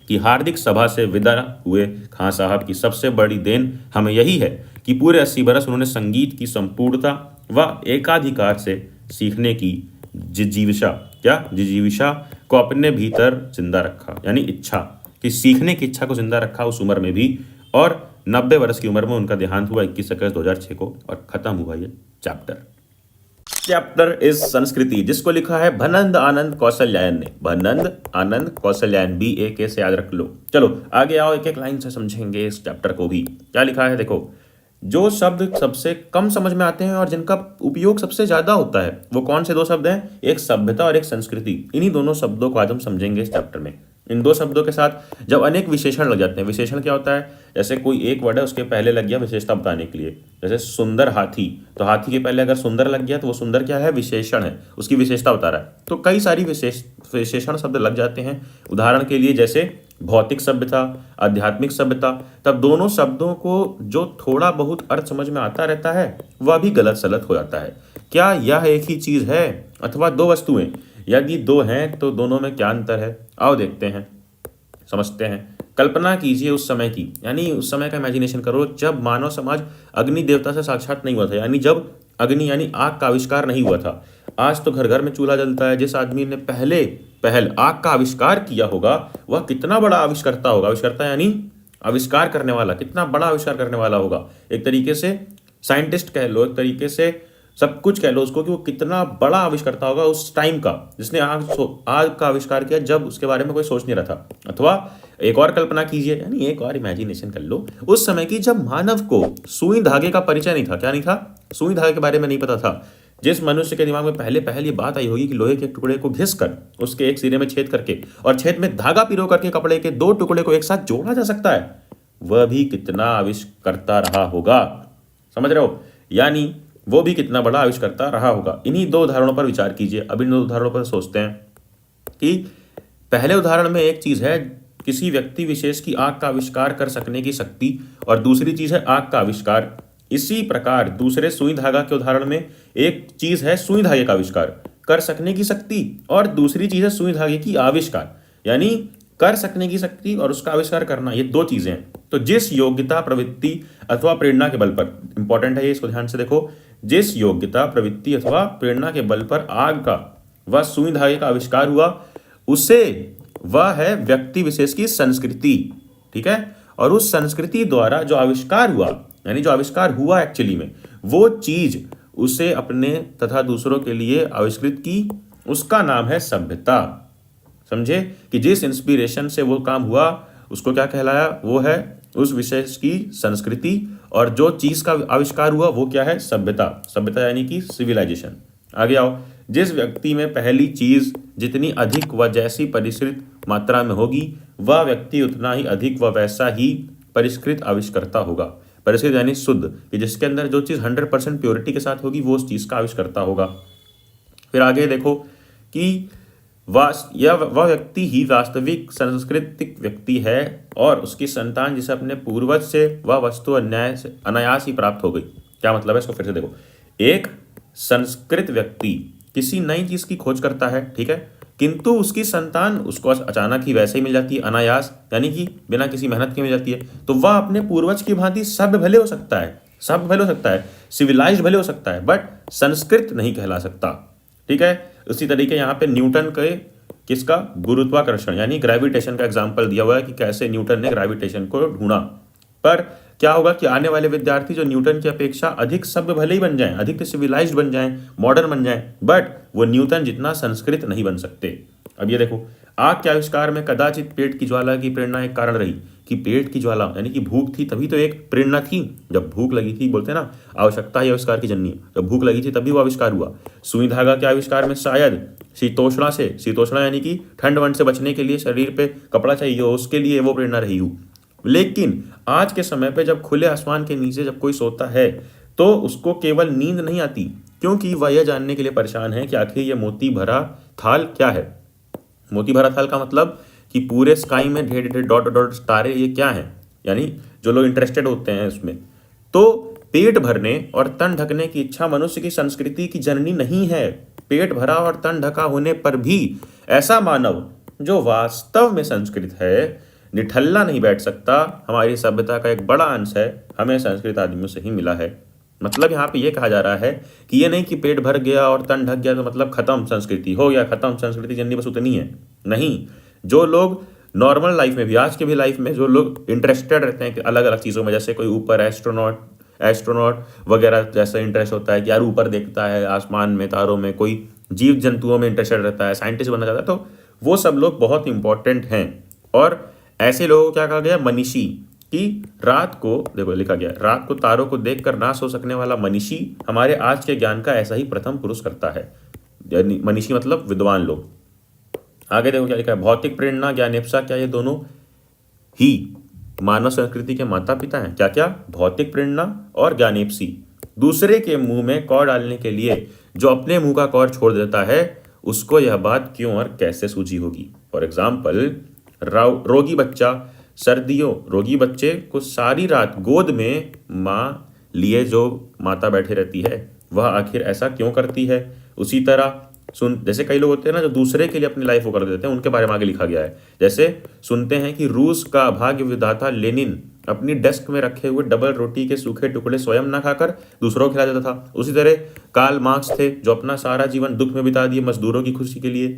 की हार्दिक सभा से विदा हुए खां साहब की सबसे बड़ी देन हमें यही है कि पूरे 80 बरस उन्होंने संगीत की संपूर्णता व एकाधिकार से सीखने की जिजीविषा को अपने भीतर जिंदा रखा, यानी इच्छा कि सीखने की इच्छा को जिंदा रखा उस उम्र में भी। और 90 वर्ष की उम्र में उनका देहांत हुआ 21 अगस्त 2006 को, और खत्म हुआ ये चैप्टर इज संस्कृति, जिसको लिखा है भनंद आनंद कौशल्यायन ने। भनंद आनंद कौशल्यायन, BAK से याद रख लो। चलो आगे आओ, एक एक लाइन से समझेंगे इस चैप्टर को भी। क्या लिखा है देखो, जो शब्द सबसे कम समझ में आते हैं और जिनका उपयोग सबसे ज्यादा होता है वो कौन से दो शब्द हैं? एक सभ्यता और एक संस्कृति। इन्हीं दोनों शब्दों को आज हम समझेंगे इस चैप्टर में। इन दो शब्दों के साथ जब अनेक विशेषण लग जाते हैं, विशेषण क्या होता है? जैसे कोई एक वर्ड है उसके पहले लग गया विशेषता बताने के लिए, जैसे सुंदर हाथी, तो हाथी के पहले अगर सुंदर लग गया तो वो सुंदर क्या है? विशेषण है, उसकी विशेषता बता रहा है। तो कई सारी विशेषण शब्द लग जाते हैं। उदाहरण के लिए जैसे भौतिक सभ्यता, आध्यात्मिक सभ्यता, तब दोनों शब्दों को जो थोड़ा बहुत अर्थ समझ में आता रहता है वह भी गलत सलत हो जाता है। क्या यह एक ही चीज है अथवा दो वस्तुएं? यदि दो हैं तो दोनों में क्या अंतर है? आओ देखते हैं, समझते हैं। कल्पना कीजिए उस समय की, यानी उस समय का इमेजिनेशन करो जब मानव समाज अग्नि देवता से साक्षात नहीं हुआ था, यानी जब अग्नि यानी आग का आविष्कार नहीं हुआ था। आज तो घर घर में चूल्हा जलता है। जिस आदमी ने पहल आग का आविष्कार किया होगा वह कितना बड़ा आविष्कर्ता होगा। आविष्कर्ता यानी आविष्कार करने वाला, कितना बड़ा आविष्कार करने वाला होगा। एक तरीके से साइंटिस्ट कह लो, एक तरीके से सब कुछ कह लो उसको, कि वो कितना बड़ा आविष्कर्ता होगा उस टाइम का, जिसने आग का आविष्कार किया जब उसके बारे में कोई सोच नहीं रहा था। अथवा एक और कल्पना कीजिए, यानी एक और इमेजिनेशन कर लो उस समय की जब मानव को सुई धागे का परिचय नहीं था। क्या नहीं था? सुई धागे के बारे में नहीं पता था। जिस मनुष्य के दिमाग में पहले ये बात आई होगी कि लोहे के टुकड़े को घिस कर उसके एक सिरे में छेद करके और छेद में धागा पिरो करके कपड़े के दो टुकड़े को एक साथ जोड़ा जा सकता है, वह भी कितना आविष्कर्ता रहा होगा। समझ रहे हो? यानी वो भी कितना बड़ा आविष्कर्ता रहा होगा। इन्हीं दो उदाहरणों पर विचार कीजिए। अब इन दो उदाहरणों पर सोचते हैं कि पहले उदाहरण में एक चीज है किसी व्यक्ति विशेष की आग का आविष्कार कर सकने की शक्ति, और दूसरी चीज है आग का आविष्कार। इसी प्रकार दूसरे सुई धागा के उदाहरण में एक चीज है सुई धागे का आविष्कार कर सकने की शक्ति, और दूसरी चीज है सुई धागे की आविष्कार, यानी कर सकने की शक्ति और उसका आविष्कार करना, ये दो चीजें हैं। तो जिस योग्यता, प्रवृत्ति अथवा प्रेरणा के बल पर, इंपॉर्टेंट है ये, इसको ध्यान से देखो, जिस योग्यता, प्रवृत्ति अथवा प्रेरणा के बल पर आग का व सुई धागे का आविष्कार हुआ उसे वह है व्यक्ति विशेष की संस्कृति। ठीक है? और उस संस्कृति द्वारा जो आविष्कार हुआ, यानी जो आविष्कार हुआ एक्चुअली में, वो चीज उसे अपने तथा दूसरों के लिए आविष्कृत की, उसका नाम है सभ्यता। समझे कि जिस इंस्पिरेशन से वो काम हुआ उसको क्या कहलाया? वो है उस विशेष की संस्कृति, और जो चीज का आविष्कार हुआ वो क्या है? सभ्यता। सभ्यता यानी कि सिविलाइजेशन। आगे आओ, जिस व्यक्ति में पहली चीज जितनी अधिक व जैसी परिष्कृत मात्रा में होगी वह व्यक्ति उतना ही अधिक व वैसा ही परिष्कृत आविष्कर्ता होगा। परिष्कृत यानी शुद्ध, कि जिसके अंदर जो चीज 100% प्योरिटी के साथ होगी वो उस चीज का आविष्कर्ता होगा। फिर आगे देखो कि वह व्यक्ति ही वास्तविक सांस्कृतिक व्यक्ति है और उसकी संतान जिसे अपने पूर्वज से वह वस्तु अनायास ही प्राप्त हो गई। क्या मतलब है? इसको फिर से देखो। एक संस्कृत व्यक्ति किसी नई चीज की खोज करता है, ठीक है, किंतु उसकी संतान उसको अचानक ही वैसे ही मिल जाती है, अनायास, यानी कि बिना किसी मेहनत के मिल जाती है, तो वह अपने पूर्वज की भांति सभ्य भले हो सकता है, सभ्य भले हो सकता है, सिविलाइज्ड भले हो सकता है, बट संस्कृत नहीं कहला सकता। ठीक है। उसी तरीके यहाँ पे न्यूटन के किसका गुरुत्वाकर्षण यानी ग्रेविटेशन का एग्जाम्पल दिया हुआ है कि कैसे न्यूटन ने ग्रेविटेशन को ढूंढा। पर क्या होगा कि आने वाले विद्यार्थी जो न्यूटन की अपेक्षा अधिक सभ्य भले ही बन जाएं, अधिक सिविलाइज्ड बन जाएं, मॉडर्न बन जाएं, बट वो न्यूटन जितना संस्कृत नहीं बन सकते। अब ये देखो, आग के आविष्कार में कदाचित पेट की ज्वाला की प्रेरणा एक कारण रही कि पेट की ज्वाला यानी कि भूख थी तभी तो एक प्रेरणा थी। जब भूख लगी थी, बोलते हैं ना आवश्यकता ही आविष्कार की जननी है, जब भूख लगी थी तभी वो आविष्कार हुआ। सुई धागा के आविष्कार में शायद शीतोष्णा यानी कि ठंड वंड से बचने के लिए शरीर पे कपड़ा चाहिए हो, उसके लिए वो प्रेरणा रही हो। लेकिन आज के समय पे जब खुले आसमान के नीचे जब कोई सोता है तो उसको केवल नींद नहीं आती, क्योंकि वह यह जानने के लिए परेशान है कि आखिर ये मोती भरा थाल क्या है। मोती भरा थाल का मतलब कि पूरे स्काई में ढेर ढेर डॉट डॉट तारे ये क्या है, यानी जो लोग इंटरेस्टेड होते हैं उसमें। तो पेट भरने और तन ढकने की इच्छा मनुष्य की संस्कृति की जननी नहीं है। पेट भरा और तन ढका होने पर भी ऐसा मानव जो वास्तव में संस्कृत है निठल्ला नहीं बैठ सकता। हमारी सभ्यता का एक बड़ा अंश है हमें संस्कृत आदमियों से ही मिला है। मतलब यहाँ पे ये कहा जा रहा है कि ये नहीं कि पेट भर गया और तन ढक गया तो मतलब खत्म संस्कृति हो गया, खत्म संस्कृति जननी बस उतनी है। नहीं, जो लोग नॉर्मल लाइफ में भी, आज के भी लाइफ में जो लोग इंटरेस्टेड रहते हैं कि अलग अलग चीज़ों में, जैसे कोई ऊपर एस्ट्रोनॉट वगैरह जैसा इंटरेस्ट होता है कि यार ऊपर देखता है आसमान में तारों में, कोई जीव जंतुओं में इंटरेस्टेड रहता है, साइंटिस्ट बनना चाहता है, तो वो सब लोग बहुत इंपॉर्टेंट हैं। और ऐसे लोगों को क्या कहा गया, मनीषी, कि रात को देखो लिखा गया, रात को तारों को देखकर ना सो सकने वाला मनीषी हमारे आज के ज्ञान का ऐसा ही प्रथम पुरुष करता है। यानी मनीषी मतलब विद्वान लोग। आगे देखो क्या लिखा है, भौतिक प्रेरणा ज्ञानेप्सा, क्या ये दोनों ही मानव संस्कृति के माता पिता हैं? क्या क्या? भौतिक प्रेरणा और ज्ञानेप्सी। दूसरे के मुंह में कौर डालने के लिए जो अपने मुंह का कौर छोड़ देता है उसको यह बात क्यों और कैसे सूझी होगी। फॉर एग्जाम्पल, रोगी बच्चा सर्दियों, रोगी बच्चे को सारी रात गोद में माँ लिए जो माता बैठे रहती है वह आखिर ऐसा क्यों करती है। उसी तरह जैसे कई लोग होते हैं ना जो दूसरे के लिए अपनी लाइफ वो कर देते हैं, उनके बारे में आगे लिखा गया है। जैसे सुनते हैं कि रूस का भाग्य विधाता लेनिन अपनी डेस्क में रखे हुए डबल रोटी के सूखे टुकड़े स्वयं ना खाकर दूसरों को खिला देता था। उसी तरह कार्ल मार्क्स थे जो अपना सारा जीवन दुख में बिता दिए मजदूरों की खुशी के लिए।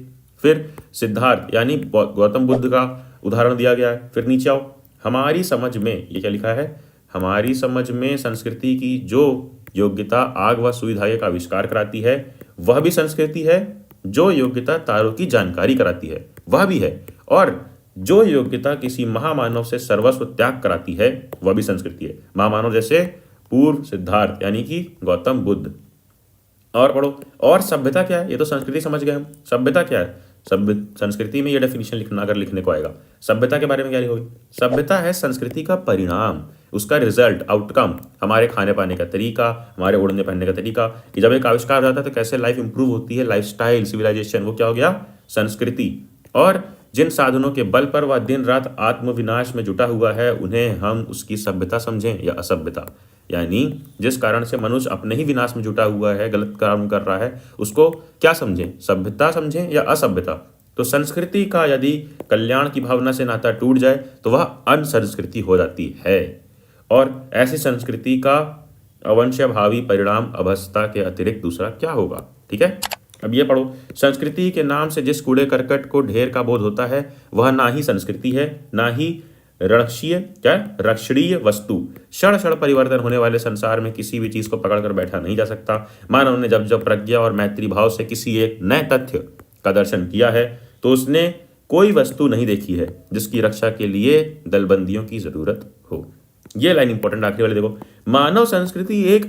फिर सिद्धार्थ यानी गौतम बुद्ध का उदाहरण दिया गया है। फिर नीचे आओ, हमारी समझ में ये क्या लिखा है, हमारी समझ में संस्कृति की जो योग्यता आग व सुई धागे का आविष्कार कराती है वह भी संस्कृति है, जो योग्यता तारों की जानकारी कराती है वह भी है, और जो योग्यता किसी महामानव से सर्वस्व त्याग कराती है वह भी संस्कृति है। महामानव जैसे पूर्व सिद्धार्थ यानी कि गौतम बुद्ध। और पढ़ो, और सभ्यता क्या है, ये तो संस्कृति समझ गए हम। सभ्यता क्या है, संस्कृति में ये डेफिनेशन लिखना अगर लिखने को आएगा, सभ्यता के बारे में क्या लिखोगे, सभ्यता है संस्कृति का परिणाम, उसका रिजल्ट, आउटकम, हमारे खाने पाने का तरीका, हमारे ओढ़ने पहनने का तरीका, कि जब एक आविष्कार हो जाता है तो कैसे लाइफ इंप्रूव होती है, लाइफस्टाइल, सिविलाइजेशन, वो क्या हो गया, संस्कृति। और जिन साधनों के बल पर वह दिन रात आत्मविनाश में जुटा हुआ है उन्हें हम उसकी सभ्यता समझें या असभ्यता। यानी जिस कारण से मनुष्य अपने ही विनाश में जुटा हुआ है, गलत काम कर रहा है, उसको क्या समझें, सभ्यता समझें या असभ्यता। तो संस्कृति का यदि कल्याण की भावना से नाता टूट जाए तो वह अनसंस्कृति हो जाती है, और ऐसी संस्कृति का अवश्यभावी परिणाम अभ्यस्तता के अतिरिक्त दूसरा क्या होगा। ठीक है, अब ये पढ़ो, संस्कृति के नाम से जिस कूड़े करकट को ढेर का बोध होता है वह ना ही संस्कृति है ना ही रक्षणीय वस्तु। क्षण क्षण परिवर्तन होने वाले संसार में किसी भी चीज को पकड़कर बैठा नहीं जा सकता। मानव ने जब जब प्रज्ञा और मैत्री भाव से किसी एक नए तथ्य का दर्शन किया है तो उसने कोई वस्तु नहीं देखी है जिसकी रक्षा के लिए दलबंदियों की जरूरत हो। ये लाइन इंपॉर्टेंट, आखिरी वाले देखो, मानव संस्कृति एक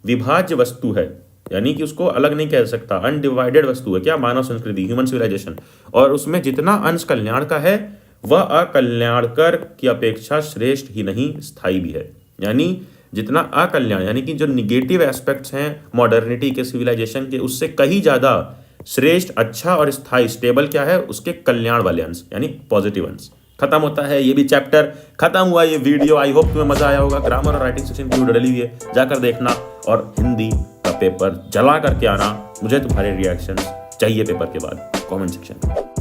अविभाज्य वस्तु है, यानी कि उसको अलग नहीं कह सकता, अनडिवाइडेड वस्तु है। क्या, मानव संस्कृति, ह्यूमन सिविलाइजेशन, और उसमें जितना अंश कल्याण का है वह अकल्याणकर की अपेक्षा श्रेष्ठ ही नहीं, स्थायी भी है। यानी जितना अकल्याण यानी कि जो निगेटिव एस्पेक्ट्स हैं मॉडर्निटी के, सिविलाइजेशन के, उससे कहीं ज्यादा श्रेष्ठ, अच्छा और स्थायी, स्टेबल क्या है, उसके कल्याण वाले अंश यानी पॉजिटिव अंश। खत्म होता है ये भी चैप्टर, खत्म हुआ ये वीडियो। आई होप तुम्हें मजा आया होगा। ग्रामर और राइटिंग सेक्शन की वीडियो डली हुई है, जाकर देखना, और हिंदी का पेपर जला करके आना। मुझे तुम्हारे रिएक्शंस चाहिए पेपर के बाद कमेंट सेक्शन में।